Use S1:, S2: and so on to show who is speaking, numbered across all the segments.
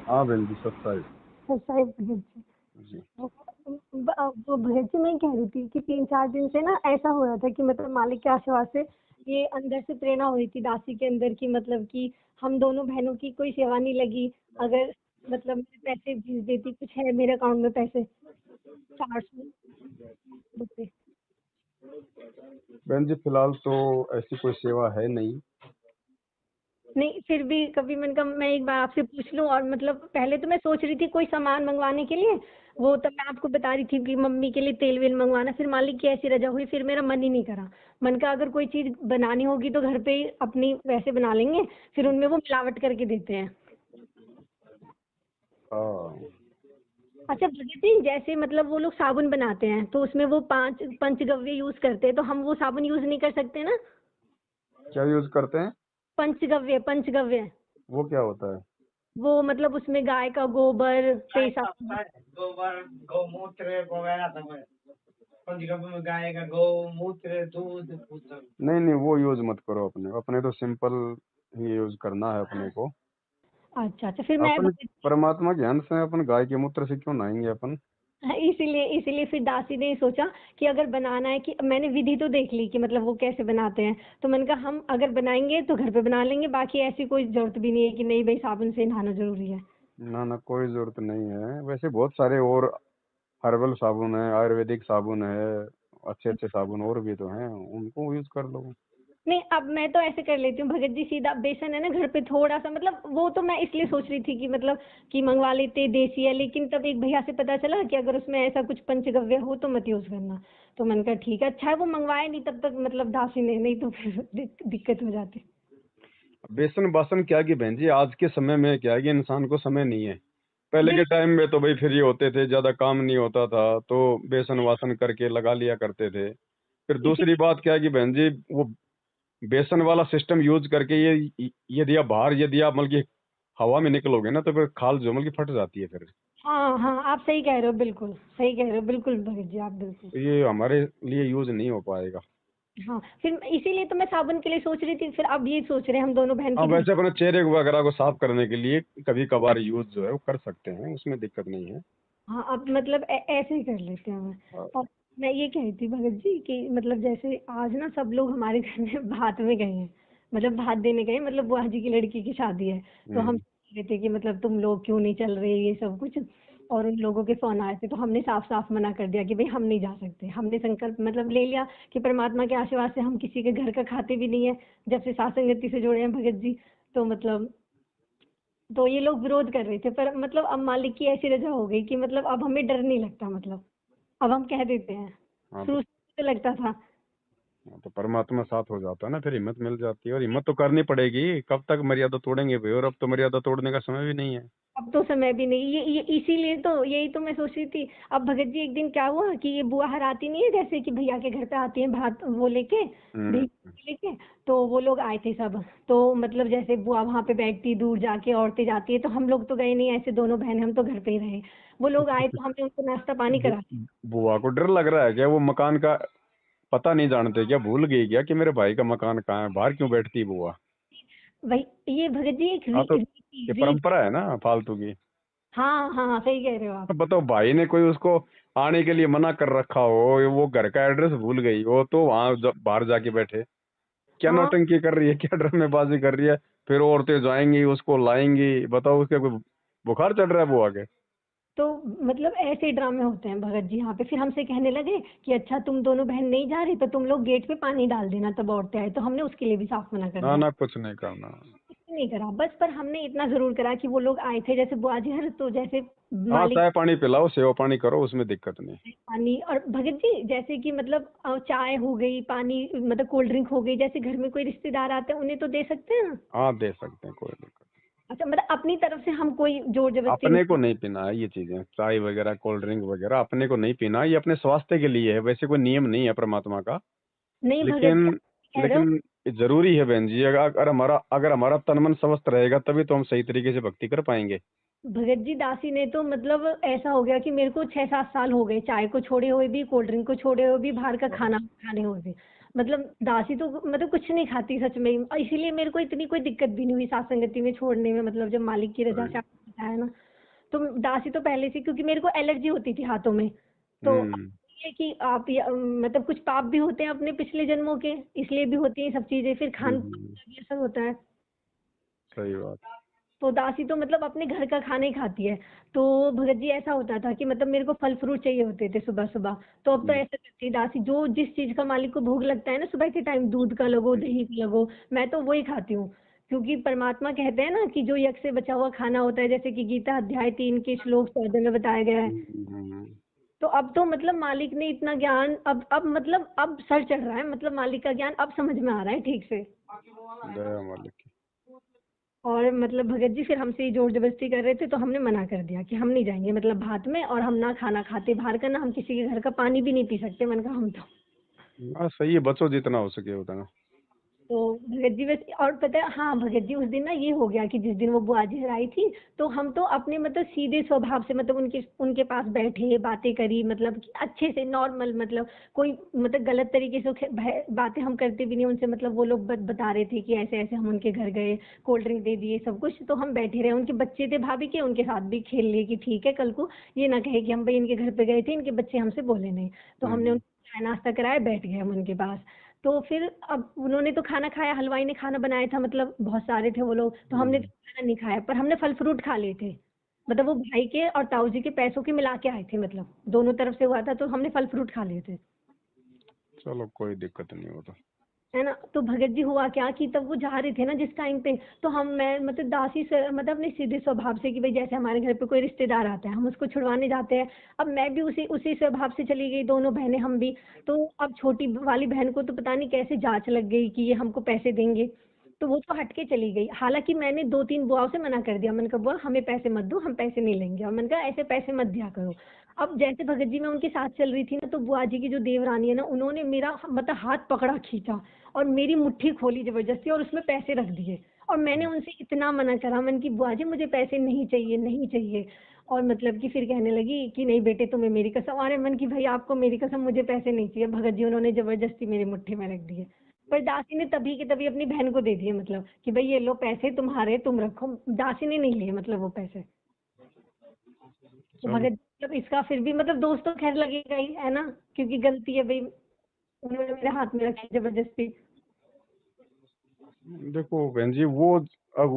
S1: हाँ बहन जी, सब साइड।
S2: अच्छा है भगत जी।
S1: जी।
S2: वो भगत जी मैं कह रही थी कि 3-4 दिन से ना ऐसा हो रहा था कि मतलब मालिक के आशीर्वाद से ये अंदर से प्रेरणा हो रही थी दासी के अंदर की, मतलब कि हम दोनों बहनों की कोई सेवा नहीं लगी। अगर मतलब मैं पैसे भेज देती, कुछ है मेरे अकाउंट में पैसे 400 रुपए।
S1: बहन जी फिलहाल तो ऐसी कोई सेवा है नहीं।
S2: नहीं फिर भी कभी मैंने कहा मैं एक बार आपसे पूछ लूं। और मतलब पहले तो मैं सोच रही थी कोई सामान मंगवाने के लिए, वो तब मैं आपको बता रही थी कि मम्मी के लिए तेल वेल मंगवाना, फिर मालिक की ऐसी रजा हुई, फिर मेरा मन ही नहीं करा। मन का अगर कोई चीज बनानी होगी तो घर पे ही अपनी वैसे बना लेंगे, फिर उनमें वो मिलावट करके देते हैं।
S1: हाँ।
S2: अच्छा भगत जी, जैसे मतलब वो लोग साबुन बनाते हैं तो उसमें वो 5 पंचगव्य यूज करते हैं, तो हम वो साबुन यूज नहीं कर सकते ना?
S1: क्या यूज करते हैं?
S2: पंचगव्य, पंचगव्य।
S1: वो क्या होता है?
S2: वो मतलब उसमें गाय का गोबर
S3: गाय का
S2: पेशाब।
S3: होता है गोबर, गौमूत्र वगैरह सब है। पंचगव्य में गाय का गौमूत्र, दूध, पूछन।
S1: नहीं नहीं, वो यूज मत करो। अपने अपने तो सिंपल ही यूज करना है अपने को।
S2: अच्छा अच्छा, फिर मैं
S1: अपन परमात्मा के अंश हैं, अपन गाय के मूत्र से क्यों नहाएंगे अपन?
S2: इसीलिए इसीलिए फिर दासी ने सोचा कि अगर बनाना है, कि मैंने विधि तो देख ली कि मतलब वो कैसे बनाते हैं, तो मैंने कहा हम अगर बनाएंगे तो घर पे बना लेंगे, बाकी ऐसी कोई जरूरत भी नहीं है कि नहीं भाई साबुन से नहाना जरूरी है।
S1: ना ना, कोई जरूरत नहीं है। वैसे बहुत सारे और हर्बल साबुन है, आयुर्वेदिक साबुन है, अच्छे अच्छे साबुन और भी तो हैं, उनको यूज कर लो।
S2: नहीं अब मैं तो ऐसे कर लेती हूँ भगत जी, सीधा बेसन है ना घर पे थोड़ा सा, मतलब वो तो मैं इसलिए सोच रही थी कि मतलब कि मंगवा लेते देसी है, लेकिन तब एक भैया से पता चला कि अगर उसमें ऐसा कुछ पंचगव्य हो तो मत यूज करना। तो मैंने कहा ठीक है, अच्छा है वो मंगवाए नहीं तब तक, मतलब दासी ने, नहीं तो फिर दिक्कत हो जाती।
S1: बेसन बासन क्या की बहन जी, आज के समय में क्या है कि इंसान को समय नहीं है। पहले के
S2: बिल
S1: टाइम में तो भाई फ्री होते थे, ज्यादा काम नहीं होता था, तो बेसन वासन करके लगा लिया करते थे। फिर
S2: इसी
S1: दूसरी बात क्या है कि बहन जी, वो बेसन वाला सिस्टम यूज करके ये यदि आप बाहर, यदि आप मतलब कि हवा में निकलोगे ना, तो फिर खाल जो मतलब कि फट जाती है फिर।
S2: हाँ हाँ, आप सही कह रहे हो, बिल्कुल सही कह रहे हो, बिल्कुल भगत जी आप बिल्कुल।
S1: तो ये हमारे लिए यूज नहीं हो पाएगा।
S2: हाँ फिर इसीलिए तो मैं साबुन के लिए सोच रही थी, फिर अब ये सोच रहे हैं हम दोनों बहन
S1: हाँ,
S2: के घर।
S1: वैसे अपने चेहरे वगैरह को साफ करने के लिए कभी कभार यूज जो है वो कर सकते हैं, उसमें दिक्कत नहीं है।
S2: हाँ अब मतलब ऐसे ही कर लेते हैं मैं।
S1: हाँ।
S2: और मैं ये कह रही थी भगत जी कि मतलब जैसे आज ना सब लोग हमारे घर में भात में गए हैं, मतलब भात देने गए, मतलब बुआ जी की लड़की की शादी है। तो हम
S1: हम्म।
S2: सोच रहे थे कि मतलब तुम लोग क्यों नहीं चल रहे ये सब कुछ, और उन लोगों के फोन आए थे तो हमने साफ साफ मना कर दिया कि भाई हम नहीं जा सकते। हमने संकल्प मतलब ले लिया कि परमात्मा के आशीर्वाद से हम किसी के घर का खाते भी नहीं है, जब से साथ संगति से जुड़े हैं भगत जी। तो मतलब तो ये लोग विरोध कर रहे थे, पर मतलब अब मालिक की ऐसी रजा हो गई कि मतलब अब हमें डर नहीं लगता, मतलब अब हम कह देते हैं।
S1: हाँ तो
S2: शुरू से तो लगता था।
S1: हाँ, तो परमात्मा साथ हो जाता है ना, फिर हिम्मत मिल जाती है, और हिम्मत तो करनी पड़ेगी। कब तक मर्यादा तोड़ेंगे भाई? और अब तो मर्यादा तोड़ने का समय भी नहीं है।
S2: अब तो समय भी नहीं, ये इसीलिए तो यही तो मैं सोच रही थी। अब भगत जी एक दिन क्या हुआ कि ये बुआ हर आती नहीं है, जैसे कि भैया के घर पे आती है भात वो लेके,
S1: हम्म।
S2: भी लेके। तो वो लोग आए थे सब, तो मतलब जैसे बुआ वहां पे बैठती, दूर जाके औरतें जाती है, तो हम लोग तो गए नहीं, ऐसे दोनों बहन हम तो घर पे ही रहे। वो लोग आए तो हमने उनको नाश्ता पानी
S1: बु,
S2: करा।
S1: बुआ को डर लग रहा है क्या? वो मकान का पता नहीं जानते क्या? भूल गई क्या कि मेरे भाई का मकान कहाँ है? बाहर क्यों बैठती है बुआ?
S2: वही, ये भगत जी एक
S1: हाँ तो
S2: रीति
S1: ये
S2: रीति।
S1: परंपरा है ना फालतू की।
S2: हाँ हाँ हाँ, सही कह रहे हो आप।
S1: अब बताओ, भाई ने कोई उसको आने के लिए मना कर रखा हो, वो घर का एड्रेस भूल गई हो, तो वहां बाहर जाके बैठे क्या
S2: हाँ
S1: नौटंकी कर रही है, क्या ड्रामेबाजी कर रही है? फिर औरतें जाएंगी उसको लाएंगी, बताओ उसके कोई बुखार चढ़ रहा है बुआ के?
S2: तो मतलब ऐसे ड्रामे होते हैं भगत जी यहाँ पे। फिर हमसे कहने लगे कि अच्छा तुम दोनों बहन नहीं जा रही तो तुम लोग गेट पे पानी डाल देना, तब औरतें आए, तो हमने उसके लिए भी साफ मना कर
S1: ना
S2: दिया।
S1: ना, कुछ नहीं करना।
S2: कुछ नहीं करा बस, पर हमने इतना जरूर करा कि वो लोग आए थे जैसे बुआ जी हर, तो जैसे
S1: हाँ,
S2: मालिक
S1: चाय पानी पिलाओ, सेवा पानी करो, उसमें दिक्कत नहीं।
S2: पानी। और भगत जी जैसे कि मतलब चाय हो गई, पानी मतलब कोल्ड ड्रिंक हो गई, जैसे घर में कोई रिश्तेदार आते हैं उन्हें तो दे सकते हैं ना।
S1: हाँ, दे सकते हैं, कोई दिक्कत
S2: अच्छा मतलब अपनी तरफ से हम कोई जोर
S1: नहीं।
S2: जबरदस्ती
S1: अपने को
S2: नहीं।
S1: नहीं पीना है ये चीजें, चाय वगैरह कोल्ड ड्रिंक वगैरह अपने को नहीं पीना, ये अपने स्वास्थ्य के लिए है, वैसे कोई नियम नहीं है परमात्मा का।
S2: नहीं भगत जी
S1: लेकिन
S2: आप कह रहे हो।
S1: लेकिन ये जरूरी है बहन जी, अगर हमारा तन मन स्वस्थ रहेगा तभी तो हम सही तरीके से भक्ति कर पाएंगे।
S2: भगत जी दासी ने तो मतलब ऐसा हो गया कि मेरे को 6-7 साल हो गए चाय को छोड़े हुए भी, कोल्ड ड्रिंक को छोड़े हुए भी, बाहर का खाना खाने हुए भी। मतलब दासी तो मतलब कुछ नहीं खाती सच में, और इसीलिए मेरे को इतनी कोई दिक्कत भी नहीं हुई सात संगति में छोड़ने में, मतलब जब मालिक की रजा
S1: वही
S2: से। बताया ना। तो दासी तो पहले से, क्योंकि मेरे को एलर्जी होती थी हाथों में, तो ये कि आप मतलब कुछ पाप भी होते हैं अपने पिछले जन्मों के, इसलिए भी होती है सब चीजें, फिर खान पान का भी असर होता है।
S1: सही बात।
S2: तो दासी तो मतलब अपने घर का खाना ही खाती है। तो भगत जी ऐसा होता था कि मतलब मेरे को फल फ्रूट चाहिए होते थे सुबह सुबह, तो अब तो ऐसा करती है दासी, जो जिस चीज का मालिक को भोग लगता है ना सुबह के टाइम, दूध का लगो दही का लगो, मैं तो वही खाती हूँ। क्योंकि परमात्मा कहते हैं ना कि जो यज्ञ से बचा हुआ खाना होता है, जैसे कि गीता अध्याय 3 के श्लोक 14 में बताया गया है। तो अब तो मतलब मालिक ने इतना ज्ञान, अब मतलब अब सर चढ़ रहा है, मतलब मालिक का ज्ञान अब समझ में आ रहा है ठीक से।
S1: दया मालिक की।
S2: और मतलब भगत जी फिर हमसे जोर जबरदस्ती कर रहे थे, तो हमने मना कर दिया कि हम नहीं जाएंगे मतलब भात में, और हम ना खाना खाते बाहर का, ना हम किसी के घर का पानी भी नहीं पी सकते। मैंने कहा हम तो।
S1: हाँ सही है, बचो जितना हो सके उतना।
S2: तो भगत जी वैसे, और पता है हाँ भगत जी, उस दिन ना ये हो गया कि जिस दिन वो बुआ जी आई थी, तो हम तो अपने मतलब सीधे स्वभाव से मतलब उनके उनके पास बैठे, बातें करी, मतलब कि अच्छे से नॉर्मल, मतलब कोई मतलब गलत तरीके से बातें हम करते भी नहीं उनसे। मतलब वो लोग बता रहे थे कि ऐसे ऐसे हम उनके घर गए, कोल्ड ड्रिंक दे दिए सब कुछ, तो हम बैठे रहे। उनके बच्चे थे भाभी के, उनके साथ भी खेल लिए कि ठीक है कल को ये ना कहे कि हम भाई इनके घर पे गए थे, इनके बच्चे हमसे बोले नहीं। तो हमने उनको चाय नाश्ता कराया, बैठ गए हम उनके पास। तो फिर अब उन्होंने तो खाना खाया, हलवाई ने खाना बनाया था, मतलब बहुत सारे थे वो लोग, तो हमने तो खाना नहीं खाया, पर हमने फल फ्रूट खा लिए थे। मतलब वो भाई के और ताऊ जी के पैसों के मिला के आए थे, मतलब दोनों तरफ से हुआ था, तो हमने फल फ्रूट खा लिए थे।
S1: चलो कोई दिक्कत नहीं होता।
S2: है ना। तो भगत जी हुआ क्या कि तब वो जा रहे थे ना जिस टाइम पे, तो मैं मतलब दासी से मतलब अपने सीधे स्वभाव से कि भाई जैसे हमारे घर पे कोई रिश्तेदार आता है हम उसको छुड़वाने जाते हैं, अब मैं भी उसी उसी स्वभाव से चली गई, दोनों बहनें हम भी। तो अब छोटी वाली बहन को तो पता नहीं कैसे जांच लग गई कि ये हमको पैसे देंगे, तो वो तो हट के चली गई। हालांकि मैंने 2-3 बुआओं से मना कर दिया, मैंने कहा बुआ हमें पैसे मत दो, हम पैसे नहीं लेंगे, और मैंने कहा ऐसे पैसे मत दिया करो। अब जैसे भगत जी मैं उनके साथ चल रही थी ना, तो बुआ जी की जो देवरानी है ना, उन्होंने मेरा मतलब हाथ पकड़ा खींचा और मेरी मुट्ठी खोली जबरदस्ती और उसमें पैसे रख दिए। और मैंने उनसे इतना मना करा, मैंने कि बुआ जी मुझे पैसे नहीं चाहिए, नहीं चाहिए। और मतलब कि फिर कहने लगी कि नहीं बेटे तुम्हें मेरी कसम। अरे मन की भाई आपको मेरी कसम, मुझे पैसे नहीं चाहिए। भगत जी उन्होंने जबरदस्ती मेरी मुट्ठी में रख दिए। पर दासी ने तभी के तभी अपनी बहन को दे दिए, मतलब कि भाई ये लो पैसे तुम्हारे, तुम रखो। दासी ने नहीं लिए मतलब वो पैसे। तो
S1: चलो
S2: भगत मतलब इसका फिर भी मतलब दोस्त तो खैर लगेगा ही, है ना, क्योंकि गलती है भाई, उन्होंने मेरे हाथ में रखी जबरदस्ती।
S1: देखो बहन जी, अब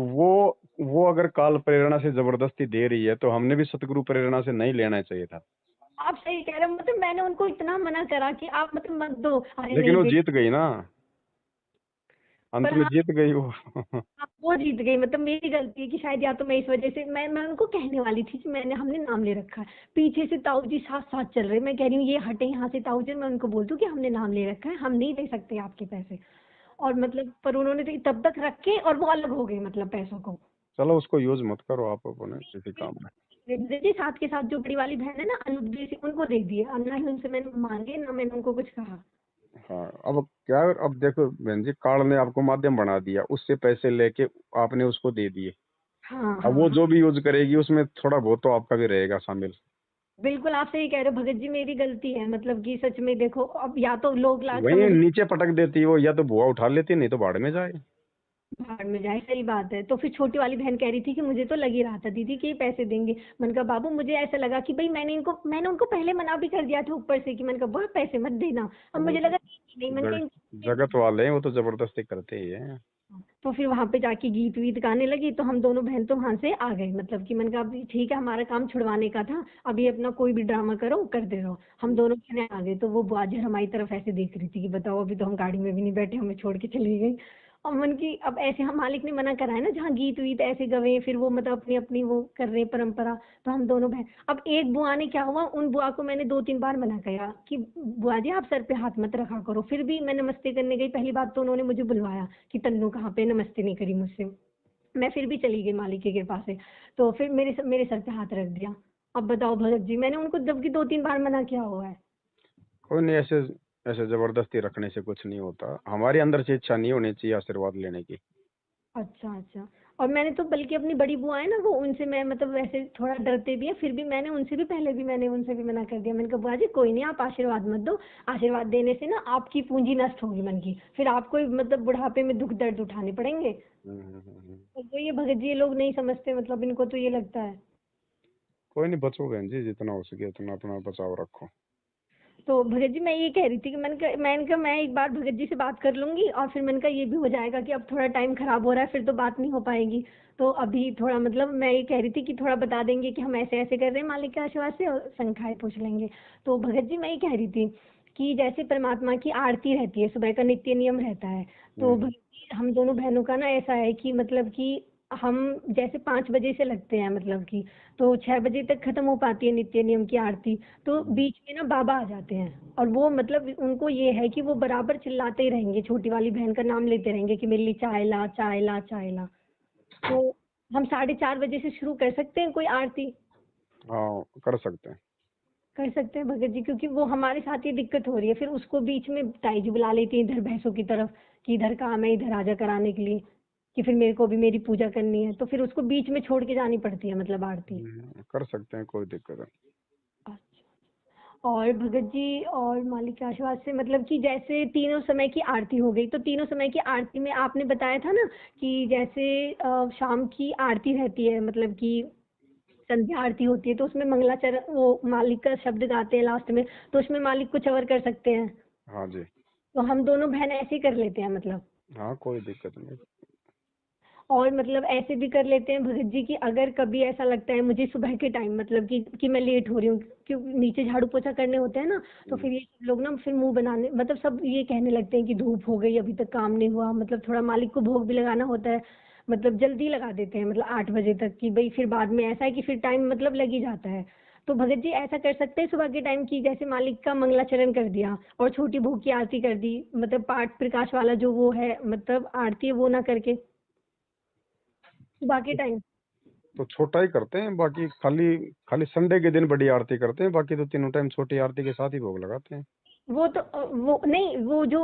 S1: वो अगर काल प्रेरणा से जबरदस्ती दे रही है तो हमने भी सतगुरु प्रेरणा से नहीं लेना चाहिए था।
S2: आप सही कह रहे हो, मतलब मैंने उनको इतना मना करा कि आप मतलब मत दो, अरे
S1: लेकिन
S2: नहीं
S1: वो
S2: बेटा।
S1: जीत गई ना, अंत
S2: पर
S1: में
S2: हाँ,
S1: जीत गई वो।
S2: वो जीत गई, मतलब मेरी गलती है कि शायद, या तो मैं इस वजह से मैं उनको कहने वाली थी कि हमने नाम ले रखा है। पीछे से ताऊ जी साथ साथ चल रहे, मैं कह रही हूँ ये हटे यहाँ से ताऊ जी, मैं उनको बोल दूं कि हमने नाम ले रखा है, हम नहीं दे सकते आपके पैसे। और मतलब पर उन्होंने तो तब तक रखे और वो अलग हो गई मतलब पैसों को।
S1: चलो उसको यूज मत करो आप अपने किसी काम में।
S2: जी साथ के साथ जो बड़ी वाली बहन है ना अनुदेश, उनको दे दिए, और ना ही उनसे मैंने मांगे, ना मैंने उनको कुछ कहा।
S1: हाँ अब क्या, अब देखो बहन जी, काल ने आपको माध्यम बना दिया, उससे पैसे लेके आपने उसको दे दिए।
S2: हाँ
S1: अब
S2: हाँ
S1: वो
S2: हाँ,
S1: जो भी यूज करेगी उसमें थोड़ा बहुत तो आपका भी रहेगा शामिल।
S2: बिल्कुल आप सही कह रहे हो भगत जी, मेरी गलती है, मतलब कि सच में देखो, अब या तो लोग लाग
S1: वही
S2: समझ
S1: नीचे पटक देती वो, या तो बुआ उठा लेती, नहीं तो भाड़ में जाए।
S2: भाड़ में जाए, सही बात है। तो फिर छोटी वाली बहन कह रही थी कि मुझे तो लग ही रहा था दीदी कि ये पैसे देंगे। मैंने कहा बाबू मुझे ऐसा लगा कि भाई मैंने उनको पहले मना भी कर दिया था ऊपर से कि मैंने कहा बहुत पैसे मत देना। अब
S1: वो
S2: मुझे
S1: तो
S2: लगा नहीं, मैंने कहा
S1: जगत वाले हैं, वो तो जबरदस्ती करते ही है।
S2: तो फिर वहां पे जाके गीत वीत गाने लगी, तो हम दोनों बहन तो वहां से आ गए, मतलब कि मैंने कहा अभी ठीक है हमारा काम छुड़वाने का था, अभी अपना कोई भी ड्रामा करो करते रहो। हम दोनों बहनें आ गए, तो वो बुआ जी हमारी तरफ ऐसे देख रही थी कि बताओ अभी तो हम गाड़ी में भी नहीं बैठे, हमें छोड़ के चली गई। और मन की अब ऐसे हम मालिक ने मना करा है ना, जहाँ गीत वीत ऐसे गवे, फिर वो मतलब अपनी अपनी वो कर रहे हैं परंपरा। तो हम दोनों बहन, अब एक बुआ ने क्या हुआ, उन बुआ को मैंने 2-3 बार मना किया कि बुआ जी आप सर पे हाथ मत रखा करो, फिर भी मैं नमस्ते करने गई, पहली बात तो उन्होंने मुझे बुलवाया कि तन्नू कहाँ पे, नमस्ते नहीं करी मुझसे। मैं फिर भी चली गई मालिक की कृपा से। तो फिर मेरे सर पे हाथ रख दिया। अब बताओ भगत जी, मैंने उनको जबकि 2-3 बार मना किया हुआ है।
S1: कोई नहीं, ऐसे ऐसे जबरदस्ती रखने से कुछ नहीं होता, हमारे अंदर से इच्छा नहीं होनी चाहिए आशीर्वाद लेने की।
S2: अच्छा अच्छा। और मैंने तो बल्कि अपनी बड़ी बुआ है ना, वो उनसे मैं मतलब वैसे थोड़ा डरते भी है, फिर भी मैंने उनसे भी पहले भी मैंने उनसे भी मना कर दिया। मैंने कहा बुआ जी कोई नहीं, आप आशीर्वाद मत दो, आशीर्वाद देने से ना आपकी पूंजी नष्ट होगी मन की, फिर आपको ही मतलब बुढ़ापे में दुख दर्द उठाने पड़ेंगे।
S1: हम्म, हम्म, हम्म,
S2: तो तो ये भगत जी ये लोग नहीं समझते, मतलब इनको तो ये लगता है।
S1: कोई नहीं, बचो बहन जी, जितना हो सके उतना अपना बचाव रखो।
S2: तो भगत जी मैं ये कह रही थी कि मैंने कहा मैं एक बार भगत जी से बात कर लूंगी, और फिर मैंने कहा ये भी हो जाएगा कि अब थोड़ा टाइम खराब हो रहा है, फिर तो बात नहीं हो पाएगी। तो अभी थोड़ा मतलब मैं ये कह रही थी कि थोड़ा बता देंगे कि हम ऐसे ऐसे कर रहे हैं मालिक के आशीर्वाद से, और संख्याएं पूछ लेंगे। तो भगत जी मैं ये कह रही थी कि जैसे परमात्मा की आरती रहती है, सुबह का नित्य नियम रहता है। तो
S1: हम्म।
S2: भगत जी हम दोनों बहनों का ना ऐसा है कि मतलब कि हम जैसे 5 बजे से लगते हैं, मतलब कि तो 6 बजे तक खत्म हो पाती है नित्य नियम की आरती। तो बीच में ना बाबा आ जाते हैं, और वो मतलब उनको ये है कि वो बराबर चिल्लाते ही रहेंगे, छोटी वाली बहन का नाम लेते रहेंगे कि मेरे लिए चाय ला, चाय ला, चाय ला। तो हम 4:30 बजे से शुरू कर सकते हैं कोई आरती?
S1: हाँ, कर सकते हैं।
S2: कर सकते हैं भगत जी, क्योंकि वो हमारे साथ ये दिक्कत हो रही है, फिर उसको बीच में ताई जी बुला लेती है इधर भैंसों की तरफ कि इधर काम है, इधर आजा कराने के लिए, कि फिर मेरे को भी मेरी पूजा करनी है, तो फिर उसको बीच में छोड़ के जानी पड़ती है मतलब आरती।
S1: कर सकते हैं, कोई दिक्कत नहीं।
S2: अच्छा। और भगत जी और मालिक के आशीर्वाद से मतलब कि जैसे तीनों समय की आरती हो गई, तो तीनों समय की आरती में आपने बताया था ना कि जैसे शाम की आरती रहती है, मतलब कि संध्या आरती होती है, तो उसमें मंगलाचरण वो मालिक का शब्द गाते हैं लास्ट में, तो उसमें मालिक को चवर कर सकते हैं।
S1: हाँ जी।
S2: तो हम दोनों बहन ऐसे ही कर लेते हैं मतलब।
S1: हाँ, कोई दिक्कत नहीं।
S2: और मतलब ऐसे भी कर लेते हैं भगत जी कि अगर कभी ऐसा लगता है मुझे सुबह के टाइम, मतलब कि मैं लेट हो रही हूँ, क्योंकि नीचे झाड़ू पोछा करने होते हैं ना, तो फिर ये सब लोग ना फिर मुंह बनाने, मतलब सब ये कहने लगते हैं कि धूप हो गई, अभी तक काम नहीं हुआ, मतलब थोड़ा मालिक को भोग भी लगाना होता है, मतलब जल्दी लगा देते हैं, मतलब 8 बजे तक, कि भाई फिर बाद में ऐसा है कि फिर टाइम मतलब लग ही जाता है। तो भगत जी ऐसा कर सकते हैं सुबह के टाइम की जैसे मालिक का मंगलाचरण कर दिया और छोटी भोग की आरती कर दी, मतलब पाठ प्रकाश वाला जो वो है मतलब आरती है वो ना करके सुबह के टाइम।
S1: तो छोटा ही करते हैं, बाकी खाली खाली संडे के दिन बड़ी आरती करते हैं, बाकी तो तीनों टाइम छोटी आरती के साथ ही भोग लगाते हैं।
S2: वो तो वो नहीं, वो जो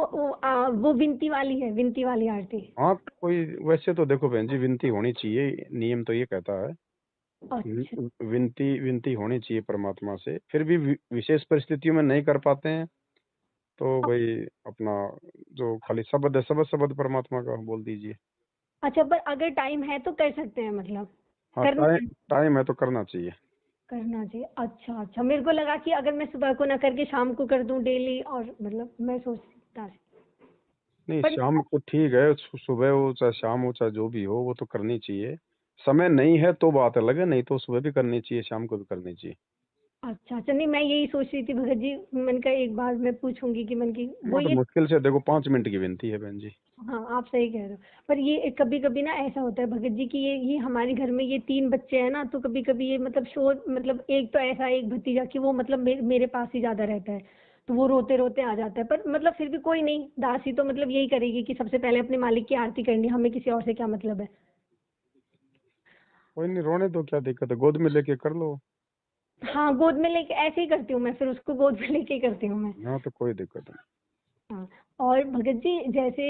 S2: वो विनती वाली है, विनती वाली आरती।
S1: हाँ, कोई वैसे तो देखो बहन जी, विनती होनी चाहिए, नियम तो ये कहता है।
S2: अच्छा।
S1: विनती विनती होनी चाहिए परमात्मा से, फिर भी विशेष परिस्थितियों में नहीं कर पाते हैं, तो भाई अपना जो खाली शब्द है, शब्द शब्द परमात्मा का बोल दीजिए।
S2: अच्छा, पर अगर टाइम है तो कर सकते हैं मतलब,
S1: हाँ,
S2: करना
S1: टाइम
S2: है,
S1: टाइम है तो करना चाहिए।
S2: करना चाहिए। अच्छा अच्छा, मेरे को लगा कि अगर मैं सुबह को ना करके शाम को कर दूं डेली, और मतलब मैं सोचता
S1: नहीं,
S2: पर
S1: शाम को ठीक है, सुबह हो चाहे शाम हो चाहे जो भी हो, वो तो करनी चाहिए। समय नहीं है तो बात अलग है, नहीं तो सुबह भी करनी चाहिए, शाम को भी करनी चाहिए।
S2: अच्छा अच्छा, नहीं मैं यही सोच रही थी भगत जी, मैंने कहा एक बार मैं पूछूंगी कि मन की वो
S1: हाँ, तो
S2: ये।
S1: मुश्किल से देखो 5 मिनट की विनती है बहन जी।
S2: हाँ आप सही कह रहे हो, पर ये कभी कभी ना ऐसा होता है भगत जी कि ये हमारे घर में ये 3 बच्चे हैं ना, तो कभी कभी ये मतलब शोर, मतलब एक तो ऐसा है, एक भतीजा कि वो मतलब मेरे पास ही ज्यादा रहता है, तो वो रोते रोते आ जाता है, पर मतलब फिर भी कोई नहीं, दासी तो मतलब यही करेगी कि सबसे पहले अपने मालिक की आरती करनी है, हमें किसी और से क्या मतलब है।
S1: कोई नहीं, रोने दो, क्या दिक्कत है, गोद में लेके कर लो।
S2: हाँ गोद में लेके ऐसे ही करती हूँ मैं, फिर उसको गोद में लेके ही करती हूँ मैं।
S1: हाँ, तो कोई दिक्कत नहीं।
S2: हाँ। और भगत जी जैसे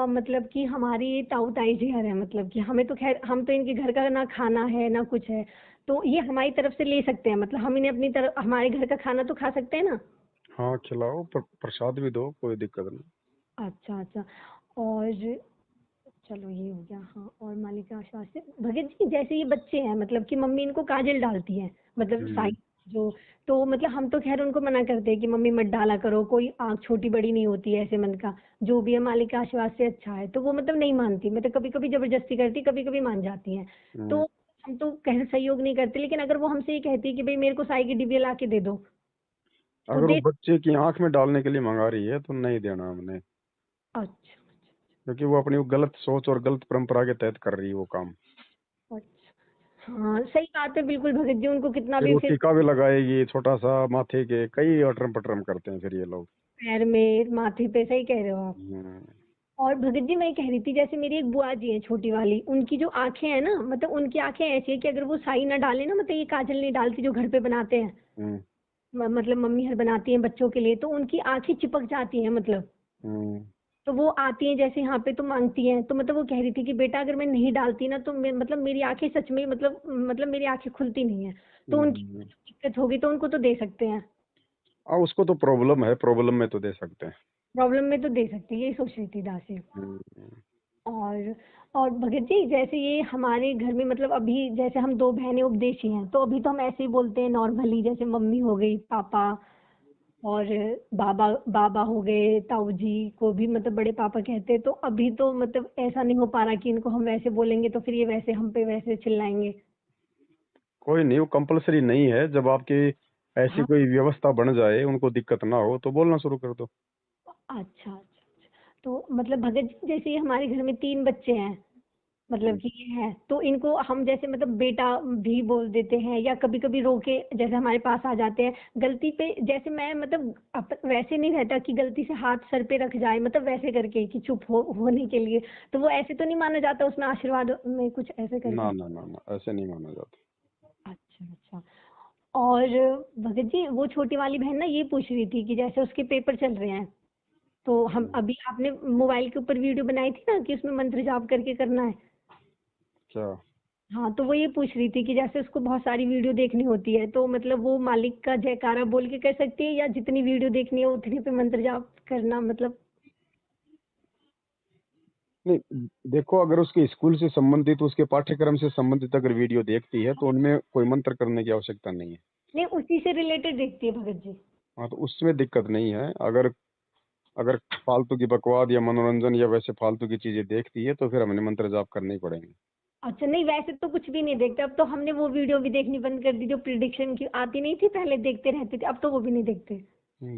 S2: मतलब कि हमारी ताऊ ताई जी घर है, मतलब कि हमें तो खैर हम तो इनके घर का ना खाना है ना कुछ है, तो ये हमारी तरफ से ले सकते हैं, मतलब हम इन्हें अपनी तरफ हमारे घर का खाना तो खा सकते हैं ना?
S1: हाँ, खिलाओ, प्रसाद भी दो, कोई दिक्कत नहीं।
S2: अच्छा अच्छा। और चलो ये हो गया, हाँ, और मालिक के आशीर्वाद से भगत जी जैसे ये बच्चे हैं, मतलब कि मम्मी इनको काजल डालती है, मतलब
S1: हम्म।
S2: साइड जो, तो मतलब हम तो खैर उनको मना करते हैं कि मम्मी मत डाला करो, कोई आँख छोटी बड़ी नहीं होती है, ऐसे मन का जो भी है मालिक के आशीर्वाद से अच्छा है, तो वो मतलब नहीं मानती, मतलब कभी कभी जबरदस्ती करती, कभी कभी मान जाती है।
S1: हम्म।
S2: तो हम तो कह सहयोग नहीं करते, लेकिन अगर वो हमसे ये कहती है कि भाई मेरे को साई की डिबिया ला के दे दो, तो
S1: अगर वो
S2: दे।
S1: बच्चे की आंख में डालने के लिए मंगा रही है तो नहीं देना हमने,
S2: अच्छा
S1: क्योंकि वो अपनी वो गलत सोच और गलत परंपरा के तहत कर रही है वो काम।
S2: अच्छा। हाँ सही बात है बिल्कुल भगत जी, उनको कितना
S1: फिर
S2: भी
S1: वो
S2: फिर
S1: टीका भी लगाएगी छोटा सा माथे के, कई अटरम पटरम करते हैं फिर ये लोग।
S2: पैर में माथे पे, सही कह रहे हो आप।
S1: हम्म।
S2: और भगत जी मैं कह रही थी जैसे मेरी एक बुआ जी है छोटी वाली, उनकी जो आंखें हैं ना, मतलब उनकी आंखें ऐसी है कि अगर वो साई ना डाले ना, मतलब ये काजल नहीं डालती जो घर पे बनाते हैं,
S1: हम्म।
S2: मतलब मम्मी हर बनाती हैं बच्चों के लिए, तो उनकी आंखें चिपक जाती हैं मतलब।
S1: हम्म।
S2: तो वो आती हैं जैसे यहाँ पे तो मांगती हैं, तो मतलब वो कह रही थी कि बेटा अगर मैं नहीं डालती ना तो मतलब मेरी आंखें सच में मतलब मेरी आंखें खुलती नहीं है, तो उनकी
S1: हम्म।
S2: दिक्कत होगी, तो उनको तो दे सकते हैं।
S1: उसको तो प्रॉब्लम है, प्रॉब्लम में तो दे सकते हैं।
S2: प्रॉब्लम में तो दे सकती है, यही सोच रही थी दासी।
S1: हम्म।
S2: और और भगत जी जैसे ये हमारे घर में मतलब अभी जैसे हम दो बहनें उपदेशी हैं तो अभी तो हम ऐसे ही बोलते हैं नॉर्मली, जैसे मम्मी हो गई, पापा और बाबा बाबा हो गए, ताऊ जी को भी मतलब बड़े पापा कहते हैं। तो अभी तो मतलब ऐसा नहीं हो पा रहा कि इनको हम वैसे बोलेंगे तो फिर ये वैसे हम पे वैसे चिल्लाएंगे।
S1: कोई नहीं, वो कंपलसरी नहीं है। जब आपकी ऐसी
S2: हाँ।
S1: कोई व्यवस्था बन जाए, उनको दिक्कत ना हो, तो बोलना शुरू कर दो।
S2: अच्छा अच्छा। तो मतलब भगत जी जैसे ये हमारे घर में तीन बच्चे हैं, मतलब
S1: हम्म,
S2: कि ये है तो इनको हम जैसे मतलब बेटा भी बोल देते हैं या कभी कभी रोके जैसे हमारे पास आ जाते हैं गलती पे, जैसे मैं मतलब वैसे नहीं रहता कि गलती से हाथ सर पे रख जाए, मतलब वैसे करके कि चुप होने के लिए, तो वो ऐसे तो नहीं माना जाता उसमें आशीर्वाद में कुछ ऐसे
S1: ना
S2: करके।
S1: ना ना ना, ऐसे नहीं माना जाता।
S2: अच्छा अच्छा। और भगत जी वो छोटी वाली बहन ना ये पूछ रही थी कि जैसे उसके पेपर चल रहे हैं तो हम
S1: हम्म,
S2: अभी आपने मोबाइल के ऊपर वीडियो बनाई थी ना कि उसमें मंत्र जाप करके करना है।
S1: क्या?
S2: हाँ तो वो ये पूछ रही थी कि जैसे उसको बहुत सारी वीडियो देखनी होती है तो मतलब वो मालिक का जयकारा बोल के कर सकती है या जितनी वीडियो देखनी है उतनी पे मंत्र जाप करना मतलब।
S1: नहीं, देखो, अगर उसके स्कूल से संबंधित, उसके पाठ्यक्रम से संबंधित अगर वीडियो देखती है तो उनमें कोई मंत्र करने की आवश्यकता नहीं है।
S2: नहीं उसी से रिलेटेड देखती है भगत जी।
S1: हाँ, तो उसमें दिक्कत नहीं है। अगर अगर फालतू की बकवाद या मनोरंजन या वैसे फालतू की चीजें देखती है तो फिर हमें मंत्र जाप करने ही पड़ेंगे।
S2: अच्छा नहीं वैसे तो कुछ भी नहीं देखते, अब तो हमने वो वीडियो भी देखनी बंद कर दी जो प्रिडिक्शन की आती नहीं थी पहले देखते रहते थे, अब तो वो भी नहीं देखते।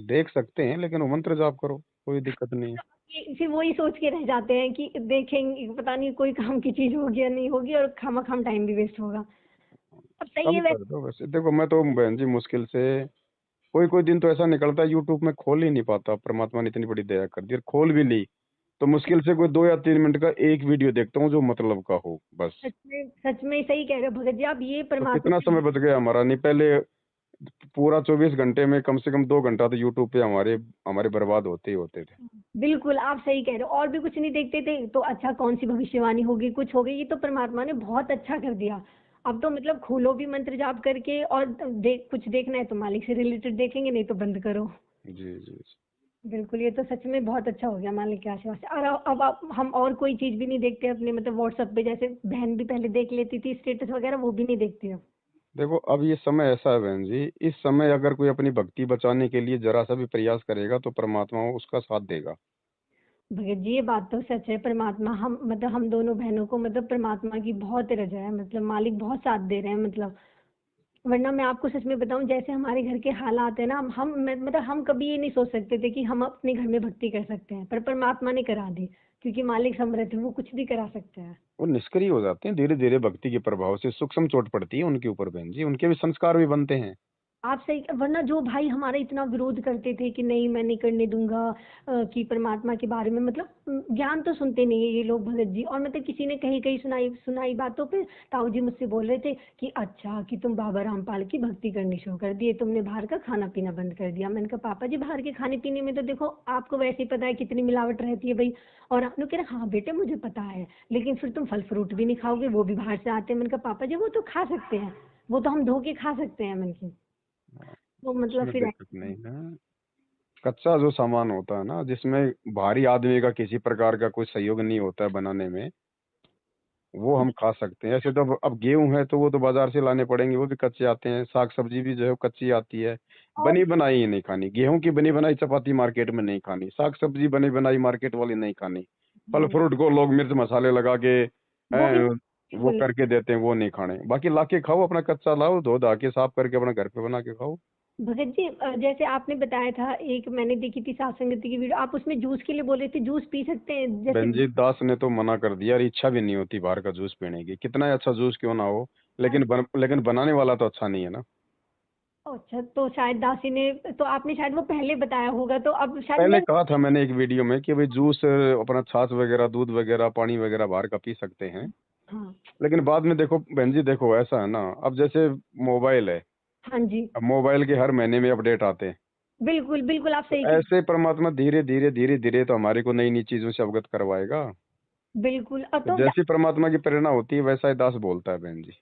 S1: देख सकते हैं, लेकिन वो मंत्र जाप करो, कोई दिक्कत नहीं है।
S2: फिर वही सोच के रह जाते हैं कि देखेंगे पता नहीं कोई काम की चीज होगी या नहीं होगी और खामा टाइम भी वेस्ट होगा। अब सही
S1: कम
S2: है
S1: कर
S2: वैसे।
S1: दो। वैसे देखो, मैं तो बहन जी मुश्किल से कोई कोई दिन तो ऐसा निकलता है, यूट्यूब में खोल ही नहीं पाता। परमात्मा ने इतनी बड़ी दया कर दी, और खोल भी ली तो मुश्किल से कोई 2 या 3 मिनट का एक वीडियो देखता हूँ जो मतलब का हो, बस।
S2: सच में सही कह रहे हो भगत जी आप, ये
S1: तो
S2: परमात्मा
S1: कितना समय
S2: ने।
S1: बच गया हमारा? नहीं, पहले पूरा 24 घंटे में कम से कम 2 घंटा तो यूट्यूब पे हमारे हमारे बर्बाद होते ही होते थे।
S2: बिल्कुल आप सही कह रहे हो, और भी कुछ नहीं देखते थे तो अच्छा कौन सी भविष्यवाणी होगी कुछ हो गई, ये तो परमात्मा ने बहुत अच्छा कर दिया। अब तो मतलब खोलो भी मंत्र जाप करके और देख कुछ देखना है तो मालिक से रिलेटेड देखेंगे नहीं तो बंद करो।
S1: जी जी जी।
S2: बिल्कुल ये तो सच में बहुत अच्छा हो गया मालिक के आशीर्वाद से। और अब हम और कोई चीज भी नहीं देखते अपने मतलब व्हाट्सएप पे, जैसे बहन भी पहले देख लेती थी स्टेटस वगैरह, वो भी नहीं देखती अब।
S1: देखो, अब ये समय ऐसा है बहन जी, इस समय अगर कोई अपनी भक्ति बचाने के लिए जरा सा भी प्रयास करेगा तो परमात्मा उसका साथ देगा।
S2: भगत जी ये बात तो सच है, परमात्मा हम मतलब हम दोनों बहनों को मतलब परमात्मा की बहुत रजा है, मतलब मालिक बहुत साथ दे रहे हैं मतलब। वरना मैं आपको सच में बताऊं जैसे हमारे घर के हालात है ना, मतलब हम कभी ये नहीं सोच सकते थे कि हम अपने घर में भक्ति कर सकते हैं, पर परमात्मा ने करा दी, क्योंकि मालिक समर्थ है, वो कुछ भी करा सकते हैं।
S1: वो निष्क्रिय हो जाते हैं धीरे धीरे, भक्ति के प्रभाव से सूक्ष्म चोट पड़ती है उनके ऊपर बहन जी, उनके भी संस्कार भी बनते हैं।
S2: आप सही, वरना जो भाई हमारा इतना विरोध करते थे कि नहीं मैं नहीं करने दूंगा कि परमात्मा के बारे में मतलब ज्ञान तो सुनते नहीं है ये लोग भगत जी, और मतलब किसी ने कहीं कहीं सुनाई सुनाई बातों पे ताऊ जी मुझसे बोल रहे थे कि अच्छा कि तुम बाबा रामपाल की भक्ति करनी शुरू कर दिए, तुमने बाहर का खाना पीना बंद कर दिया। मैंने कहा पापा जी बाहर के खाने पीने में तो देखो आपको वैसे ही पता है कितनी मिलावट रहती है भाई। और आपने कह रहा हाँ बेटे मुझे पता है, लेकिन फिर तुम फल फ्रूट भी नहीं खाओगे, वो भी बाहर से आते हैं। मैंने कहा पापा जी वो तो खा सकते हैं, वो तो हम धो के खा सकते हैं। मैंने की तो मतलब
S1: उसमें
S2: फिर
S1: दिक्कत नहीं है। कच्चा जो सामान होता है ना, जिसमें भारी आदमी का किसी प्रकार का कोई सहयोग नहीं होता है बनाने में, वो हम खा सकते हैं। ऐसे तो अब गेहूं है तो वो तो बाजार से लाने पड़ेंगे, वो भी कच्चे आते हैं। साग सब्जी भी जो है वो कच्ची आती है।
S2: और
S1: बनी बनाई ही नहीं खानी, गेहूं की बनी बनाई चपाती मार्केट में नहीं खानी, साग सब्जी बनी बनाई मार्केट वाली नहीं खानी। फल
S2: हाँ,
S1: फ्रूट को लोग मिर्च मसाले लगा के
S2: वो भी
S1: वो
S2: बिल्कुल।
S1: करके देते हैं, वो नहीं खाने। बाकी लाके खाओ, अपना कच्चा लाओ, धो धा के साफ करके अपना घर पे बना के खाओ।
S2: भगत जी जैसे आपने बताया था, एक मैंने देखी थी सात संगति की वीडियो, आप उसमें जूस के लिए बोले थे, जूस पी सकते हैं जैसे।
S1: बहन जी, दास ने तो मना कर दिया, और इच्छा भी नहीं होती बाहर का जूस पीने की, कितना ही अच्छा जूस क्यों ना हो। लेकिन बनाने वाला तो अच्छा नहीं है ना।
S2: अच्छा तो शायद दासी ने, तो आपने शायद वो पहले बताया होगा तो अब शायद
S1: पहले
S2: मैं।
S1: कहा था मैंने एक वीडियो में कि भाई जूस अपना छाछ वगैरह, दूध वगैरह, पानी वगैरह बाहर का पी सकते हैं।
S2: हाँ।
S1: लेकिन बाद में देखो बहन जी, देखो ऐसा है ना, अब जैसे मोबाइल है,
S2: हाँ जी।
S1: अब मोबाइल के हर महीने में अपडेट आते हैं।
S2: बिल्कुल बिल्कुल आप
S1: तो
S2: सही कह।
S1: ऐसे परमात्मा धीरे धीरे धीरे धीरे तो हमारे को नई नई चीजों से अवगत करवाएगा।
S2: बिल्कुल अब
S1: तो
S2: तो
S1: जैसी परमात्मा की प्रेरणा होती है वैसा ही दास बोलता है बहन जी।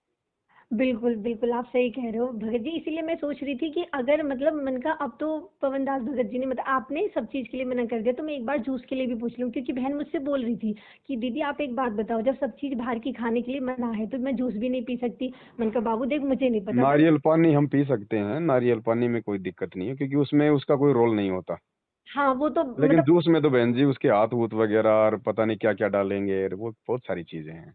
S2: बिल्कुल, बिल्कुल, आप सही कह रहे हो भगत जी। इसीलिए मैं सोच रही थी कि अगर मतलब मन का अब तो पवन दास भगत जी ने मतलब आपने सब चीज़ के लिए मना कर दिया, तो मैं एक बार जूस के लिए भी पूछ लूँ, क्योंकि बहन मुझसे बोल रही थी कि दीदी आप एक बात बताओ, जब सब चीज़ बाहर की खाने के लिए मना है तो मैं जूस भी नहीं पी सकती। मैंने कहा बाबू देख मुझे नहीं पता पर
S1: नारियल पानी हम पी सकते हैं, नारियल पानी में कोई दिक्कत नहीं है, क्योंकि उसमें उसका कोई रोल नहीं होता।
S2: हाँ, वो तो
S1: लेकिन
S2: मतलब
S1: जूस में तो बहन जी उसके हाथ वूथ वगैरह और पता नहीं क्या क्या डालेंगे, वो बहुत सारी चीजें हैं।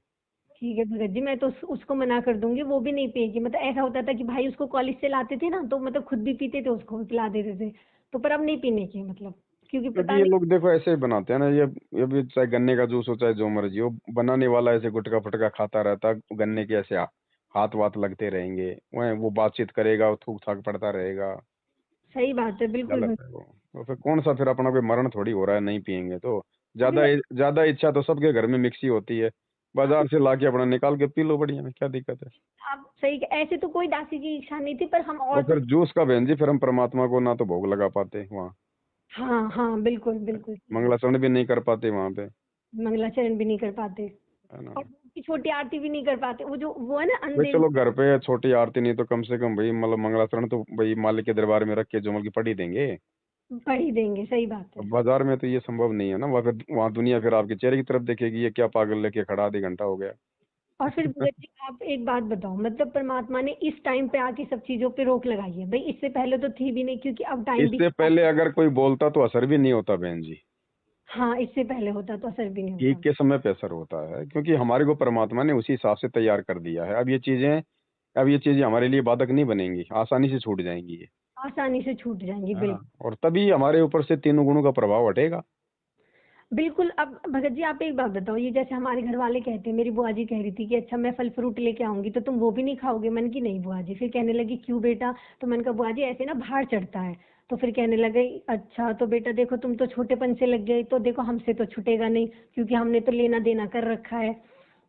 S2: ठीक है भगत जी, मैं तो उसको मना कर दूंगी, वो भी नहीं पिएगी। मतलब ऐसा होता था कि भाई उसको कॉलेज से लाते थे ना, तो मतलब खुद भी पीते थे, उसको भी पिला देते थे। तो पर अब नहीं पीने की मतलब, क्योंकि
S1: क्योंकि
S2: पता
S1: ये
S2: नहीं।
S1: लोग देखो ऐसे ही बनाते हैं ना, ये भी चाहे गन्ने का जूस हो चाहे जो मर्जी हो, बनाने वाला ऐसे गुटका फटका खाता रहता, गन्ने के ऐसे हाथ वाथ लगते रहेंगे, वह वो बातचीत करेगा, वो थूक थाक पड़ता रहेगा।
S2: सही बात है, बिल्कुल
S1: गलत
S2: भगत।
S1: है वो। तो फिर कौन सा, फिर अपना कोई मरण थोड़ी हो रहा है नहीं पियेंगे तो।
S2: अभी
S1: ज्यादा ज्यादा इच्छा तो सबके घर में मिक्सी होती है,
S2: आप
S1: बाजार से लाके अपना निकाल के पी लो, बढ़िया में क्या दिक्कत है।
S2: आप सही, ऐसे तो कोई दासी की इच्छा नहीं थी, पर हम
S1: और
S2: औरतों।
S1: फिर जूस का बहन जी, फिर हम परमात्मा को ना तो भोग लगा पाते वहाँ,
S2: हाँ हाँ, बिल्कुल बिल्कुल सही बात।
S1: मंगलाचरण भी नहीं कर पाते वहां पे,
S2: मंगलाचरण भी नहीं कर पाते,
S1: है ना।
S2: और धूप की छोटी आरती भी नहीं कर पाते, वो है ना
S1: भाई
S2: अंधेर।
S1: चलो घर पे छोटी आरती नहीं तो कम से कम भाई मतलब मंगलाचरण तो भाई मालिक के दरबार में रख के जो मतलब पढ़ ही देंगे।
S2: पढ़ ही देंगे, सही बात है।
S1: अब बाजार में तो ये संभव नहीं है ना, वहाँ दुनिया फिर आपके चेहरे की तरफ देखेगी, ये क्या पागल लेके खड़ा, आधे घंटा हो गया।
S2: और फिर भगत जी आप एक बात बताओ, मतलब परमात्मा ने इस टाइम पे आके सब चीजों पे रोक लगाई है भाई, इससे पहले तो थी भी नहीं, क्योंकि अब टाइम भी
S1: इससे पहले अगर कोई बोलता तो असर भी नहीं होता बहन जी।
S2: हाँ, इससे पहले होता तो असर भी नहीं
S1: ठीक
S2: होता।
S1: के समय पे असर होता है, क्योंकि हमारे को परमात्मा ने उसी हिसाब से तैयार कर दिया है। अब ये चीजें हमारे लिए बाधक नहीं बनेंगी, आसानी से छूट जाएंगी ये।
S2: आसानी से छूट जाएंगी,
S1: हाँ,
S2: बिल्कुल।
S1: और तभी हमारे ऊपर से तीनों गुणों का प्रभाव हटेगा।
S2: बिल्कुल। अब भगत जी आप एक बात बताओ, ये जैसे हमारे घर वाले कहते हैं, मेरी बुआ जी कह रही थी कि अच्छा मैं फल फ्रूट लेके आऊंगी तो तुम वो भी नहीं खाओगे। मैंने की नहीं बुआ जी, फिर कहने लगी क्यों बेटा, तो मैंने कहा बुआ जी ऐसे ना भार चढ़ता है। तो फिर कहने लगे अच्छा तो बेटा देखो तुम तो छोटेपन से लग गए, तो देखो हमसे तो छूटेगा नहीं, क्योंकि हमने तो लेना देना कर रखा है।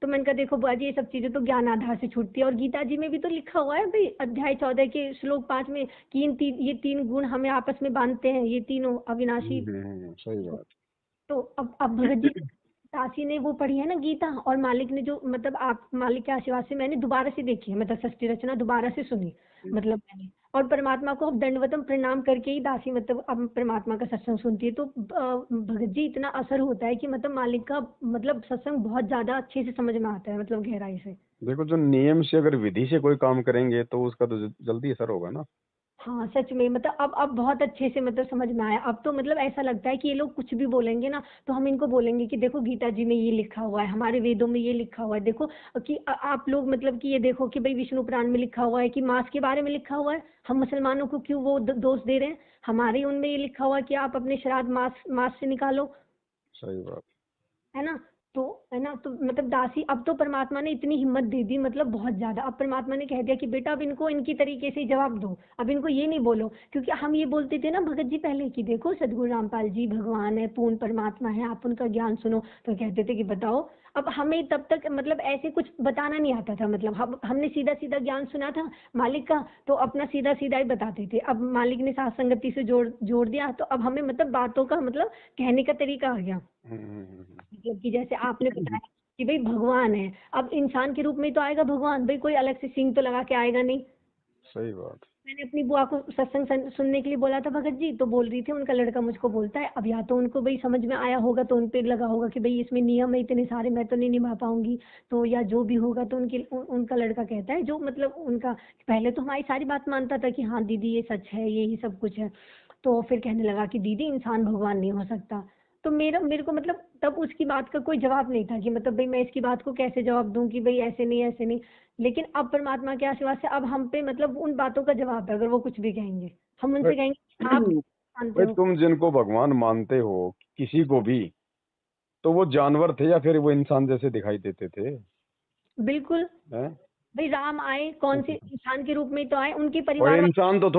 S2: तो मैंने कहा देखो बुआ जी ये सब चीजें तो ज्ञान आधार से छूटती है, और गीता जी में भी तो लिखा हुआ है भाई, अध्याय 14 के श्लोक 5 में कि ये तीन गुण हमें आपस में बांधते हैं, ये तीनों अविनाशी।
S1: सही बात।
S2: तो अब भगत जी दासी ने वो पढ़ी है ना गीता, और मालिक ने जो मतलब आप मालिक के आशीर्वाद से मैंने दोबारा से देखी है, मतलब षष्ठी रचना दोबारा से सुनी, मतलब मैंने। और परमात्मा को अब दंडवतम प्रणाम करके ही दासी मतलब अब परमात्मा का सत्संग सुनती है। तो भगत जी इतना असर होता है कि मतलब मालिक का मतलब सत्संग बहुत ज्यादा अच्छे से समझ में आता है, मतलब गहराई से।
S1: देखो जो नियम से अगर विधि से कोई काम करेंगे तो उसका तो जल्दी असर होगा ना।
S2: हाँ सच में, मतलब अब बहुत अच्छे से मतलब समझ में आया। अब तो मतलब ऐसा लगता है कि ये लोग कुछ भी बोलेंगे ना, तो हम इनको बोलेंगे कि देखो गीता जी में ये लिखा हुआ है, हमारे वेदों में ये लिखा हुआ है, देखो कि आप लोग मतलब कि ये देखो कि भाई विष्णु पुराण में लिखा हुआ है कि मांस के बारे में लिखा हुआ है, हम मुसलमानों को क्यों वो दोष दे रहे हैं। हमारे उनमें ये लिखा हुआ है कि आप अपने श्राद्ध मांस मांस से निकालो,
S1: सही बात।
S2: है ना। तो है ना, तो मतलब दासी अब तो परमात्मा ने इतनी हिम्मत दे दी, मतलब बहुत ज्यादा। अब परमात्मा ने कह दिया कि बेटा अब इनको इनकी तरीके से ही जवाब दो, अब इनको ये नहीं बोलो। क्योंकि हम ये बोलते थे ना भगत जी पहले कि देखो सदगुरु रामपाल जी भगवान है, पूर्ण परमात्मा है, आप उनका ज्ञान सुनो। तो कहते थे कि बताओ। अब हमें तब तक मतलब ऐसे कुछ बताना नहीं आता था, मतलब हमने सीधा सीधा ज्ञान सुना था मालिक का, तो अपना सीधा सीधा ही बताते थे। अब मालिक ने साथ संगति से जोड़ दिया, तो अब हमें मतलब बातों का मतलब कहने का तरीका आ गया। मतलब कि जैसे आपने बताया कि भाई भगवान है, अब इंसान के रूप में तो आएगा भगवान, भाई कोई अलग से सींग तो लगा के आएगा नहीं।
S1: सही बात।
S2: मैंने अपनी बुआ को सत्संग सुनने के लिए बोला था भगत जी, तो बोल रही थी उनका लड़का मुझको बोलता है, अब या तो उनको भाई समझ में आया होगा तो उन पे लगा होगा कि भाई इसमें नियम है इतने सारे, मैं तो नहीं निभा पाऊंगी। तो या जो भी होगा तो उनका लड़का कहता है जो मतलब उनका पहले तो हमारी सारी बात मानता था कि हाँ दीदी ये सच है, यही सब कुछ है। तो फिर कहने लगा कि दीदी इंसान भगवान नहीं हो सकता। तो मेरे को मतलब तब उसकी बात का कोई जवाब नहीं था कि मतलब भाई मैं इसकी बात को कैसे जवाब दूं कि भाई ऐसे नहीं ऐसे नहीं। लेकिन अब परमात्मा के आशीर्वाद से अब हम पे मतलब उन बातों का जवाब है, अगर वो कुछ भी कहेंगे हम
S1: भाई
S2: उनसे कहेंगे आप मानते
S1: भाई
S2: हो।
S1: तुम जिनको भगवान मानते हो, किसी को भी, तो वो जानवर थे या फिर वो इंसान जैसे दिखाई देते थे?
S2: बिल्कुल।
S1: हैं?
S2: भाई राम आए कौन से इंसान के रूप में तो आए, उनके
S1: और
S2: परिवार वाले।
S1: इंसान तो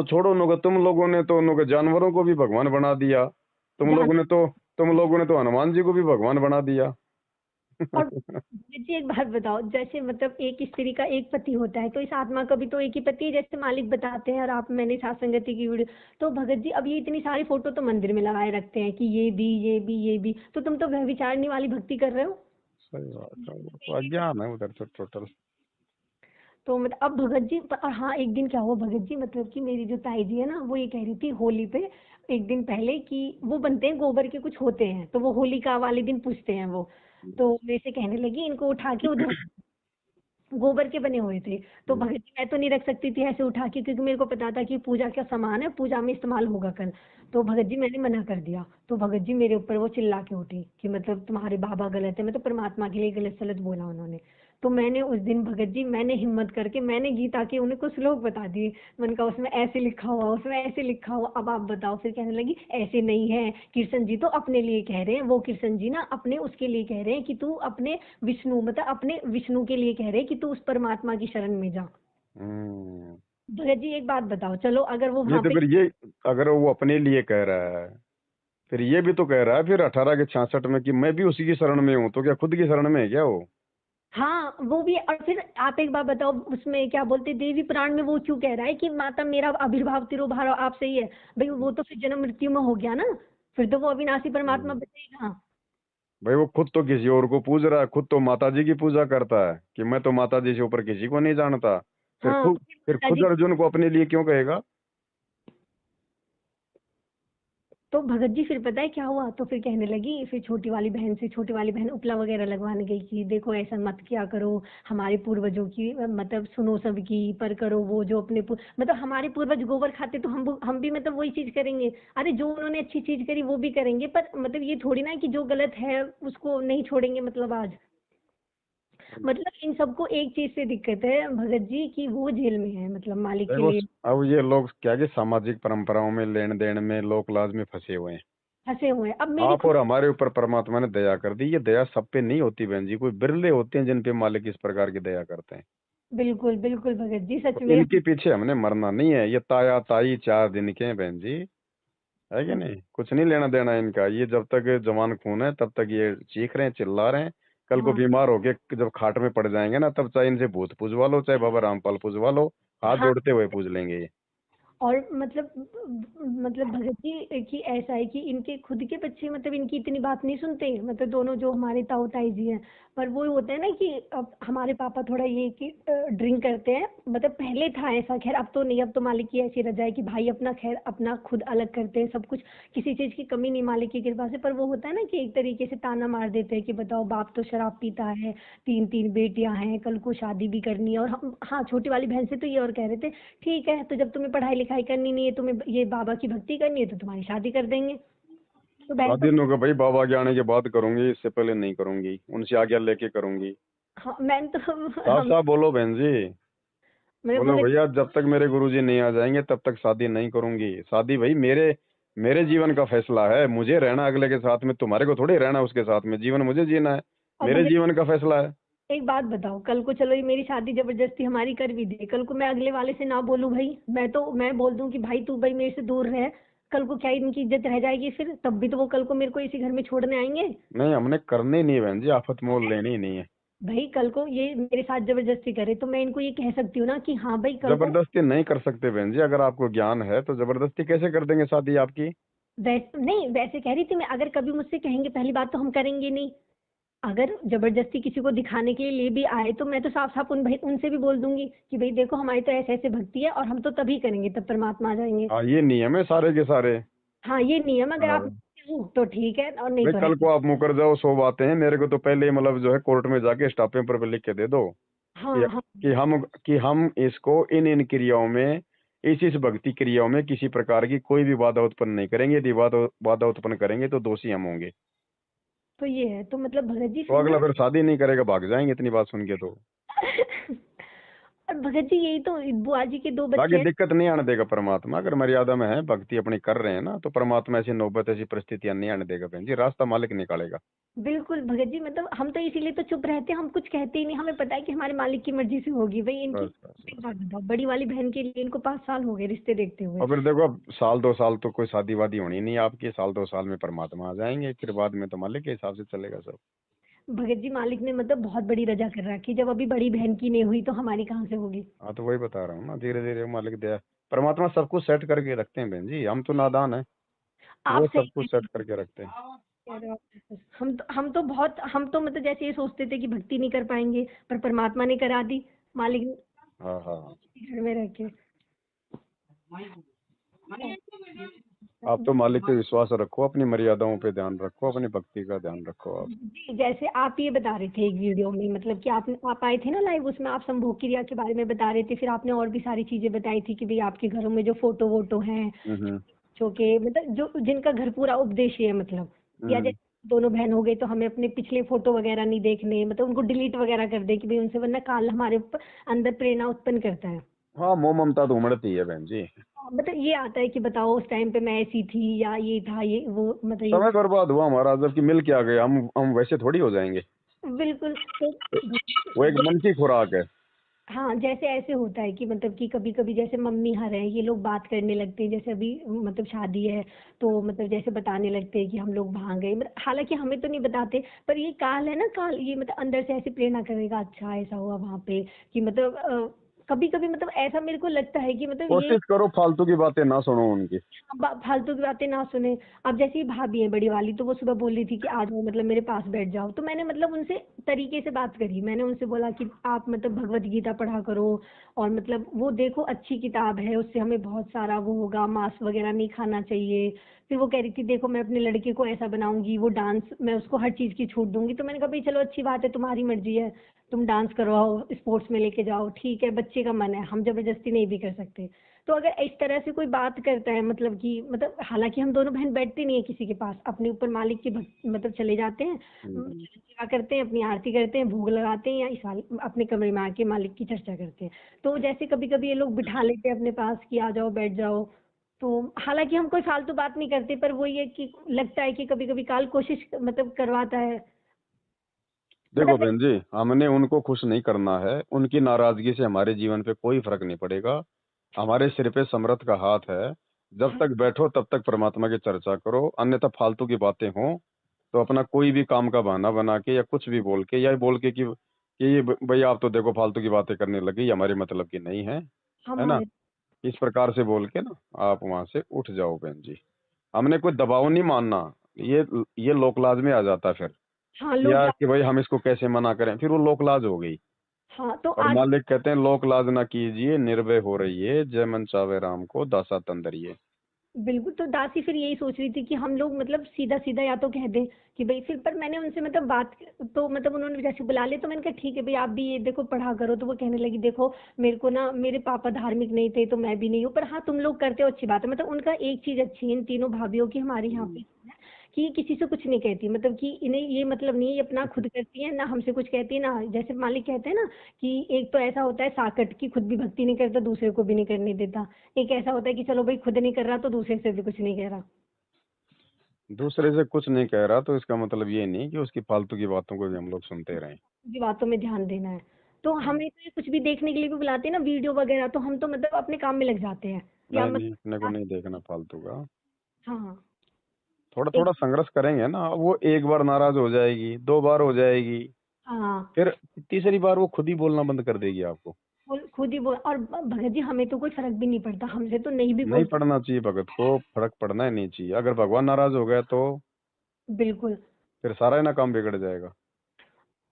S1: छोड़ो उनको, तुम लोगों ने तो उनको जानवरों को भी भगवान बना दिया। तुम
S2: जान
S1: लोगों ने तो तुम लोगों ने तो हनुमान जी को भी भगवान बना दिया।
S2: और जी एक बात बताओ, जैसे मतलब एक स्त्री का एक पति होता है, तो इस आत्मा का भी तो एक ही पति है, जैसे मालिक बताते हैं। और आप मैंने साथ संगति की वीडियो, तो भगत जी अब ये इतनी सारी फोटो तो मंदिर में लगाए रखते हैं कि ये भी ये भी ये भी, तो तुम तो व्यभिचारिणी वाली भक्ति कर रहे हो।
S1: सही बात है, वो तो अज्ञान है उधर से टोटल।
S2: तो मतलब अब भगत जी और हाँ, एक दिन क्या हुआ भगत जी, मतलब कि मेरी जो ताई जी है ना, वो ये कह रही थी होली पे एक दिन पहले कि वो बनते हैं गोबर के कुछ होते हैं, तो वो होलिका वाले दिन पूजते हैं वो। तो वैसे कहने लगी इनको उठा के उधर, गोबर के बने हुए थे। तो भगत जी मैं तो नहीं रख सकती थी ऐसे उठा के, क्योंकि मेरे को पता था कि पूजा का सामान है, पूजा में इस्तेमाल होगा कल। तो भगत जी मैंने मना कर दिया। तो भगत जी मेरे ऊपर वो चिल्ला के उठी कि मतलब तुम्हारे बाबा गलत है, मतलब परमात्मा के लिए गलत सलत बोला उन्होंने। तो मैंने उस दिन भगत जी, मैंने हिम्मत करके मैंने गीता के उन्हें कुछ श्लोक बता दिए। मैंने कहा उसमें ऐसे लिखा हुआ, उसमें ऐसे लिखा हुआ, अब आप बताओ। फिर कहने लगी ऐसे नहीं है, कृष्ण जी तो अपने लिए कह रहे हैं, वो कृष्ण जी ना अपने उसके लिए कह रहे हैं कि तू अपने विष्णु, मतलब अपने विष्णु के लिए कह रहे हैं कि तू उस परमात्मा की शरण में जा।
S1: हम्म।
S2: भगत जी एक बात बताओ, चलो अगर वो
S1: नहीं
S2: वहां
S1: तो
S2: पे,
S1: फिर ये, अगर वो अपने लिए कह रहा है, फिर ये भी तो कह रहा है फिर 18 के 66 में कि मैं भी उसी की शरण में हूँ, तो क्या खुद की शरण में है क्या वो?
S2: हाँ वो भी। और फिर आप एक बात बताओ, उसमें क्या बोलते देवी पुराण में वो क्यों कह रहा है कि माता मेरा आविर्भाव तिरोभाव आपसे ही है। भाई वो तो फिर जन्म मृत्यु में हो गया ना, फिर तो वो अविनाशी परमात्मा
S1: हम्म।
S2: बचेगा।
S1: भाई वो खुद तो किसी और को पूज रहा है, खुद तो माता जी की पूजा करता है कि मैं तो माता जी से ऊपर किसी को नहीं जानता। फिर
S2: हाँ
S1: खुद,
S2: फिर
S1: फिर
S2: माता
S1: खुद
S2: जी,
S1: अर्जुन को अपने लिए क्यों कहेगा?
S2: तो भगत जी फिर पता है क्या हुआ, तो फिर कहने लगी, फिर छोटी वाली बहन से, छोटी वाली बहन उपला वगैरह लगवाने गई कि देखो ऐसा मत किया करो, हमारे पूर्वजों की मतलब सुनो सबकी, पर करो वो जो अपने मतलब हमारे पूर्वज गोबर खाते तो हम भी मतलब वही चीज करेंगे। अरे जो उन्होंने अच्छी चीज करी वो भी करेंगे, पर मतलब ये थोड़ी ना कि जो गलत है उसको नहीं छोड़ेंगे। मतलब आज, मतलब इन सबको एक चीज से दिक्कत है भगत जी की वो जेल में है, मतलब मालिक के
S1: देखो,
S2: लिए
S1: अब ये लोग क्या कि सामाजिक परंपराओं में, लेन देन में, लोक लाज में फंसे हुए हैं।
S2: फंसे हुए हैं। अब मेरी
S1: आप
S2: खुद,
S1: और हमारे ऊपर परमात्मा ने दया कर दी, ये दया सब पे नहीं होती बहन जी, कोई बिरले होते हैं जिन पे मालिक इस प्रकार की दया करते हैं।
S2: बिल्कुल बिल्कुल भगत जी सच
S1: तो
S2: में।
S1: इनके पीछे हमने मरना नहीं है, ये ताया ताई 4 दिन के हैं बहन जी, है कि नहीं? कुछ नहीं लेना देना इनका, ये जब तक जवान खून है तब तक ये चीख रहे हैं, चिल्ला रहे हैं। कल को
S2: हाँ
S1: बीमार होके जब खाट में पड़ जाएंगे ना, तब चाहे इनसे भूत पूजवा लो, चाहे बाबा रामपाल पूजवा लो, हाथ
S2: हाँ।
S1: जोड़ते हुए पूज लेंगे ये।
S2: और मतलब भगत जी कि ऐसा है कि इनके खुद के बच्चे मतलब इनकी इतनी बात नहीं सुनते, मतलब दोनों जो हमारे ताऊ ताई जी हैं। पर वो होता है ना कि अब हमारे पापा थोड़ा ये कि ड्रिंक करते हैं, मतलब पहले था ऐसा, खैर अब तो नहीं, अब तो मालिक की ऐसी रजा है कि भाई अपना खैर अपना खुद अलग करते हैं सब कुछ, किसी चीज की कमी नहीं मालिक की कृपा से। पर वो होता है ना कि एक तरीके से ताना मार देते हैं कि बताओ बाप तो शराब पीता है, 3 3 बेटियां हैं, कल को शादी भी करनी है। और हम, हाँ छोटी वाली बहन से तो ये और कह रहे थे ठीक है, तो जब तुम्हें पढ़ाई लिखाई करनी नहीं है, तुम्हें ये बाबा की भक्ति करनी है, तो तुम्हारी शादी कर देंगे। तो बहन तो,
S1: शादी होगा भाई, बाबा के आने के बाद करूंगी, इससे पहले नहीं करूंगी, उनसे आज्ञा लेके करूंगी।
S2: हाँ मैंने तो
S1: साफ
S2: हम
S1: साफ बोलो बहन जी,
S2: मैं
S1: बोलो
S2: भगत,
S1: भैया जब तक मेरे गुरुजी नहीं आ जाएंगे तब तक शादी नहीं करूंगी। शादी भाई मेरे मेरे जीवन का फैसला है, मुझे रहना अगले के साथ में, तुम्हारे को थोड़ी रहना उसके साथ में, जीवन मुझे जीना है,
S2: और
S1: मेरे
S2: भगत
S1: जीवन का फैसला है।
S2: एक बात बताओ, कल को चलो ये मेरी शादी जबरदस्ती हमारी कर भी दी, कल को मैं अगले वाले से ना बोलूं भाई, मैं बोल दूं कि भाई तू भाई मेरे से दूर रह, कल को क्या इनकी इज्जत रह जाएगी? फिर तब भी तो वो कल को मेरे को इसी घर में छोड़ने आएंगे।
S1: नहीं, हमने करनी नहीं है बहन जी, आफत मोल लेनी ही नहीं है।
S2: भाई कल को ये मेरे साथ जबरदस्ती करे तो मैं इनको ये कह सकती हूँ ना कि हाँ भाई कल को,
S1: जबरदस्ती नहीं कर सकते बहन जी, अगर आपको ज्ञान है तो जबरदस्ती कैसे कर देंगे शादी आपकी?
S2: वैसे नहीं, वैसे कह रही थी मैं, अगर कभी मुझसे कहेंगे पहली बात तो हम करेंगे नहीं। अगर जबरदस्ती किसी को दिखाने के लिए ले भी आए तो मैं तो साफ साफ उन भाई उनसे भी बोल दूंगी कि भाई देखो हमारी तो ऐसे ऐसे भक्ति है और हम तो तभी करेंगे तब परमात्मा आ जाएंगे।
S1: हाँ, ये नियम है सारे के सारे।
S2: हाँ ये नियम, अगर आप
S1: हाँ
S2: हो तो ठीक है और नहीं
S1: भाई,
S2: तो
S1: कल
S2: है।
S1: को आप मुकर जाओ 100 बातें हैं, मेरे को तो पहले ही मतलब जो है कोर्ट में जाके स्टाम्प पेपर पे लिख के दे दो कि
S2: हाँ हाँ।
S1: कि हम इसको इन क्रियाओं में, इस भक्ति क्रियाओं में किसी प्रकार की कोई भी बाधा उत्पन्न नहीं करेंगे, यदि बाधा उत्पन्न करेंगे तो दोषी हम होंगे।
S2: तो ये है, तो मतलब भगत जी
S1: तो
S2: फिर
S1: अगला
S2: ना
S1: फिर शादी नहीं करेगा, भाग जाएंगे इतनी बात सुन के तो।
S2: और भगत जी यही तो, बुआ जी के 2 बच्चे
S1: बाकी
S2: हैं।
S1: दिक्कत नहीं आने देगा परमात्मा, अगर मर्यादा में है, भक्ति अपनी कर रहे हैं ना, तो परमात्मा ऐसी नौबत, ऐसी परिस्थितियां नहीं आने देगा बहन जी, रास्ता मालिक निकालेगा।
S2: बिल्कुल भगत जी, मतलब हम तो इसीलिए तो चुप रहते हैं, हम कुछ कहते ही नहीं, हमें पता है कि हमारे मालिक की मर्जी से होगी भाई इनकी।
S1: बस बस
S2: एक
S1: बस।
S2: बात बताओ, बड़ी वाली बहन के लिए इनको 5 साल हो गए रिश्ते देखते हुए।
S1: और फिर देखो, अब 1 2 साल तो कोई शादी वादी होनी नहीं है आपकी, 1 2 साल में परमात्मा आ जाएंगे, फिर बाद में तो मालिक के हिसाब से चलेगा सब।
S2: भगत जी मालिक ने मतलब बहुत बड़ी रजा कर रखी, जब अभी बड़ी बहन की नहीं हुई तो हमारी कहाँ से होगी?
S1: हाँ तो वही बता रहा हूँ ना, धीरे धीरे मालिक दया, परमात्मा सब कुछ सेट करके रखते हैं बहन जी, हम तो नादान है,
S2: आप
S1: वो
S2: सही
S1: सब कुछ सेट करके रखते हैं।
S2: कह रहे हो। हम तो बहुत, हम तो मतलब जैसे ये सोचते थे कि भक्ति नहीं कर पाएंगे, पर परमात्मा ने करा दी मालिक ने।
S1: हाँ हाँ।
S2: घर में रह के।
S1: आप तो मालिक पे विश्वास रखो, अपनी मर्यादाओं पे ध्यान रखो, अपनी भक्ति का ध्यान रखो आप।
S2: जी, जैसे आप ये बता रहे थे एक वीडियो में, मतलब कि आप आए थे ना लाइव, उसमें आप संभोग क्रिया के बारे में बता रहे थे, फिर आपने और भी सारी चीजें बताई थी कि भाई आपके घरों में जो फोटो वोटो हैं,
S1: हम्म
S2: जो के मतलब जो जिनका घर पूरा उपदेश है, मतलब या
S1: हम्म।
S2: जैसे दोनों बहन हो गए तो हमें अपने पिछले फोटो वगैरह नहीं देखने, मतलब उनको डिलीट वगैरह कर दे कि भाई उनसे, वरना काल हमारे अंदर प्रेरणा उत्पन्न करता है।
S1: हाँ, मोह ममता तो उमड़ती है बहन जी।
S2: मतलब ये आता है कि बताओ उस टाइम पे मैं ऐसी थी या ये था ये वो, मतलब ये
S1: समय बर्बाद हुआ हमारा, जबकि मिल के आ गए, हम वैसे थोड़ी हो जाएंगे।
S2: बिल्कुल। तो
S1: वो एक मन की खुराक है।
S2: हाँ, जैसे ऐसे होता है कि मतलब कि कभी-कभी जैसे मम्मी हर है, ये लोग बात करने लगते हैं, जैसे अभी मतलब शादी है, तो मतलब जैसे बताने लगते हैं कि हम लोग वहाँ गए, मतलब हालाँकि हमें तो नहीं बताते, पर ये काल है ना, काल ये मतलब अंदर से ऐसी प्रेरणा करेगा, अच्छा ऐसा हुआ वहाँ पे, कि मतलब कभी-कभी मतलब ऐसा मेरे को लगता है कि मतलब ये
S1: कोशिश करो फालतू की बातें ना सुनो उनकी।
S2: फालतू की बातें ना सुने। अब जैसे ही भाभी है बड़ी वाली, तो वो सुबह बोल रही थी कि आ जाओ, मतलब मेरे पास बैठ जाओ, तो मैंने मतलब उनसे तरीके से बात करी, मैंने उनसे बोला कि आप मतलब भगवत गीता पढ़ा करो, और मतलब वो देखो अच्छी किताब है, उससे हमें बहुत सारा वो होगा, मांस वगैरह नहीं खाना चाहिए। फिर वो कह रही थी देखो मैं अपने लड़के को ऐसा बनाऊंगी, वो डांस मैं उसको हर चीज की छूट दूंगी, तो मैंने कहा भाई चलो अच्छी बात है, तुम्हारी मर्जी है, तुम डांस करवाओ, स्पोर्ट्स में लेके जाओ, ठीक है, बच्चे का मन है, हम जबरदस्ती नहीं भी कर सकते। तो अगर इस तरह से कोई बात करता है, मतलब कि मतलब हालांकि हम दोनों बहन बैठते नहीं है किसी के पास, अपने ऊपर मालिक की मतलब चले जाते हैं,
S1: हम्म।
S2: सेवा करते हैं, अपनी आरती करते हैं, भोग लगाते हैं, या अपने कमरे में आके मालिक की चर्चा करते हैं। तो जैसे कभी कभी ये लोग बिठा लेते हैं अपने पास कि आ जाओ बैठ जाओ, तो हालांकि हम कोई फालतू बात नहीं करते, पर वो ये कि लगता है कि कभी कभी काल कोशिश मतलब करवाता है।
S1: देखो
S2: मतलब
S1: बहन जी, हमने उनको खुश नहीं करना है, उनकी नाराजगी से हमारे जीवन पे कोई फर्क नहीं पड़ेगा। हमारे सिर पे समर्थ का हाथ है। जब
S2: हाँ
S1: तक बैठो तब तक परमात्मा की चर्चा करो, अन्यथा फालतू की बातें हों तो अपना कोई भी काम का बहाना बना के या कुछ भी बोल के, या बोल के कि ये भैया आप तो देखो फालतू की बातें करने लगी, ये हमारे मतलब की नहीं है ना।
S2: हमारे
S1: इस प्रकार से बोल के ना आप वहां से उठ जाओ बहन जी। हमने कोई दबाव नहीं मानना। ये ये लोकलाज में आ जाता फिर,
S2: हाँ लोग
S1: या कि भाई हम इसको कैसे मना करें, फिर वो लोकलाज हो गई।
S2: हाँ तो
S1: और
S2: आज
S1: मालिक कहते हैं लोकलाज ना कीजिए, निर्भय हो रहिए, जय मन चावे राम को दासा तंदरिए।
S2: बिल्कुल, तो दासी फिर यही सोच रही थी कि हम लोग मतलब सीधा-सीधा या तो कह दें कि भई, फिर पर मैंने उनसे मतलब बात, तो मतलब उन्होंने जैसे बुला लिया, तो मैंने कहा ठीक है भई, आप भी ये देखो पढ़ा करो, तो वो कहने लगी देखो मेरे को ना, मेरे पापा धार्मिक नहीं थे तो मैं भी नहीं हूँ, पर हाँ तुम लोग करते हो अच्छी बात है। मतलब उनका एक चीज़ अच्छी है इन तीनों भाभीयों की हमारे यहाँ पे है कि ये किसी से कुछ नहीं कहती, मतलब कि इन्हें ये मतलब नहीं है, ये अपना खुद करती है, ना हमसे कुछ कहती है, ना जैसे मालिक कहते हैं ना कि एक तो ऐसा होता है साकट कि खुद भी भक्ति नहीं करता, दूसरे को भी नहीं करने देता। एक ऐसा होता है कि चलो भाई खुद नहीं कर रहा तो दूसरे से भी कुछ नहीं कह रहा।
S1: दूसरे से कुछ नहीं कह रहा तो इसका मतलब ये नहीं कि उसकी फालतू की बातों को भी हम लोग सुनते रहें।
S2: की बातों में ध्यान देना है। तो हमें तो ये कुछ भी देखने के लिए भी बुलाते हैं ना वीडियो वगैरह, तो हम तो मतलब अपने काम में लग जाते हैं, या
S1: नहीं नहीं, अपने को
S2: मतलब
S1: नहीं देखना फालतू का।
S2: हाँ
S1: थोड़ा
S2: एक
S1: थोड़ा संघर्ष करेंगे ना, वो एक बार नाराज हो जाएगी, दो बार हो जाएगी,
S2: हाँ
S1: फिर तीसरी बार वो खुद ही बोलना बंद कर देगी आपको।
S2: खुद ही बोल, और भगत जी हमें तो कोई फर्क भी नहीं पड़ता, हमसे तो नहीं भी
S1: नहीं
S2: बोलते।
S1: पड़ना चाहिए भगत को, फर्क पड़ना ही नहीं चाहिए। अगर भगवान नाराज हो गया तो
S2: बिल्कुल
S1: फिर सारा ही ना काम बिगड़ जाएगा।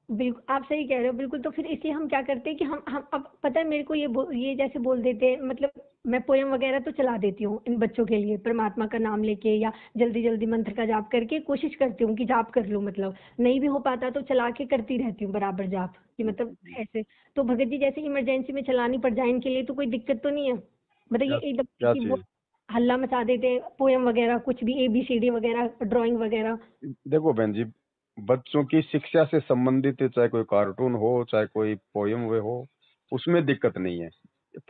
S2: बिल्कुल, आप सही कह रहे हो, बिल्कुल। तो फिर इसलिए हम क्या करते हैं कि हम अब पता है मेरे को ये जैसे बोल देते हैं, मतलब मैं पोयम वगैरह तो चला देती हूँ इन बच्चों के लिए, परमात्मा का नाम लेके या जल्दी जल्दी मंत्र का जाप करके कोशिश करती हूँ कि जाप कर लूँ, मतलब नहीं भी हो पाता तो चला के करती रहती हूँ बराबर जाप, कि मतलब ऐसे। तो भगत जी जैसे इमरजेंसी में चलानी पड़ जाए इनके लिए तो कोई दिक्कत तो नहीं है, मतलब ये
S1: क्या
S2: एकदम से
S1: क्या
S2: कि वो
S1: चीज?
S2: हल्ला मचा देते हैं, पोयम वगैरह कुछ भी, ABCD वगैरह, ड्राइंग वगैरह।
S1: देखो बहन जी, बच्चों की शिक्षा से संबंधित है, चाहे कोई कार्टून हो चाहे कोई पोयम वे हो, उसमें दिक्कत नहीं है।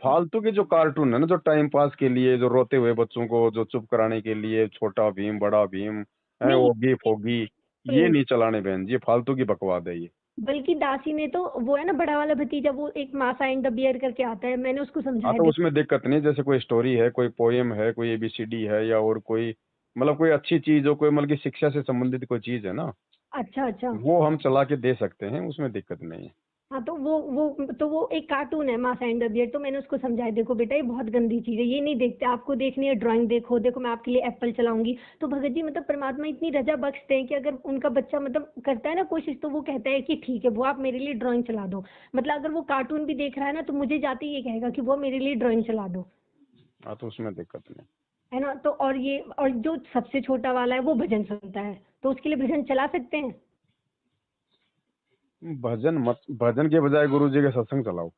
S1: फालतू के जो कार्टून है ना, जो टाइम पास के लिए, जो रोते हुए बच्चों को जो चुप कराने के लिए, छोटा भीम बड़ा भीम है,
S2: नहीं
S1: ओगी फोगी, ये
S2: नहीं,
S1: नहीं चलाने बहन जी, ये फालतू की बकवाद है ये।
S2: बल्कि दासी ने तो वो है ना बड़ा वाला भतीजा, वो एक मासा एंड द बियर करके आता है, मैंने उसको
S1: हाँ
S2: समझाया
S1: तो
S2: देखो।
S1: उसमें दिक्कत नहीं, जैसे कोई स्टोरी है, कोई पोयम है, कोई एबीसीडी है, या और कोई मतलब कोई अच्छी चीज हो, कोई मतलब की शिक्षा से संबंधित कोई चीज है ना,
S2: अच्छा अच्छा।
S1: वो हम चला के दे सकते हैं, उसमें दिक्कत नहीं है।
S2: हाँ, तो वो एक कार्टून है मास एंड द बियर। तो मैंने उसको समझाया, देखो बेटा ये बहुत गंदी चीज है, ये नहीं देखते, आपको देखनी है ड्राइंग देखो, देखो मैं आपके लिए एप्पल चलाऊंगी। तो भगत जी मतलब परमात्मा इतनी रजा बख्शते हैं कि अगर उनका बच्चा मतलब करता है ना कोशिश, तो वो कहता है कि ठीक है वो आप मेरे लिए ड्राइंग चला दो। मतलब अगर वो कार्टून भी देख रहा है ना, तो मुझे जाते ही ये कहेगा कि वो मेरे लिए ड्राइंग चला दो।
S1: हाँ तो उसमें दिक्कत नहीं।
S2: है ना। तो और जो सबसे छोटा वाला है वो भजन सुनता है, तो उसके लिए भजन चला सकते हैं।
S1: भजन के बजाय गुरु जी के सत्संग चलाओ।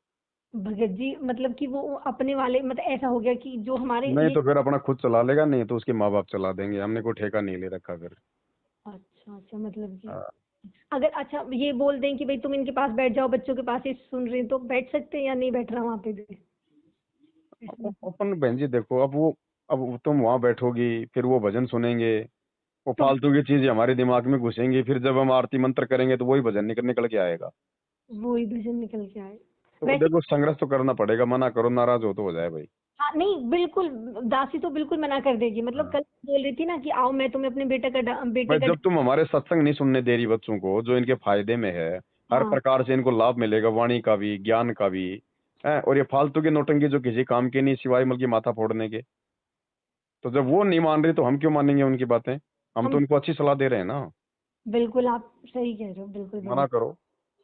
S2: भगत जी मतलब कि वो अपने वाले मतलब ऐसा हो गया कि जो हमारे
S1: नहीं
S2: ये।
S1: तो फिर अपना खुद चला लेगा, नहीं तो उसके माँ बाप चला देंगे, हमने कोई ठेका नहीं ले रखा फिर।
S2: अच्छा अच्छा, मतलब कि
S1: हाँ।
S2: अगर अच्छा ये बोल दें कि भाई तुम इनके पास बैठ जाओ, बच्चों के पास ही सुन रहे हैं, तो बैठ सकते हैं या नहीं बैठ रहा वहां पे भी ऐसा मतलब।
S1: अपन बहन जी देखो, अब तुम वहां बैठोगी, फिर वो भजन सुनेंगे, वो
S2: तो
S1: फालतू की चीज हमारे दिमाग में घुसेंगी, फिर जब हम आरती मंत्र करेंगे तो वही भजन निकल निकल के आएगा।
S2: वो ही भजन निकल के आए
S1: तो
S2: वैसे।
S1: देखो संघर्ष तो करना पड़ेगा, मना करो, नाराज हो तो हो जाए भाई।
S2: हाँ नहीं बिल्कुल, दासी तो बिल्कुल मना कर देगी। मतलब
S1: हाँ।
S2: कल बोल रही थी ना कि आओ मैं तुम्हें अपने बेटे
S1: भाई
S2: का
S1: जब तुम हमारे सत्संग नहीं सुनने दे रही बच्चों को, जो इनके फायदे में है, हर
S2: हाँ
S1: प्रकार से इनको लाभ मिलेगा, वाणी का भी ज्ञान का भी है, और ये फालतू की नौटंकी जो किसी काम की नहीं सिवाय मतलब की माथा फोड़ने के, तो जब वो नहीं मान रही तो हम क्यों मानेंगे उनकी बातें। हम तो
S2: हम
S1: उनको अच्छी सलाह दे रहे हैं ना।
S2: बिल्कुल आप सही कह रहे हो, बिल्कुल
S1: मना
S2: भगत।
S1: करो।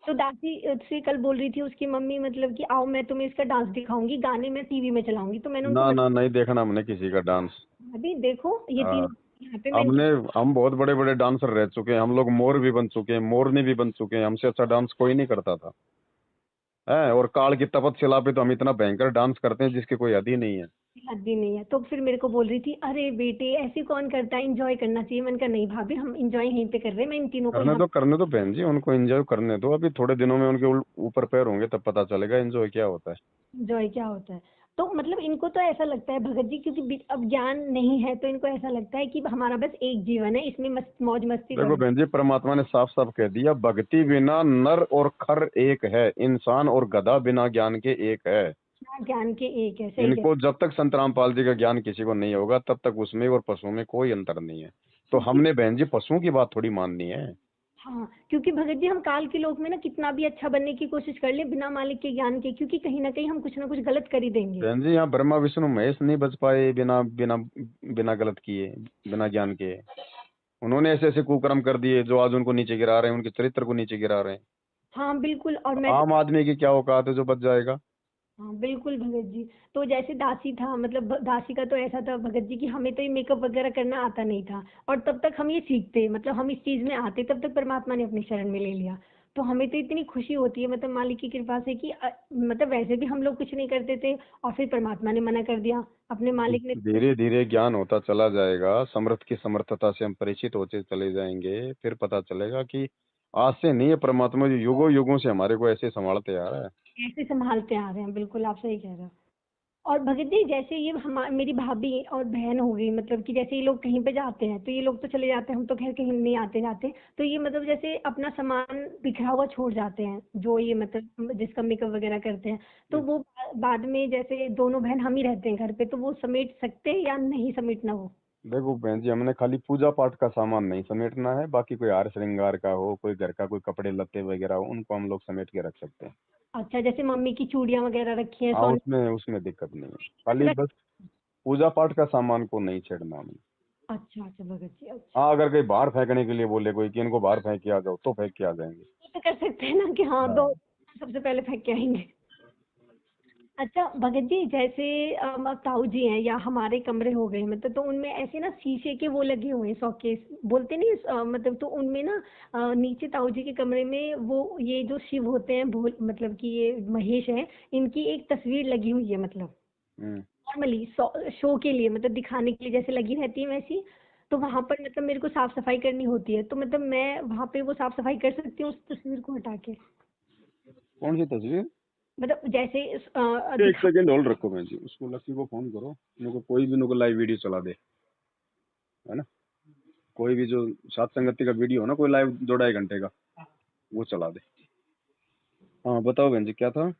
S2: तो दासी से कल बोल रही थी उसकी मम्मी मतलब कि आओ मैं तुम्हें इसका डांस दिखाऊंगी, गाने में टीवी में चलाऊंगी। तो मैंने उनको
S1: ना ना, नहीं देखना हमने किसी का डांस।
S2: अभी देखो ये
S1: हाँ।
S2: तीनों यहाँ पे मैं
S1: हमने हम बहुत बड़े बड़े डांसर रह चुके हैं, हम लोग मोर भी बन चुके हैं, मोरनी भी बन चुके हैं, हमसे अच्छा डांस कोई नहीं करता था। है, और काल की तपस्या पे तो हम इतना भयंकर डांस करते हैं जिसकी कोई हद ही नहीं है।
S2: शादी नहीं है। तो फिर मेरे को बोल रही थी अरे बेटे ऐसे कौन करता है, एंजॉय करना चाहिए। मैंने कहा नहीं भाभी, हम एंजॉय यहीं पे कर रहे हैं, मैं इन तीनों को यहाँ
S1: करने दो बहन जी, उनको एंजॉय करने दो, अभी थोड़े दिनों में उनके ऊपर पैर होंगे तब पता चलेगा एंजॉय क्या होता है।
S2: एंजॉय क्या होता है। तो मतलब इनको तो ऐसा लगता है भगत जी, क्योंकि अब ज्ञान नहीं है, तो इनको ऐसा लगता है कि हमारा बस एक जीवन है, इसमें मस्त मौज मस्ती
S1: देखो
S2: कर।
S1: बहन जी, परमात्मा ने साफ साफ कह दिया, भक्ति बिना नर और खर एक है, इंसान और गधा बिना ज्ञान के एक है।
S2: ज्ञान के एक है, सही कह।
S1: इनको जब तक संत रामपाल जी का ज्ञान किसी को नहीं होगा तब तक उसमें और पशुओं में कोई अंतर नहीं है। तो
S2: क्योंकि
S1: हमने बहन जी पशुओं की बात थोड़ी माननी है।
S2: हाँ, क्योंकि भगत जी हम काल के लोक में ना कितना भी अच्छा बनने की कोशिश कर ले बिना मालिक के ज्ञान के, क्योंकि कहीं ना कहीं हम कुछ ना कुछ गलत कर ही देंगे।
S1: बहन जी यहाँ ब्रह्मा विष्णु महेश नहीं बच पाए बिना बिना बिना गलत किए, बिना ज्ञान के। उन्होंने ऐसे ऐसे कुकर्म कर दिए जो आज उनको नीचे गिरा रहे हैं, उनके चरित्र को नीचे गिरा रहे हैं।
S2: हाँ बिल्कुल। और
S1: तो
S2: मैं
S1: आम आदमी की क्या औकात है जो बच जाएगा।
S2: हाँ बिल्कुल भगत जी। तो जैसे दासी था, मतलब दासी का तो ऐसा था भगत जी कि हमें तो ये मेकअप वगैरह करना आता नहीं था, और तब तक हम ये सीखते, मतलब हम इस चीज में आते, तब तक परमात्मा ने अपनी शरण में ले लिया। तो हमें तो इतनी खुशी होती है मतलब मालिक की कृपा से कि मतलब वैसे भी हम लोग कुछ नहीं करते थे, और फिर परमात्मा ने मना कर दिया, अपने मालिक ने।
S1: धीरे धीरे ज्ञान होता चला जाएगा, समर्थ की समर्थता से हम परिचित होते चले जाएंगे, फिर पता चलेगा कि आज से नहीं है, परमात्मा जो युगों युगों से हमारे को ऐसे संभालते आ रहा है।
S2: ऐसे संभालते आ रहे हैं, बिल्कुल आप सही कह रहे हो। और भगत जी जैसे ये मेरी भाभी और बहन हो गई, मतलब कि जैसे ये लोग कहीं पे जाते हैं तो ये लोग तो चले जाते हैं, हम तो खैर कहीं नहीं आते जाते। तो ये मतलब जैसे अपना सामान बिखरा हुआ छोड़ जाते हैं, जो ये मतलब जिसका मेकअप वगैरह करते हैं, तो वो बाद में जैसे दोनों बहन हम ही रहते हैं घर पे, तो वो समेट सकते हैं या नहीं समेटना वो।
S1: देखो बहन जी, हमने खाली पूजा पाठ का सामान नहीं समेटना है, बाकी कोई हार श्रृंगार का हो, कोई घर का कोई कपड़े लत्ते वगैरह हो, उनको हम लोग समेट के रख सकते हैं।
S2: अच्छा, जैसे मम्मी की चूड़ियां वगैरह रखी हैं
S1: हाँ
S2: सोने
S1: उसमें उसमें दिक्कत नहीं है,
S2: बस
S1: खाली
S2: रख।
S1: बस पूजा पाठ का सामान को नहीं छेड़ना हमने।
S2: अच्छा अच्छा भगत जी, अच्छा।
S1: हाँ अगर कहीं बाहर फेंकने के लिए बोले कोई कि इनको बाहर फेंक के आ जाओ, तो फेंक के आ जाएंगे।
S2: ये तो कर सकते हैं ना कि हाँ दो
S1: हाँ।
S2: सबसे पहले फेंक के आएंगे। अच्छा भगत जी जैसे अब ताऊ जी हैं या हमारे कमरे हो गए, मतलब तो उनमें ऐसे ना शीशे के वो लगे हुए हैं, शोकेस बोलते नहीं मतलब तो उनमें ना नीचे ताऊ जी के कमरे में वो ये जो शिव होते हैं भोल मतलब कि ये महेश है, इनकी एक तस्वीर लगी हुई है, मतलब
S1: हम्म।
S2: नॉर्मली शो के लिए, मतलब दिखाने के लिए जैसे लगी रहती है वैसी। तो वहां पर मतलब मेरे को साफ सफाई करनी होती है, तो मतलब मैं वहां पे वो साफ सफाई कर सकती हूँ उस तस्वीर को हटा के।
S1: कौन सी तस्वीर।
S2: मतलब जैसे
S1: एक
S2: दिखा।
S1: सेकंड होल्ड रखो बहन जी, उसको लक्की को फोन करो, मेरे को कोई भी नको लाइव वीडियो चला दे, है ना, कोई भी जो सात संगति का वीडियो हो ना, कोई लाइव 2-2.5 घंटे का, वो चला दे। हाँ बताओ बहन जी क्या था।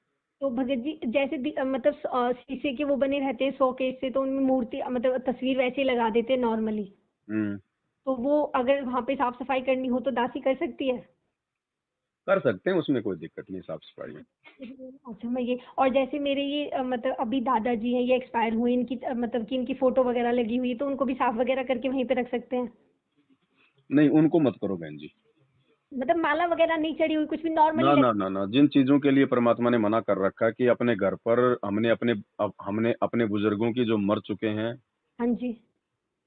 S2: तो भगत जी जैसे मतलब शीशे के वो बने रहते हैं शोकेस से, तो उनमें मूर्ति मतलब तस्वीर वैसे ही लगा देते हैं नॉर्मली।
S1: हम्म।
S2: तो वो अगर वहां पे साफ सफाई करनी हो तो दासी कर सकती है।
S1: कर सकते हैं, उसमें कोई दिक्कत नहीं, साफ सफाई है।
S2: अच्छा मैं ये, और जैसे मेरे ये मतलब अभी दादाजी हैं, ये एक्सपायर हुए, इनकी मतलब कि इनकी फोटो वगैरह लगी हुई है, तो उनको भी साफ वगैरह करके वहीं पे रख सकते हैं?
S1: नहीं, उनको मत करो बहन जी।
S2: मतलब माला वगैरह नहीं चढ़ी हुई, कुछ भी नॉर्मली
S1: ना
S2: लगी?
S1: ना ना ना, जिन चीजों के लिए परमात्मा ने मना कर रखा है कि अपने घर पर हमने अपने बुजुर्गों की जो मर चुके हैं,
S2: हाँ जी।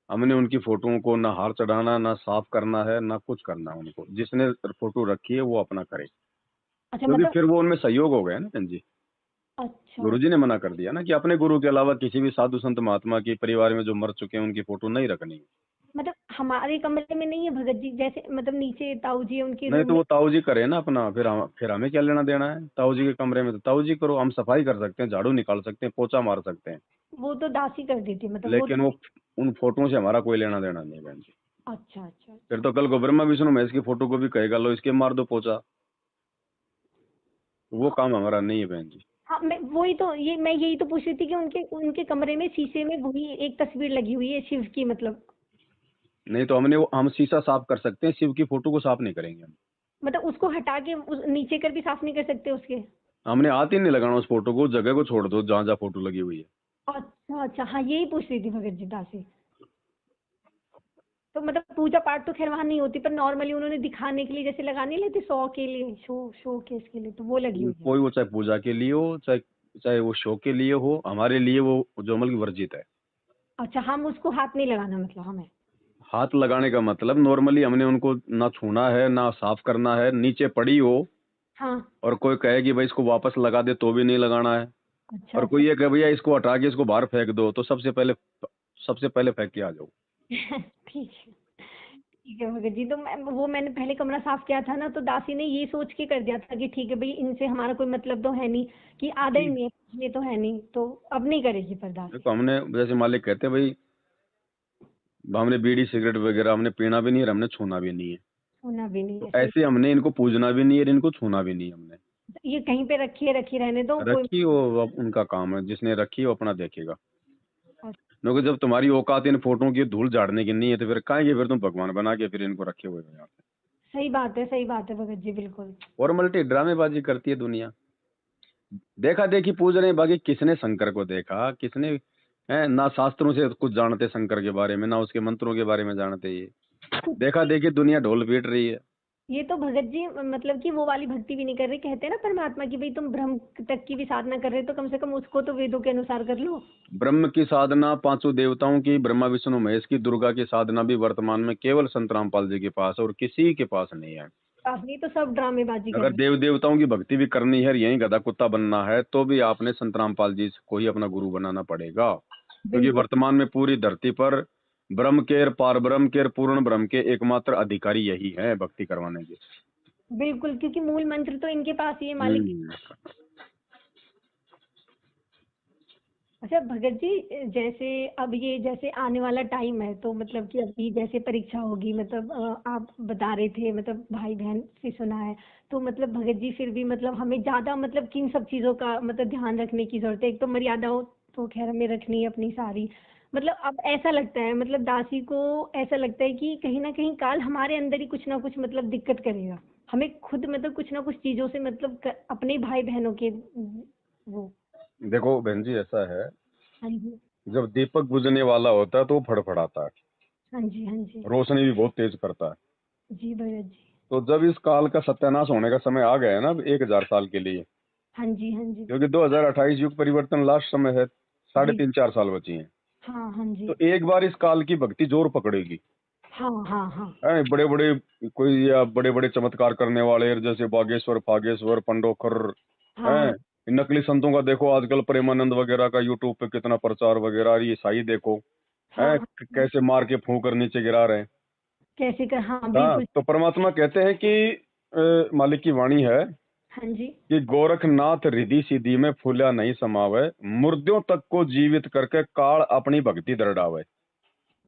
S1: हमने उनकी फोटोओं को ना हार चढ़ाना, ना साफ करना है, ना कुछ करना है उनको। जिसने फोटो रखी है वो अपना करे,
S2: अच्छा
S1: क्योंकि
S2: मतलब,
S1: फिर वो उनमें सहयोग हो गया ना बहन जी।
S2: अच्छा
S1: गुरुजी ने मना कर दिया ना कि अपने गुरु के अलावा किसी भी साधु संत महात्मा की परिवार में जो मर चुके हैं उनकी फोटो नहीं रखनी है।
S2: मतलब हमारे कमरे में नहीं है भगत जी, जैसे मतलब नीचे ताऊ जी है उनके
S1: नहीं
S2: रूम
S1: तो
S2: में?
S1: वो ताऊ जी करे ना अपना, फिर हमें क्या लेना देना है ताऊ जी के कमरे में? तो ताऊ जी करो, हम सफाई कर सकते हैं, झाड़ू निकाल सकते हैं, पोछा मार सकते हैं,
S2: वो तो दासी कर देती है, मतलब वो
S1: लेकिन वो उन फोटो से हमारा कोई लेना देना नहीं है बहन जी।
S2: अच्छा अच्छा
S1: फिर
S2: अच्छा।
S1: तो कल को ब्रह्मा विष्णु महेश की फोटो को भी कहेगा लो इसके मार दो पोछा, वो काम हमारा नहीं है बहन जी।
S2: हाँ मैं वही तो, ये मैं यही तो पूछ रही थी कि उनके उनके कमरे में शीशे में वही एक तस्वीर लगी हुई है शिव की, मतलब
S1: नहीं तो हम शीशा साफ कर सकते हैं, शिव की फोटो को साफ नहीं करेंगे हम।
S2: मतलब उसको हटा के नीचे कर भी साफ नहीं कर सकते उसके?
S1: हमने हाथ ही नहीं लगाना उस फोटो को, उस जगह को छोड़ दो जहाँ जहाँ फोटो लगी हुई है।
S2: अच्छा अच्छा, हाँ यही पूछ रही थी भगत जी दासी। तो मतलब पूजा पाठ तो खैर वहां नहीं होती, पर नॉर्मली उन्होंने दिखाने के लिए जैसे लगाने लेते शो के लिए, शो केस के लिए, तो वो लगी हुई है?
S1: कोई वो चाहे पूजा के लिए हो, चाहे चाहे वो शो के लिए हो, हमारे लिए वो जो अमल की वर्जित है।
S2: अच्छा, हम उसको हाथ नहीं लगाना मतलब हमें?
S1: हाथ लगाने का मतलब नॉर्मली हमने उनको ना छूना है, ना साफ करना है, नीचे पड़ी हो
S2: हाँ।
S1: और कोई कहे कि भाई इसको वापस लगा दे तो भी नहीं लगाना है,
S2: अच्छा
S1: और
S2: अच्छा।
S1: कोई ये कहे भैया इसको हटा के इसको बाहर फेंक दो, तो सबसे पहले फेंक के आ जाओ।
S2: ठीक है, ठीक है भगत जी। तो मैंने पहले कमरा साफ किया था ना, तो दासी ने ये सोच के कर दिया था कि ठीक है भाई, इनसे हमारा कोई मतलब तो है नहीं, कि आधा ही
S1: ठीक।
S2: में है, ये तो है नहीं, तो अब नहीं करेगी पर दासी।
S1: देखो हमने, जैसे मालिक कहते हैं भाई, हमने बीड़ी सिगरेट वगैरह हमने पीना भी नहीं है और हमने छूना भी नहीं है।
S2: होना भी नहीं
S1: तो
S2: है, सही।
S1: ऐसे हमने इनको पूजना भी नहीं है और इनको छूना भी नहीं है हमने।
S2: ये कहीं पे रखी है, रखी रहने दो कोई।
S1: रखी वो अब उनका काम है, जिसने रखी वो अपना देखेगा।
S2: अच्छा,
S1: क्योंकि जब तुम्हारी औकात इन फोटों की धूल झाड़ने की नहीं है तो फिर काहेंगे फिर तुम भगवान बना के फिर इनको रखे हुए हो यहाँ पे।
S2: सही बात है भगत जी, बिल्कुल।
S1: फॉर्मेलिटी ड्रामेबाजी करती है दुनिया। देखा देखी पूज रहे हैं, बाकी किसने शंकर को देखा, किसने है ना शास्त्रों से कुछ जानते शंकर के बारे में, ना उसके मंत्रों के बारे में जानते। ये देखा देखी दुनिया ढोल पीट रही है।
S2: ये तो भगत जी मतलब कि वो वाली भक्ति भी नहीं कर रहे, कहते हैं ना परमात्मा की, भाई तुम ब्रह्म तक की भी साधना कर रहे हो, तो कम से कम उसको तो वेदों के अनुसार कर लो।
S1: ब्रह्म की साधना, पांचों देवताओं की, ब्रह्मा विष्णु महेश की, दुर्गा की साधना भी वर्तमान में केवल संत रामपाल जी के पास है और किसी के पास नहीं है।
S2: ये तो सब ड्रामेबाजी कर
S1: अगर
S2: रहे
S1: देव देवताओं की भक्ति भी करनी है और यहीं गधा कुत्ता बनना है तो भी आपने संत रामपाल जी को ही अपना गुरु बनाना पड़ेगा,
S2: हैं।
S1: क्योंकि
S2: बिल्कुल
S1: वर्तमान में पूरी धरती पर ब्रह्म के, पार ब्रह्म के, पूर्ण ब्रह्म के एकमात्र अधिकारी यही है भक्ति करवाने के।
S2: बिल्कुल, क्योंकि मूल मंत्र तो इनके पास ही है मालिक।
S1: हम्म।
S2: अच्छा भगत जी, जैसे अब ये जैसे आने वाला टाइम है, तो मतलब कि अभी जैसे परीक्षा होगी, मतलब आप बता रहे थे, मतलब भाई बहन से सुना है, तो मतलब भगत जी फिर भी मतलब हमें ज्यादा मतलब किन सब चीजों का मतलब ध्यान रखने की जरूरत है? एक तो मर्यादा हो तो खैर हमें रखनी है अपनी सारी, मतलब अब ऐसा लगता है, मतलब दासी को ऐसा लगता है कि कहीं ना कहीं काल हमारे अंदर ही कुछ ना कुछ मतलब दिक्कत करेगा, हमें खुद मतलब कुछ ना कुछ चीजों से मतलब अपने भाई बहनों के वो।
S1: देखो बहन जी, ऐसा है,
S2: हाँ जी।
S1: जब दीपक बुझने वाला होता है तो वो फड़फड़ाता है,
S2: हाँ जी हाँ जी।
S1: रोशनी भी बहुत तेज करता है।
S2: जी भैया जी।
S1: तो जब इस काल का सत्यानाश होने का समय आ गया है ना, अब 1000 साल के लिए,
S2: हाँ जी हाँ जी।
S1: क्योंकि 2028 युग परिवर्तन लास्ट समय है, साढ़े
S2: जी।
S1: 3-4 साल बची हैं।
S2: हाँ हाँ जी।
S1: तो एक बार इस काल की भक्ति जोर पकड़ेगी।
S2: हाँ हाँ हाँ।
S1: बड़े बड़े, कोई या बड़े बड़े चमत्कार करने वाले जैसे बागेश्वर, फागेश्वर, पंडोखर
S2: हाँ
S1: हैं, नकली संतों का देखो आजकल, प्रेमानंद वगैरह का यूट्यूब पे कितना प्रचार वगैरह, और ये ईसाई देखो
S2: हाँ हाँ।
S1: कैसे मार के फूंक कर नीचे गिरा रहे हैं।
S2: कैसे कर, हाँ
S1: हाँ,
S2: बिल्कुल।
S1: तो परमात्मा कहते हैं कि मालिक की वाणी है
S2: हाँ जी।
S1: कि गोरखनाथ रिधि सिद्धि में फूला नहीं समावे, मुर्दों तक को जीवित करके काल अपनी भक्ति दृढ़ावे।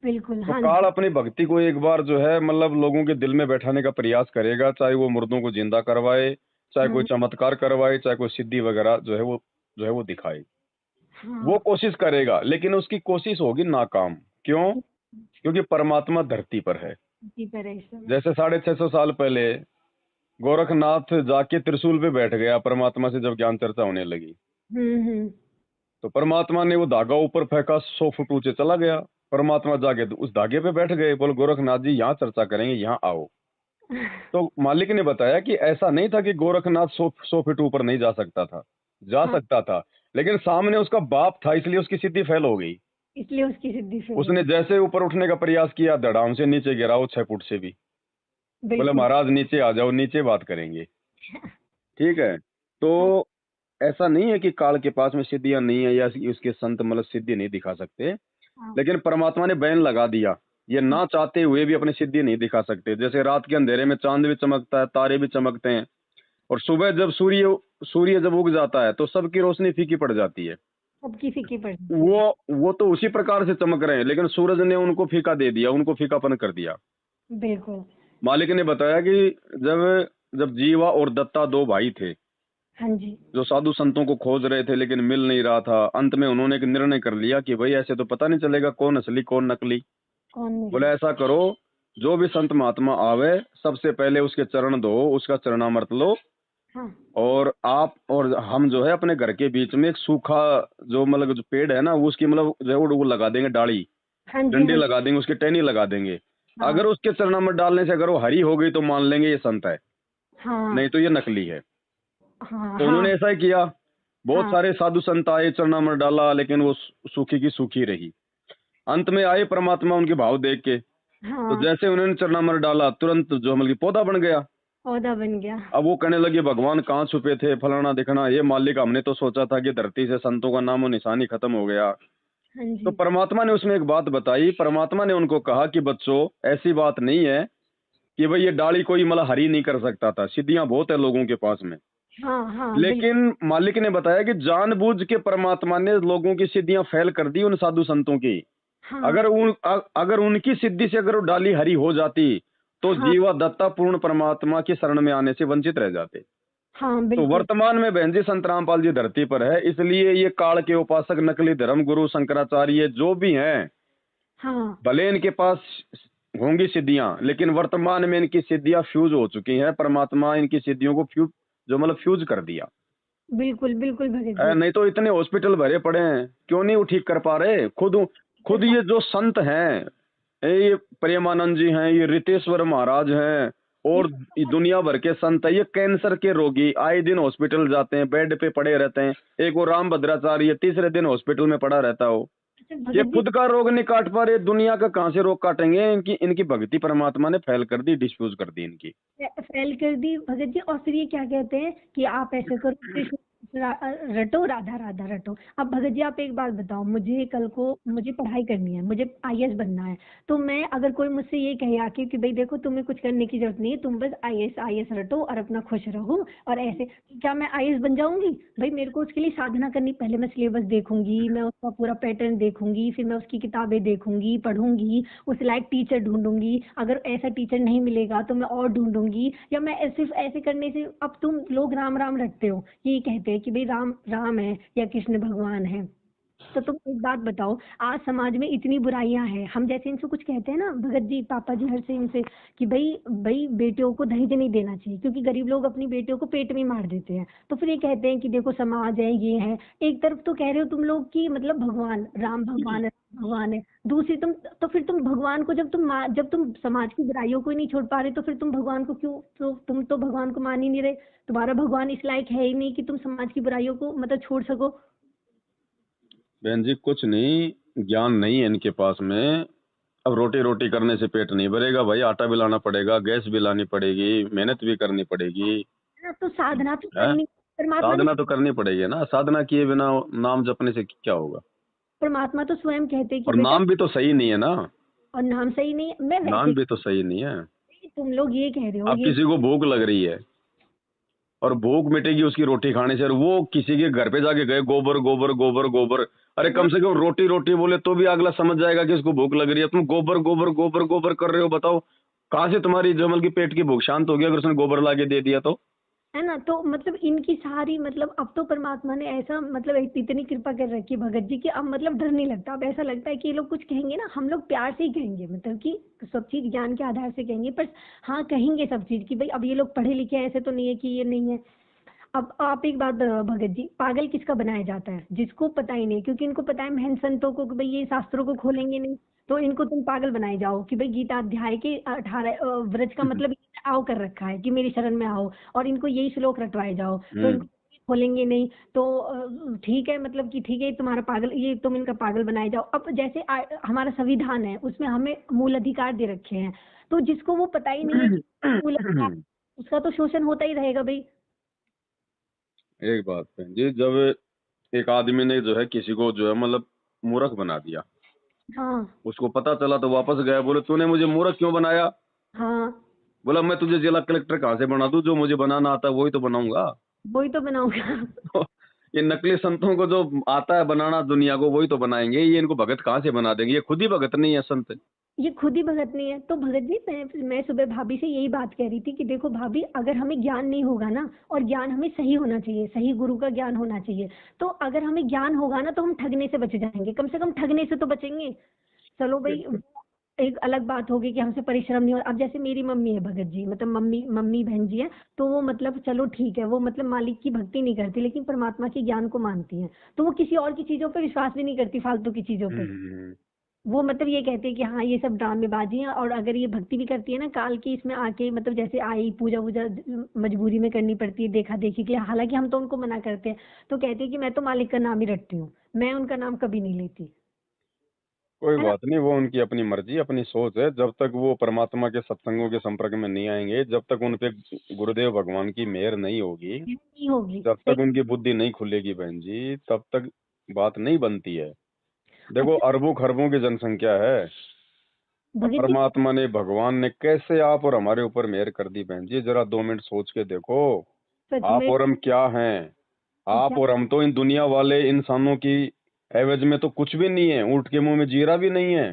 S2: बिल्कुल
S1: तो
S2: हाँ
S1: काल
S2: जी।
S1: अपनी भक्ति को एक बार जो है मतलब लोगों के दिल में बैठाने का प्रयास करेगा, चाहे वो मुर्दों को जिंदा करवाए, चाहे कोई
S2: हम्म।
S1: चमत्कार करवाए, चाहे कोई सिद्धि वगैरह जो है वो दिखाए। वो
S2: हाँ
S1: कोशिश करेगा, लेकिन उसकी कोशिश होगी नाकाम। क्यों? क्योंकि परमात्मा धरती पर है।
S2: जी पर है इस समय।
S1: जैसे 650 साल पहले गोरखनाथ जाके त्रिशूल पे बैठ गया परमात्मा से जब ज्ञान चर्चा होने लगी।
S2: हम्म।
S1: तो परमात्मा ने वो धागा ऊपर फेंका, 100 फुट ऊंचे चला गया। परमात्मा जाके तो उस धागे पे बैठ गए, बोले गोरखनाथ जी यहाँ चर्चा करेंगे, यहाँ आओ। तो मालिक ने बताया कि ऐसा नहीं था कि गोरखनाथ 100 फीट ऊपर नहीं जा सकता था, जा
S2: हाँ,
S1: सकता था, लेकिन सामने उसका बाप था, इसलिए उसकी सिद्धि फेल हो गई।
S2: इसलिए उसकी सिद्धि फेल हो
S1: उसने जैसे ऊपर उठने का प्रयास किया, धड़ाम से नीचे गिरा वो 6 फुट से भी।
S2: गई।
S1: बोले
S2: बिल्कुल।
S1: महाराज नीचे आ जाओ, नीचे बात करेंगे। ठीक है। तो
S2: हाँ,
S1: ऐसा नहीं है कि काल के पास में सिद्धियां नहीं है या उसके संत मतलब सिद्धि नहीं दिखा सकते,
S2: हाँ,
S1: लेकिन परमात्मा ने बैन लगा दिया, ये ना चाहते हुए भी अपनी सिद्धि नहीं दिखा सकते। जैसे रात के अंधेरे में चांद भी चमकता है, तारे भी चमकते हैं, और सुबह जब सूर्य जब उग जाता है तो सबकी रोशनी फीकी पड़ जाती है।
S2: सबकी फीकी पड़ जाती है।
S1: वो तो उसी प्रकार से चमक रहे हैं, लेकिन सूरज ने उनको फीका दे दिया, उनको फीकापन कर दिया।
S2: बिल्कुल।
S1: मालिक ने बताया कि जब जब जीवा और दत्ता 2 भाई थे,
S2: हाँ जी।
S1: जो साधु संतों को खोज रहे थे लेकिन मिल नहीं रहा था। अंत में उन्होंने एक निर्णय कर लिया कि भाई ऐसे तो पता नहीं चलेगा कौन असली कौन नकली।
S2: कौन
S1: बोले
S2: नहीं।
S1: ऐसा करो, जो भी संत महात्मा आवे सबसे पहले उसके चरण धो, उसका चरणामृत लो,
S2: हाँ,
S1: और आप और हम जो है अपने घर के बीच में एक सूखा जो मतलब जो पेड़ है ना, वो उसकी मतलब जो है वो लगा देंगे, डाली
S2: हाँ जी,
S1: डंडी
S2: हाँ,
S1: लगा देंगे, उसकी टहनी लगा देंगे।
S2: हाँ,
S1: अगर उसके चरणामृत डालने से अगर वो हरी हो गई तो मान लेंगे ये संत है,
S2: हाँ,
S1: नहीं तो ये नकली है।
S2: हाँ,
S1: तो
S2: हाँ,
S1: उन्होंने ऐसा ही किया। बहुत
S2: हाँ,
S1: सारे साधु संत आए, चरणामृत डाला, लेकिन वो सूखी की सूखी रही। अंत में आए परमात्मा उनके भाव देख के, तो
S2: हाँ,
S1: जैसे उन्होंने चरणामृत डाला तुरंत जो मतलब पौधा बन गया।
S2: पौधा बन गया।
S1: अब वो कहने लगे भगवान कहाँ छुपे थे, फलाना दिखना, ये मालिक हमने तो सोचा था कि धरती से संतों का नामो निशानी खत्म हो गया।
S2: हाँ
S1: तो
S2: जी।
S1: परमात्मा ने उसमें एक बात बताई। परमात्मा ने उनको कहा कि बच्चों ऐसी बात नहीं है कि भाई ये डाली कोई मतलब हरी नहीं कर सकता था, सिद्धियां बहुत है लोगों के पास में।
S2: हाँ, हाँ, बिल्कुल।
S1: लेकिन मालिक ने बताया कि जानबूझ के परमात्मा ने लोगों की सिद्धियां फेल कर दी उन साधु संतों की।
S2: हाँ,
S1: अगर उनकी सिद्धि से अगर वो डाली हरी हो जाती तो
S2: हाँ,
S1: जीवा दत्ता पूर्ण परमात्मा की शरण में आने से वंचित रह जाते।
S2: हाँ,
S1: तो
S2: बिल्कुल।
S1: वर्तमान में बहन जी संत रामपाल जी धरती पर है, इसलिए ये काल के उपासक नकली धर्म गुरु शंकराचार्य जो भी हैं,
S2: हाँ,
S1: भले इनके पास होंगी सिद्धियां, लेकिन वर्तमान में इनकी सिद्धियां फ्यूज हो चुकी हैं। परमात्मा इनकी सिद्धियों को फ्यूज कर दिया
S2: बिल्कुल, बिल्कुल भगत
S1: है।
S2: जी।
S1: नहीं तो इतने हॉस्पिटल भरे पड़े हैं, क्यों नहीं वो ठीक कर पा रहे। खुद ये जो संत हैं, ये प्रेमानंद जी हैं, ये रितेश्वर महाराज हैं,
S2: ये
S1: और ये दुनिया भर के संत है, ये कैंसर के रोगी आए दिन हॉस्पिटल जाते हैं, बेड पे पड़े रहते हैं। एक वो राम भद्राचार्य तीसरे दिन हॉस्पिटल में पड़ा रहता हो।
S2: अच्छा
S1: ये
S2: भगत जी,
S1: खुद का रोग नहीं काट पा रहे, दुनिया का कहां से रोग काटेंगे। इनकी इनकी भक्ति परमात्मा ने फैल कर दी, डिस्फ्यूज कर दी इनकी।
S2: फेल कर दी भगत जी। और फिर ये क्या कहते हैं कि आप ऐसे करो, कृष्ण रटो, राधा राधा रटो। अब भगत जी आप एक बात बताओ, मुझे कल को मुझे पढ़ाई करनी है, मुझे आईएएस बनना है, तो मैं अगर कोई मुझसे ये कहे आके कि भाई देखो तुम्हें कुछ करने की जरूरत नहीं है, तुम बस आईएएस रटो और अपना खुश रहो और ऐसे, क्या मैं आईएएस बन जाऊंगी? भाई मेरे को उसके लिए साधना करनी, पहले मैं सिलेबस देखूंगी, मैं उसका पूरा पैटर्न देखूंगी, फिर मैं उसकी किताबें देखूंगी, पढ़ूंगी, उस लायक टीचर ढूंढूंगी। अगर ऐसा टीचर नहीं मिलेगा तो मैं और ढूंढूंगी। या मैं सिर्फ ऐसे करने से, अब तुम लोग राम राम रटते हो, ये कहते हैं कि भाई राम राम है या कृष्ण भगवान है, तो तुम एक बात बताओ, आज समाज में इतनी बुराइयां हैं, हम जैसे इनसे कुछ कहते हैं ना भगत जी, पापा जी हर से इनसे कि भाई भाई बेटियों को दहेज नहीं देना चाहिए, क्योंकि गरीब लोग अपनी बेटियों को पेट में मार देते हैं। तो फिर ये कहते हैं कि देखो समाज है, ये है। एक तरफ तो कह रहे हो तुम लोग कि मतलब भगवान राम भगवान है, भगवान है, दूसरी तुम, तो फिर तुम भगवान को जब तुम समाज की बुराइयों को ही नहीं छोड़ पा रहे, तो फिर तुम भगवान को क्यों, तो तुम तो भगवान को मान ही नहीं रहे। तुम्हारा भगवान इस लायक है ही नहीं कि तुम समाज की बुराइयों को मतलब छोड़ सको।
S1: बहन जी कुछ नहीं, ज्ञान नहीं है इनके पास में। अब रोटी रोटी करने से पेट नहीं भरेगा भाई, आटा भी लाना पड़ेगा, गैस भी लानी पड़ेगी, मेहनत भी करनी पड़ेगी।
S2: ना तो साधना तो
S1: है,
S2: करनी, परमात्मा ने,
S1: साधना तो करनी पड़ेगी ना, साधना किए बिना नाम जपने से क्या होगा।
S2: परमात्मा तो स्वयं कहते हैं कि
S1: और
S2: बेटा,
S1: नाम भी तो सही नहीं है ना,
S2: और नाम सही नहीं है। मैं वैसे
S1: नाम भी तो सही नहीं है।
S2: तुम लोग ये कह रहे हो
S1: अब
S2: ये,
S1: किसी को भूख लग रही है और भूख मिटेगी उसकी रोटी खाने से, और वो किसी के घर पे जाके गए गोबर गोबर गोबर गोबर, अरे कम से कम रोटी रोटी बोले तो भी अगला समझ जाएगा कि इसको भूख लग रही है। तुम गोबर गोबर गोबर गोबर कर रहे हो, बताओ कहाँ से तुम्हारी जमल की पेट की भूख शांत होगी अगर उसने गोबर ला के दे दिया तो।
S2: है ना। तो मतलब इनकी सारी मतलब अब तो परमात्मा ने ऐसा मतलब इतनी कृपा कर रखी है भगत जी की, अब मतलब डर नहीं लगता। अब ऐसा लगता है कि ये लोग कुछ कहेंगे ना, हम लोग प्यार से ही कहेंगे, मतलब कि सब चीज ज्ञान के आधार से कहेंगे, पर हाँ कहेंगे सब चीज कि भाई अब ये लोग पढ़े लिखे हैं, ऐसे तो नहीं है कि ये नहीं है। अब आप एक बात बताओ भगत जी, पागल किसका बनाया जाता है? जिसको पता ही नहीं, क्योंकि इनको पता है महंत संतों को कि भाई ये शास्त्रों को खोलेंगे नहीं, तो इनको तुम पागल बनाए जाओ कि भाई गीता अध्याय के 18 व्रज का मतलब आओ कर रखा है कि मेरी शरण में आओ, और इनको यही श्लोक रटवाए जाओ, तो इनको खोलेंगे नहीं। तो ठीक है, मतलब कि ठीक है तुम्हारा पागल, ये तुम इनका पागल बनाए जाओ। अब जैसे हमारा संविधान है, उसमें हमें मूल अधिकार दे रखे हैं, तो जिसको वो पता ही नहीं है कि मूल अधिकार, उसका तो शोषण होता ही रहेगा भाई।
S1: एक बात है जी, जब एक आदमी ने जो है किसी को जो है मतलब मूर्ख बना दिया,
S2: हाँ
S1: उसको पता चला तो वापस गया, बोले तूने मुझे मूर्ख क्यों बनाया?
S2: हाँ,
S1: बोला मैं तुझे जिला कलेक्टर कहाँ से बना दूं, जो मुझे बनाना आता है वही तो बनाऊंगा।
S2: वही तो बनाऊंगा।
S1: तो ये नकली संतों को जो आता है बनाना दुनिया को, वही तो बनाएंगे। ये इनको भगत कहाँ से बना देंगे? ये खुद ही भगत नहीं है संत।
S2: ये खुद ही भगत नहीं है। तो भगत जी मैं सुबह भाभी से यही बात कह रही थी कि देखो भाभी, अगर हमें ज्ञान नहीं होगा ना, और ज्ञान हमें सही होना चाहिए, सही गुरु का ज्ञान होना चाहिए, तो अगर हमें ज्ञान होगा ना तो हम ठगने से बच जाएंगे, कम से कम ठगने से तो बचेंगे। चलो भाई,
S1: बिल्कुल।
S2: एक अलग बात होगी कि हमसे परिश्रम नहीं हो। अब जैसे मेरी मम्मी है भगत जी, मतलब मम्मी मम्मी बहन जी है, तो वो मतलब चलो ठीक है, वो मतलब मालिक की भक्ति नहीं करती, लेकिन परमात्मा के ज्ञान को मानती है, तो वो किसी और की चीजों पर विश्वास भी नहीं करती, फालतू की चीजों पे।
S1: हम्म।
S2: वो मतलब ये कहते हैं कि हाँ ये सब ड्रामेबाजी है, और अगर ये भक्ति भी करती है ना, काल की इसमें आके मतलब जैसे आई पूजा वूजा मजबूरी में करनी पड़ती है देखा देखी के लिए, हालांकि हम तो उनको मना करते हैं, तो कहती है कि मैं तो मालिक का नाम ही रटती हूँ, मैं उनका नाम कभी नहीं लेती।
S1: कोई
S2: है ना।
S1: बात नहीं, वो उनकी अपनी मर्जी, अपनी सोच है। जब तक वो परमात्मा के सत्संगों के संपर्क में नहीं आएंगे, जब तक उन पे गुरुदेव भगवान की मेहर नहीं होगी,
S2: नहीं होगी,
S1: जब तक
S2: सही।
S1: उनकी बुद्धि नहीं खुलेगी बहन जी, तब तक बात नहीं बनती है। देखो
S2: अच्छा
S1: अरबों खरबों की जनसंख्या है, और
S2: भगत जी,
S1: परमात्मा ने भगवान ने कैसे आप और हमारे ऊपर मेहर कर दी बहन जी, जरा 2 मिनट सोच के देखो।
S2: सच
S1: आप
S2: में।
S1: और हम क्या हैं? आप
S2: क्या।
S1: और हम तो इन दुनिया वाले इंसानों की एवज में तो कुछ भी नहीं है, ऊंट के मुंह में जीरा भी नहीं है।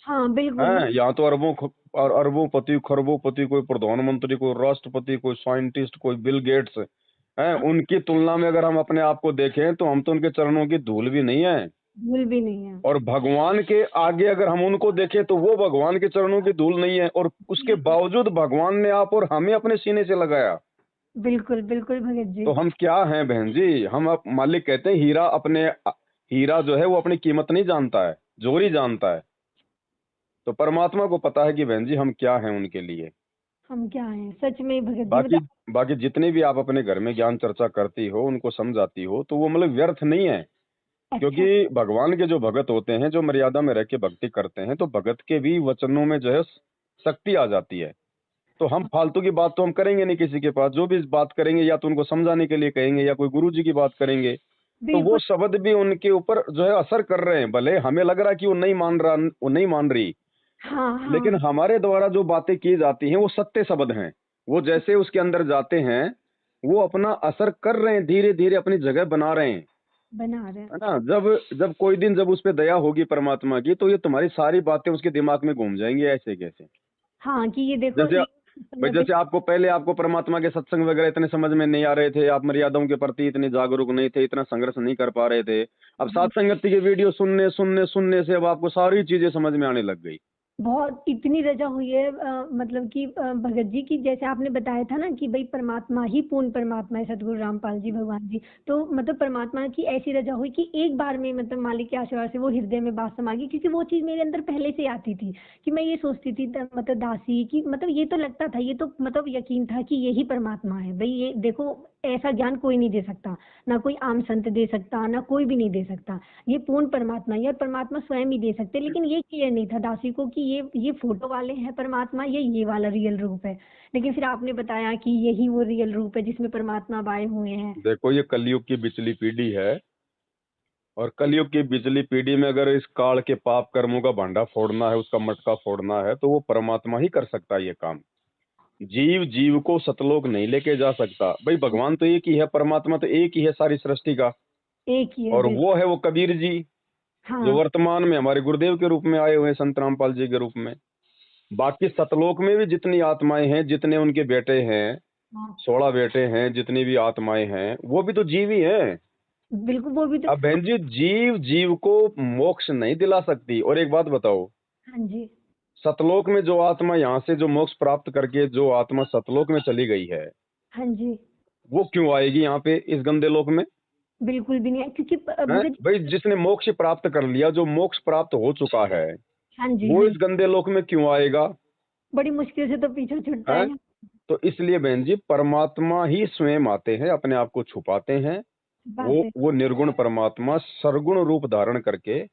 S2: हाँ बिल्कुल,
S1: हैं,
S2: मतलब
S1: यहाँ तो और अरबों पति खरबों पति, कोई प्रधानमंत्री, कोई राष्ट्रपति, कोई साइंटिस्ट, कोई बिल गेट्स हैं।
S2: हाँ,
S1: उनकी तुलना में अगर हम अपने आप को देखें तो हम तो उनके चरणों की धूल भी नहीं है।
S2: भूल भी नहीं है।
S1: और भगवान के आगे अगर हम उनको देखें तो वो भगवान के चरणों की धूल नहीं है, और उसके
S2: बिल्कुल
S1: बावजूद भगवान ने आप और हमें अपने सीने से लगाया।
S2: बिल्कुल बिल्कुल भगत जी।
S1: तो हम क्या हैं बहन जी? हम अब मालिक कहते हैं हीरा जो है वो अपनी कीमत नहीं जानता है, जोरी जानता है। तो परमात्मा को पता है कि बहन जी हम क्या हैं उनके लिए।
S2: हम क्या हैं सच में भगत जी,
S1: बाकी
S2: मतलब।
S1: बाकी जितने भी आप अपने घर में ज्ञान चर्चा करती हो, उनको समझाती हो, तो वो मतलब व्यर्थ नहीं है।
S2: अच्छा।
S1: क्योंकि भगवान के जो भगत होते हैं, जो मर्यादा में रह के भक्ति करते हैं, तो भगत के भी वचनों में जो है शक्ति आ जाती है। तो हम फालतू की बात तो हम करेंगे नहीं किसी के पास। जो भी बात करेंगे या तो उनको समझाने के लिए कहेंगे, या कोई गुरु जी की बात करेंगे, तो वो
S2: बिल्कुल।
S1: शब्द भी उनके ऊपर जो है असर कर रहे हैं। भले हमें लग रहा है कि वो नहीं मान रहा, वो नहीं मान रही,
S2: हाँ
S1: लेकिन
S2: हाँ,
S1: हमारे द्वारा जो बातें की जाती हैं वो सत्य शब्द हैं। वो जैसे उसके अंदर जाते हैं, वो अपना असर कर रहे हैं, धीरे धीरे अपनी जगह बना रहे हैं।
S2: बना रहे हैं।
S1: है ना? जब जब कोई दिन जब उस पे दया होगी परमात्मा की, तो ये तुम्हारी सारी बातें उसके दिमाग में घूम जाएंगी ऐसे कैसे।
S2: हाँ कि ये देखो
S1: जैसे
S2: ये
S1: भाई,
S2: समय पे।
S1: जैसे आपको परमात्मा के सत्संग वगैरह इतने समझ में नहीं आ रहे थे, आप मर्यादाओं के प्रति इतने जागरूक नहीं थे, इतना संघर्ष नहीं कर पा रहे थे। अब साथ संगति के वीडियो सुनने सुनने सुनने से अब आपको सारी चीजें समझ में आने लग गई।
S2: बहुत इतनी रजा हुई है, मतलब कि भगत जी की, जैसे आपने बताया था ना कि भाई परमात्मा ही पूर्ण परमात्मा है, सतगुरु रामपाल जी भगवान जी। तो मतलब परमात्मा की ऐसी रजा हुई कि एक बार में मतलब मालिक के आशीर्वाद से वो हृदय में बात समा गई, क्योंकि वो चीज मेरे अंदर पहले से आती थी कि मैं ये सोचती थी मतलब दासी की, मतलब ये तो लगता था, ये तो मतलब यकीन था कि यही परमात्मा है भाई। ये देखो, ऐसा ज्ञान कोई नहीं दे सकता, ना कोई आम संत दे सकता, ना कोई भी नहीं दे सकता। ये पूर्ण परमात्मा, ये परमात्मा स्वयं ही दे सकते, लेकिन ये क्लियर नहीं था दासी को कि ये फोटो वाले हैं परमात्मा, ये वाला रियल रूप है। लेकिन फिर आपने बताया कि यही वो रियल रूप है जिसमें परमात्मा अब आए हुए हैं।
S1: देखो ये कलयुग की बिचली पीढ़ी है, और कलयुग की बिचली पीढ़ी में अगर इस काल के पाप कर्मों का भांडा फोड़ना है, उसका मटका फोड़ना है, तो वो परमात्मा ही कर सकता है ये काम। जीव जीव को सतलोक नहीं लेके जा सकता। भाई भगवान तो एक ही है, परमात्मा तो एक ही है सारी सृष्टि का।
S2: एक ही है
S1: और
S2: बिल्कुल।
S1: वो है वो कबीर जी, जो
S2: हाँ
S1: वर्तमान में हमारे गुरुदेव के रूप में आए हुए हैं, संत रामपाल जी के रूप में। बाकी सतलोक में भी जितनी आत्माएं हैं, जितने उनके बेटे हैं,
S2: हाँ
S1: 16 बेटे हैं, जितनी भी आत्माएं हैं वो भी तो जीव ही हैं।
S2: बिल्कुल, वो भी तो।
S1: अब बहन जी, जीव जीव को मोक्ष नहीं दिला सकती। और एक बात बताओ,
S2: हाँ जी।
S1: सतलोक में जो आत्मा यहाँ से जो मोक्ष प्राप्त करके जो आत्मा सतलोक में चली गई है,
S2: हाँ जी।
S1: वो क्यों आएगी यहाँ पे इस गंदे लोक में?
S2: बिल्कुल भी नहीं है, क्योंकि
S1: हैं
S2: भगत जी।
S1: भाई, जिसने मोक्ष प्राप्त कर लिया, जो मोक्ष प्राप्त हो चुका है,
S2: हाँ जी,
S1: वो
S2: हाँ
S1: इस
S2: जी।
S1: गंदे लोक में क्यों आएगा?
S2: बड़ी मुश्किल से तो पीछा छूटता
S1: हैं?
S2: है।
S1: तो इसलिए बहन जी, परमात्मा ही स्वयं आते हैं, अपने आप को छुपाते हैं।
S2: बात है।
S1: वो निर्गुण परमात्मा सरगुण रूप धारण करके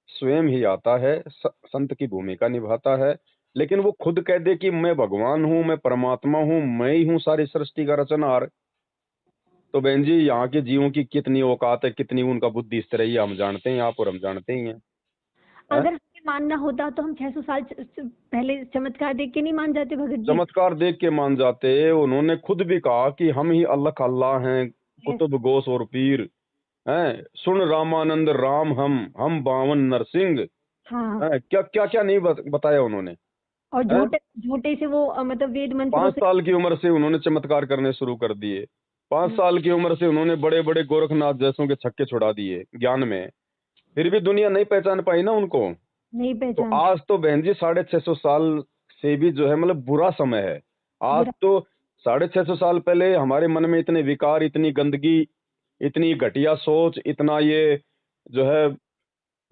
S1: स्वयं ही आता है, संत की भूमिका निभाता है। लेकिन वो खुद कह दे कि मैं भगवान हूँ, मैं परमात्मा हूँ, मैं ही हूँ सारी सृष्टि का रचनहार, तो बहन जी यहाँ के जीवों की कितनी औकात है, कितनी उनका बुद्धि स्तर है, ये हम जानते हैं आप, और हम जानते ही हैं। हैं?
S2: अगर हमें मानना होता तो हम 600 साल पहले चमत्कार देख के नहीं मान जाते भगत जी?
S1: चमत्कार देख के मान जाते। उन्होंने खुद भी कहा कि हम ही अल्लाह अल्लाह हैं,
S2: यस।
S1: कुतुब गोस और पीर हैं, सुन रामानंद राम हम बावन नरसिंह
S2: हाँ।
S1: हैं। क्या क्या क्या नहीं बताया उन्होंने।
S2: और
S1: हैं?
S2: झूठे झूठे से वो मतलब वेद मंत्रों
S1: 5
S2: से।
S1: साल की उम्र से उन्होंने चमत्कार करने शुरू कर दिए। 5
S2: हम्म,
S1: साल की उम्र से उन्होंने बड़े बड़े गोरखनाथ जैसों के छक्के छुड़ा दिए ज्ञान में, फिर भी दुनिया नहीं पहचान पाई ना उनको।
S2: नहीं
S1: तो
S2: पहचान।
S1: आज तो बहन जी 650 साल से भी जो है मतलब बुरा समय है। आज
S2: बुरा।
S1: तो 650 साल पहले हमारे मन में इतने विकार, इतनी गंदगी, इतनी घटिया सोच, इतना ये जो है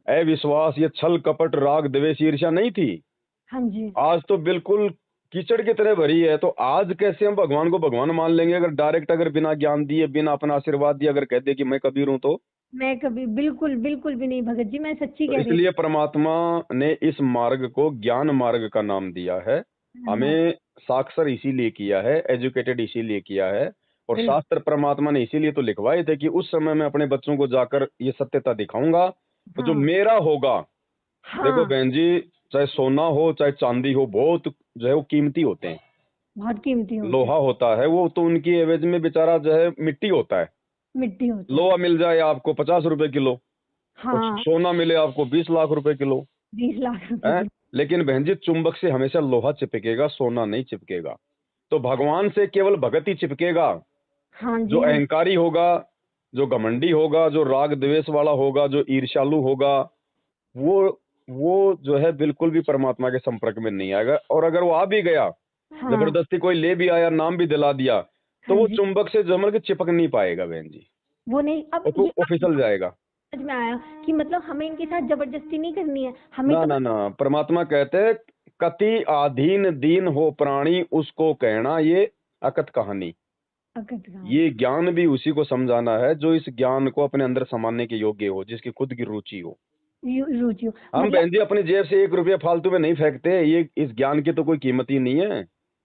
S1: अविश्वास, ये छल कपट राग द्वेष ईर्ष्या नहीं थी।
S2: हाँ जी।
S1: आज तो बिल्कुल कीचड़ की तरह भरी है। तो आज कैसे हम भगवान को भगवान मान लेंगे, अगर डायरेक्ट, अगर बिना ज्ञान दिए, बिना अपना आशीर्वाद दिए अगर कह दे कि मैं कबीर हूं तो?
S2: मैं कभी बिल्कुल बिल्कुल भी नहीं भगत जी, मैं सच्ची
S1: तो
S2: कह रही हूँ।
S1: इसलिए परमात्मा ने इस मार्ग को ज्ञान मार्ग का नाम दिया है।
S2: हाँ,
S1: हमें साक्षर इसीलिए किया है, एजुकेटेड इसीलिए किया है, और
S2: बिल्कुल।
S1: शास्त्र परमात्मा ने इसीलिए तो लिखवाए थे कि उस समय मैं अपने बच्चों को जाकर ये सत्यता दिखाऊंगा, तो जो
S2: हाँ।
S1: मेरा होगा। देखो
S2: हाँ।
S1: बहन जी, चाहे सोना हो चाहे चांदी हो, बहुत जो है वो कीमती होते हैं।
S2: बहुत कीमती होते हैं।
S1: लोहा होता है वो तो उनकी एवज में बेचारा जो है मिट्टी होता है।
S2: मिट्टी होता है।
S1: लोहा मिल जाए आपको 50 रुपए किलो, और
S2: हाँ।
S1: सोना मिले आपको 20 लाख रुपए किलो।
S2: 20 लाख रुपए
S1: है?
S2: की।
S1: लेकिन बहन जी, चुंबक से हमेशा लोहा चिपकेगा, सोना नहीं चिपकेगा। तो भगवान से केवल भगत ही चिपकेगा।
S2: हाँ
S1: जो
S2: जी, हाँ।
S1: अहंकारी होगा, जो घमंडी होगा, जो राग द्वेष वाला होगा, जो ईर्ष्यालु होगा, वो वो जो है बिल्कुल भी परमात्मा के संपर्क में नहीं आएगा। और अगर वो आ भी गया,
S2: हाँ।
S1: जबरदस्ती कोई ले भी आया, नाम भी दिला दिया, तो
S2: हाँ
S1: वो
S2: जी।
S1: चुंबक से जमल के चिपक नहीं पाएगा बहन जी।
S2: वो नहीं, अब
S1: वो
S2: ये
S1: वो फिसल जाएगा।
S2: समझ में आया कि मतलब हमें इनके साथ जबरदस्ती नहीं करनी है, हमें
S1: ना
S2: तो
S1: ना ना, परमात्मा कहते हैं कति आधीन दीन हो प्राणी, उसको कहना ये अकथ कहानी।
S2: अकत का
S1: ये ज्ञान भी उसी को समझाना है जो इस ज्ञान को अपने अंदर समाने के योग्य हो, जिसकी खुद की रुचि हो।
S2: रुचि हो
S1: हम
S2: मतलब।
S1: बहन जी अपनी जेब से 1 रुपया फालतू में नहीं फेंकते, ये इस ज्ञान की तो कोई कीमत ही नहीं है।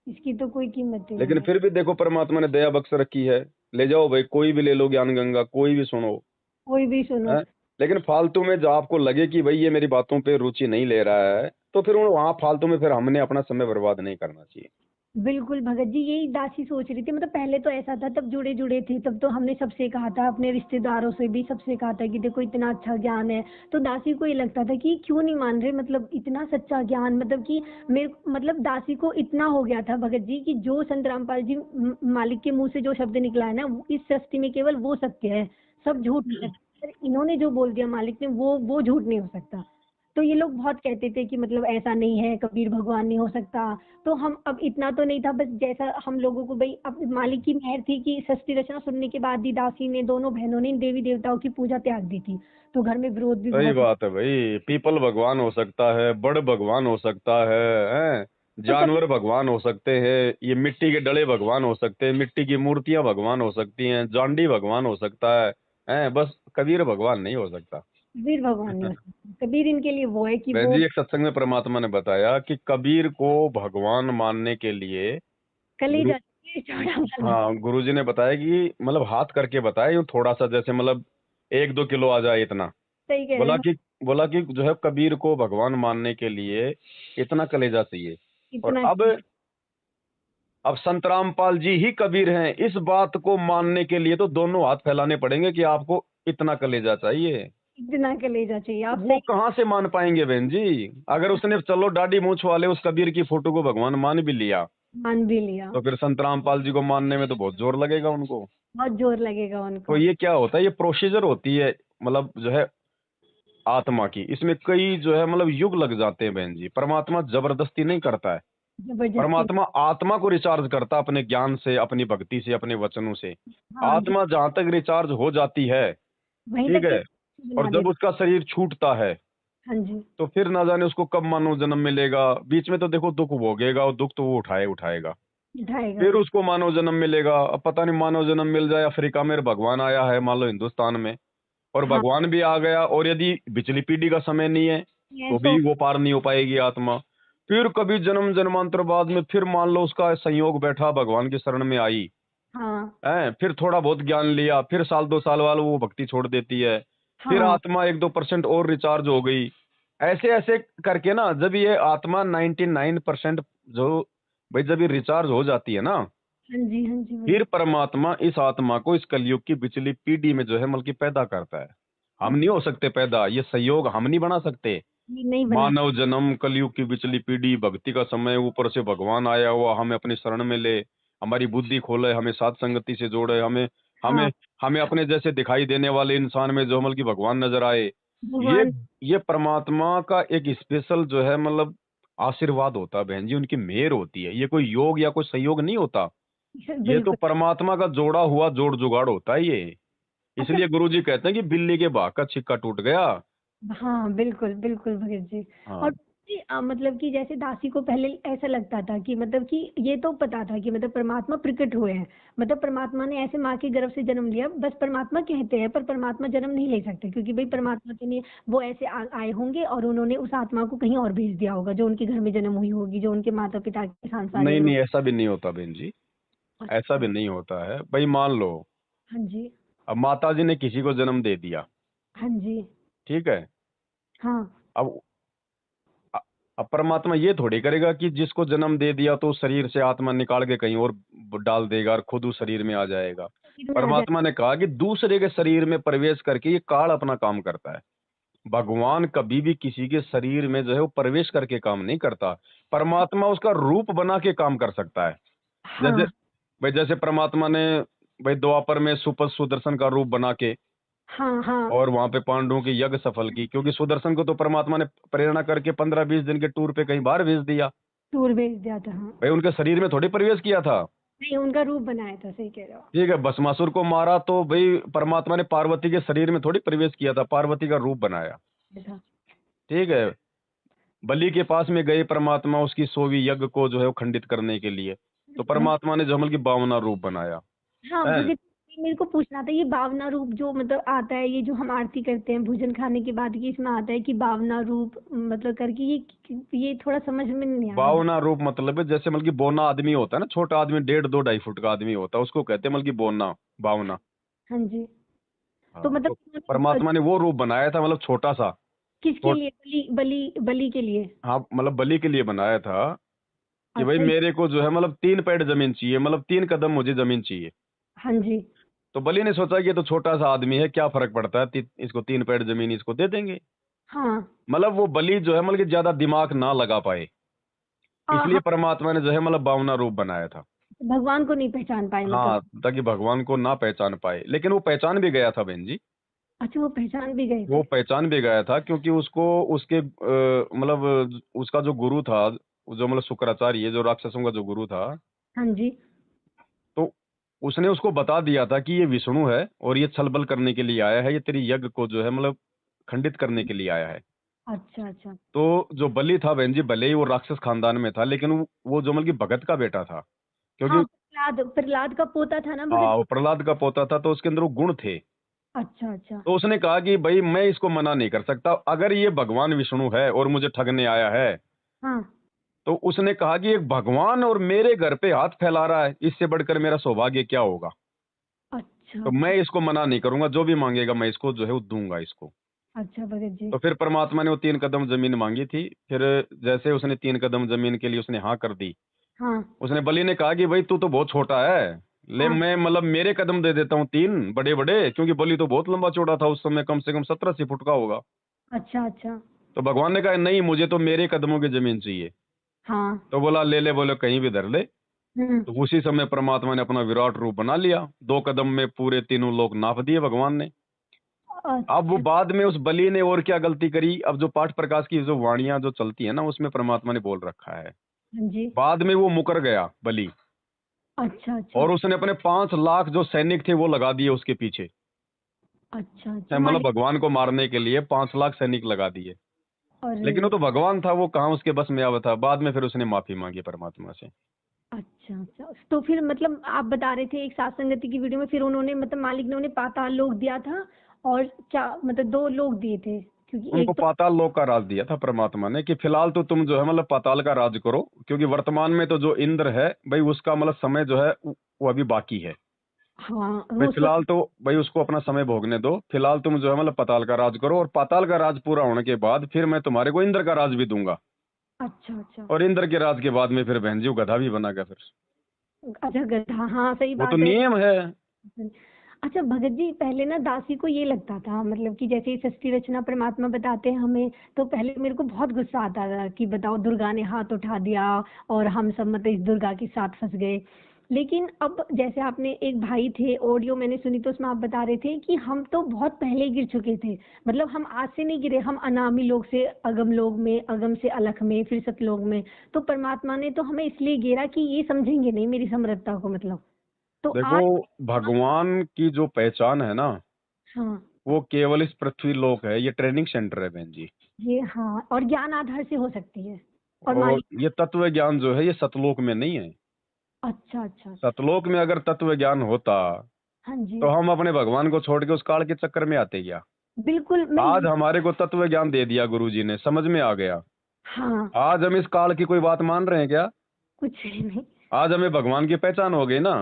S2: इसकी तो कोई कीमत ही नहीं
S1: लेकिन
S2: है।
S1: फिर भी देखो परमात्मा ने दया बख्श रखी है। ले जाओ भाई, कोई भी ले लो ज्ञान गंगा, कोई भी सुनो।
S2: कोई भी सुनो।
S1: है? लेकिन फालतू में जो आपको लगे कि भाई ये मेरी बातों पे रुचि नहीं ले रहा है, तो फिर वहां फालतू में फिर हमने अपना समय बर्बाद नहीं करना चाहिए।
S2: बिल्कुल भगत जी, यही दासी सोच रही थी, मतलब पहले तो ऐसा था, तब जुड़े जुड़े थे, तब तो हमने सबसे कहा था, अपने रिश्तेदारों से भी सबसे कहा था कि देखो इतना अच्छा ज्ञान है। तो दासी को ये लगता था कि क्यों नहीं मान रहे, मतलब इतना सच्चा ज्ञान, मतलब कि मेरे मतलब दासी को इतना हो गया था भगत जी कि जो संत रामपाल जी मालिक के मुंह से जो शब्द निकला है ना, इस सृष्टि में केवल वो सत्य है, सब झूठ नहीं है। पर इन्होंने जो बोल दिया मालिक ने, वो झूठ नहीं हो सकता। तो ये लोग बहुत कहते थे कि मतलब ऐसा नहीं है, कबीर भगवान नहीं हो सकता। तो हम अब इतना तो नहीं था, बस जैसा हम लोगों को भाई अब मालिक की मेहर थी कि सृष्टि रचना सुनने के बाद ही दासी ने, दोनों बहनों ने देवी देवताओं की पूजा त्याग दी थी। तो घर में विरोध भी
S1: सही
S2: बहुत।
S1: बात है भाई, पीपल भगवान हो सकता है, बड़ भगवान हो सकता है, हैं?
S2: तो कभी
S1: जानवर भगवान हो सकते हैं, ये मिट्टी के डले भगवान हो सकते हैं, मिट्टी की मूर्तियां भगवान हो सकती हैं, जांडी भगवान हो सकता है। हैं? बस कबीर भगवान नहीं हो सकता।
S2: कबीर भगवान नहीं हो सकता, कबीर इनके लिए वो है कि
S1: बहन
S2: वो
S1: जी, एक सत्संग में परमात्मा ने बताया कि कबीर को भगवान मानने के लिए गुरु,
S2: कलेजा चाहिए चौड़ा वाला।
S1: हाँ, गुरुजी ने बताया कि मतलब हाथ करके बताया, यूं थोड़ा सा, जैसे मतलब 1-2 किलो आ जाए इतना।
S2: सही कह रहे
S1: बोला
S2: हैं।
S1: कि बोला कि जो है कबीर को भगवान मानने के लिए इतना कलेजा चाहिए। और
S2: इतना
S1: अब संत रामपाल जी ही कबीर हैं, इस बात को मानने के लिए तो दोनों हाथ फैलाने पड़ेंगे कि आपको इतना कलेजा चाहिए।
S2: इतना कलेजा चाहिए,
S1: तो
S2: आप
S1: वो
S2: सही।
S1: कहाँ से मान पाएंगे बहन जी? अगर उसने चलो दाढ़ी मूंछ वाले उस कबीर की फोटो को भगवान मान भी लिया,
S2: मान भी लिया।
S1: तो फिर संत रामपाल जी को मानने में तो बहुत जोर लगेगा उनको।
S2: बहुत जोर लगेगा
S1: तो
S2: उनको।
S1: ये क्या होता है, ये प्रोसीजर होती है मतलब जो है आत्मा की, इसमें कई जो है मतलब युग लग जाते हैं बहन जी। परमात्मा जबरदस्ती नहीं करता है,
S2: जबरदस्ती।
S1: परमात्मा आत्मा को रिचार्ज करता है अपने ज्ञान से, अपनी भक्ति से, अपने वचनों से।
S2: हाँ,
S1: आत्मा जहां तक रिचार्ज हो जाती है,
S2: वहीं
S1: ठीक
S2: तक
S1: है,
S2: के
S1: और
S2: बना
S1: जब
S2: देते।
S1: उसका शरीर छूटता है
S2: हाँ जी।
S1: तो फिर ना जाने उसको कब मानव जन्म मिलेगा। बीच में तो देखो दुख भोगेगा, और दुख तो वो उठाएगा।
S2: उठाएगा
S1: फिर
S2: वो।
S1: उसको मानव जन्म मिलेगा। अब पता नहीं मानव जन्म मिल जाए अफ्रीका में, भगवान आया है मान लो हिंदुस्तान में, और
S2: हाँ,
S1: भगवान भी आ गया, और यदि पिछली पीढ़ी का समय नहीं है
S2: ये
S1: तो
S2: तो।
S1: भी वो पार नहीं हो पाएगी आत्मा। फिर कभी जन्म जन्मांतर बाद में फिर मान लो उसका संयोग बैठा, भगवान की शरण में आई
S2: हाँ,
S1: है, फिर थोड़ा बहुत ज्ञान लिया, फिर साल 2 साल बाद वो भक्ति छोड़ देती है। फिर
S2: हाँ,
S1: आत्मा 1-2% और रिचार्ज हो गई। ऐसे ऐसे करके ना, जब ये आत्मा 99% जो भाई जब ये रिचार्ज हो जाती है ना,
S2: हाँ जी, हाँ जी,
S1: फिर
S2: भगत।
S1: परमात्मा इस आत्मा को इस कलयुग की पिछली पीढ़ी में जो है मतलब कि पैदा करता है। हम नहीं हो
S2: अच्छा,
S1: सकते पैदा, ये संयोग हम नहीं बना सकते।
S2: ये नहीं बना।
S1: मानव जन्म, कलयुग की पिछली पीढ़ी, भक्ति का समय, ऊपर से भगवान आया हुआ हमें अपनी शरण में ले, हमारी बुद्धि खोले, हमें साथ संगति से जोड़े, हमें हमें
S2: हाँ,
S1: हमें अपने जैसे दिखाई देने वाले इंसान में जो मतलब कि भगवान नजर आए। ये
S2: भगवान।
S1: ये परमात्मा का एक स्पेशल जो है मतलब आशीर्वाद होता है बहन जी, उनकी मेहर होती है। ये कोई योग या कोई संयोग नहीं होता, ये तो
S2: बिल्कुल।
S1: परमात्मा का जोड़ा हुआ जोड़ जुगाड़ होता है ये।
S2: अच्छा।
S1: इसलिए गुरुजी कहते हैं कि बिल्ली के भाग का छिक्का टूट गया।
S2: हाँ, बिल्कुल, बिल्कुल भगत जी। और
S1: हाँ,
S2: जी, मतलब कि जैसे दासी को पहले ऐसा लगता था कि मतलब कि ये तो पता था कि मतलब परमात्मा प्रकट हुए हैं, मतलब परमात्मा ने ऐसे माँ के गर्भ से जन्म लिया, बस परमात्मा कहते हैं, पर परमात्मा जन्म नहीं ले सकते क्योंकि भाई परमात्मा तो नहीं, वो ऐसे आए होंगे और उन्होंने उस आत्मा को कहीं और भेज दिया होगा जो उनके घर में जन्म हुई होगी, जो उनके माता पिता के
S1: नहीं
S2: सांसारिक
S1: नहीं
S2: रूप।
S1: ऐसा भी नहीं होता बहन जी, ऐसा
S2: अच्छा।
S1: भी नहीं होता है भाई। मान लो
S2: हाँ जी।
S1: अब माता जी ने किसी को जन्म दे दिया,
S2: हाँ जी।
S1: ठीक है,
S2: हाँ।
S1: अब अ- अब परमात्मा ये थोड़ी करेगा कि जिसको जन्म दे दिया तो उस शरीर से आत्मा निकाल के कहीं और डाल देगा और खुद उस शरीर में आ जाएगा।
S2: शरीर में आ जाए।
S1: परमात्मा ने कहा कि दूसरे के शरीर में प्रवेश करके ये काल अपना काम करता है। भगवान कभी भी किसी के शरीर में जो है वो प्रवेश करके काम नहीं करता। परमात्मा उसका रूप बना के काम कर सकता है। जैसे
S2: हाँ,
S1: भाई जैसे परमात्मा ने भाई द्वापर में सुदर्शन का रूप बना के
S2: हाँ, हाँ।
S1: और वहां पे पांडवों की यज्ञ सफल की, क्योंकि सुदर्शन को तो परमात्मा ने प्रेरणा करके 15-20 दिन के टूर पे कहीं बाहर भेज दिया।
S2: टूर भेज दिया था, हाँ।
S1: भाई उनके शरीर में थोड़ी प्रवेश किया था।
S2: नहीं, उनका रूप बनाया था, सही कह रहे हो।
S1: ठीक है, भस्मासुर को मारा तो भाई परमात्मा ने पार्वती के शरीर में थोड़ी प्रवेश किया था, पार्वती का रूप बनाया।
S2: था।
S1: ठीक है, बलि के पास में गए परमात्मा उसकी 100वीं यज्ञ को जो है वो खंडित करने के लिए, तो परमात्मा ने जमल की 52वां रूप बनाया
S2: हाँ
S1: है।
S2: भगत जी, मेरे को पूछना था, ये बावना रूप जो मतलब आता है, ये जो हम आरती करते हैं भोजन खाने के बाद, ये इसमें आता है कि बावना रूप मतलब करके, ये थोड़ा समझ में नहीं आया मुझे।
S1: 52वां रूप मतलब है जैसे मतलब कि बोना आदमी होता है ना, छोटा आदमी 1.5-2-2.5 फुट का आदमी होता है, उसको कहते हैं मतलब कि बोना, 52।
S2: हाँ जी। तो
S1: हाँ,
S2: मतलब
S1: तो
S2: उन्होंने
S1: परमात्मा ने वो रूप बनाया था मतलब छोटा सा।
S2: किसके लिए, बलि बलि बलि के लिए?
S1: हाँ मतलब बलि के लिए बनाया था कि भाई
S2: अच्छा।
S1: मेरे को जो है मतलब 3 पैड जमीन चाहिए, मतलब 3 कदम मुझे जमीन चाहिए।
S2: हाँ जी।
S1: तो बलि ने सोचा कि ये तो छोटा सा आदमी है, क्या फर्क पड़ता है, इसको 3 पैड जमीन इसको दे देंगे।
S2: हाँ।
S1: मतलब वो बलि जो है मतलब कि ज्यादा दिमाग ना लगा पाए, इसलिए
S2: हाँ,
S1: परमात्मा ने जो है मतलब 52वां रूप बनाया था।
S2: भगवान को नहीं पहचान पाए मतलब।
S1: हाँ, ताकि भगवान को ना पहचान पाए, लेकिन वो पहचान भी गया था बहन जी।
S2: अच्छा, वो पहचान भी गए
S1: वो
S2: थे।
S1: पहचान भी गया था क्योंकि उसको उसके मतलब उसका जो गुरु था, जो मतलब शुक्राचार्य, जो राक्षसों का जो गुरु था,
S2: हाँ जी।
S1: तो उसने उसको बता दिया था कि ये विष्णु है और ये छलबल करने के लिए आया है, ये तेरी यज्ञ को जो है मतलब खंडित करने के लिए आया है।
S2: अच्छा, अच्छा।
S1: तो जो बलि था बहन जी, भले ही वो राक्षस खानदान में था, लेकिन वो जो मतलब कि भगत का बेटा था,
S2: हाँ,
S1: क्योंकि
S2: प्रहलाद प्रहलाद का पोता था ना भगत।
S1: हाँ वो प्रहलाद का पोता था, तो उसके अंदर वो गुण थे।
S2: अच्छा, अच्छा।
S1: तो उसने कहा कि भाई मैं इसको मना नहीं कर सकता, अगर ये भगवान विष्णु है और मुझे ठगने आया है,
S2: हाँ।
S1: तो उसने कहा कि एक भगवान और मेरे घर पे हाथ फैला रहा है, इससे बढ़कर मेरा सौभाग्य क्या होगा।
S2: अच्छा,
S1: तो मैं
S2: अच्छा।
S1: इसको मना नहीं करूंगा, जो भी मांगेगा मैं इसको जो है वो दूंगा इसको।
S2: अच्छा भगत जी।
S1: तो फिर परमात्मा ने वो 3 कदम जमीन मांगी थी। फिर जैसे उसने 3 कदम जमीन के लिए उसने हाँ कर दी,
S2: हाँ,
S1: उसने बलि ने कहा कि भाई तू तो बहुत छोटा है, ले
S2: हाँ।
S1: मैं मतलब मेरे कदम दे देता हूँ 3 बड़े बड़े, क्योंकि बलि तो बहुत लंबा चौड़ा था उस समय, कम से कम 70-80 फुट का होगा।
S2: अच्छा, अच्छा।
S1: तो भगवान ने कहा नहीं, मुझे तो मेरे कदमों की जमीन चाहिए।
S2: हाँ।
S1: तो बोला ले ले, बोले कहीं भी धर ले। तो उसी समय परमात्मा ने अपना विराट रूप बना लिया, 2 कदम में पूरे तीनों लोक नाप दिए भगवान ने। अब वो
S2: अच्छा।
S1: बाद में उस बलि ने और क्या गलती करी, अब जो पाठ प्रकाश की जो वाणियां जो चलती है ना, उसमें परमात्मा ने बोल रखा है,
S2: हाँ जी।
S1: बाद में वो मुकर गया बलि,
S2: अच्छा अच्छा।
S1: और उसने अपने 5 लाख जो सैनिक थे वो लगा दिए उसके पीछे,
S2: अच्छा अच्छा।
S1: मतलब भगवान को मारने के लिए 5 लाख सैनिक लगा दिए।
S2: अरे।
S1: लेकिन वो तो भगवान था, वो कहाँ उसके बस में आवा था। बाद में फिर उसने माफी मांगी परमात्मा से।
S2: अच्छा अच्छा, तो फिर मतलब आप बता रहे थे एक सात संगति की वीडियो में, फिर उन्होंने मतलब मालिक ने उन्हें पाताल लोक दिया था, और क्या मतलब 2 लोक दिए थे, क्योंकि
S1: उनको
S2: एक तो।
S1: पाताल लोक का राज दिया था परमात्मा ने कि फिलहाल तो तुम जो है मतलब पाताल का राज करो, क्योंकि वर्तमान में तो जो इंद्र है भाई उसका मतलब समय जो है वो अभी बाकी है।
S2: हाँ
S1: भाई
S2: वो
S1: फिलहाल तो भाई उसको अपना समय भोगने दो, फिलहाल तुम जो है मतलब पाताल का राज करो, और पाताल का राज पूरा होने के बाद फिर मैं तुम्हारे को इंद्र का राज भी दूंगा।
S2: अच्छा अच्छा।
S1: और इंद्र के राज के बाद में फिर बहन जी वो गधा भी बना गया फिर।
S2: अच्छा गधा, हाँ सही
S1: वो तो
S2: बात है।
S1: नियम है।
S2: अच्छा भगत जी, पहले ना दासी को ये लगता था, मतलब कि जैसे सृष्टि रचना परमात्मा बताते हैं हमें, तो पहले मेरे को बहुत गुस्सा आता था कि बताओ दुर्गा ने हाथ उठा दिया और हम सब मतलब इस दुर्गा के साथ फंस गए। लेकिन अब जैसे आपने एक भाई थे, ऑडियो मैंने सुनी तो उसमें आप बता रहे थे कि हम तो बहुत पहले गिर चुके थे, मतलब हम आज से नहीं गिरे, हम अनामी लोग से अगम लोग में, अगम से अलख में, फिर सतलोक में। तो परमात्मा ने तो हमें इसलिए गिरा कि ये समझेंगे नहीं मेरी समर्थता को, मतलब तो
S1: देखो,
S2: आज।
S1: भगवान की जो पहचान है ना,
S2: हाँ।
S1: वो केवल इस पृथ्वी लोक है, ये ट्रेनिंग सेंटर है बहन जी।
S2: ये हाँ, और ज्ञान आधार से हो सकती है, और
S1: और
S2: मालिक।
S1: ये तत्व ज्ञान जो है ये सतलोक में नहीं है।
S2: अच्छा अच्छा अच्छा।
S1: सतलोक में अगर तत्व ज्ञान होता
S2: हाँ जी।
S1: तो हम अपने भगवान को छोड़ के उस काल के चक्कर में आते क्या।
S2: बिल्कुल मैं
S1: आज
S2: ये।
S1: हमारे को तत्व ज्ञान दे दिया गुरु जी ने, समझ में आ गया।
S2: हाँ।
S1: आज हम इस काल की कोई बात मान रहे हैं क्या।
S2: कुछ भी नहीं।
S1: आज हमें भगवान की पहचान हो गई ना।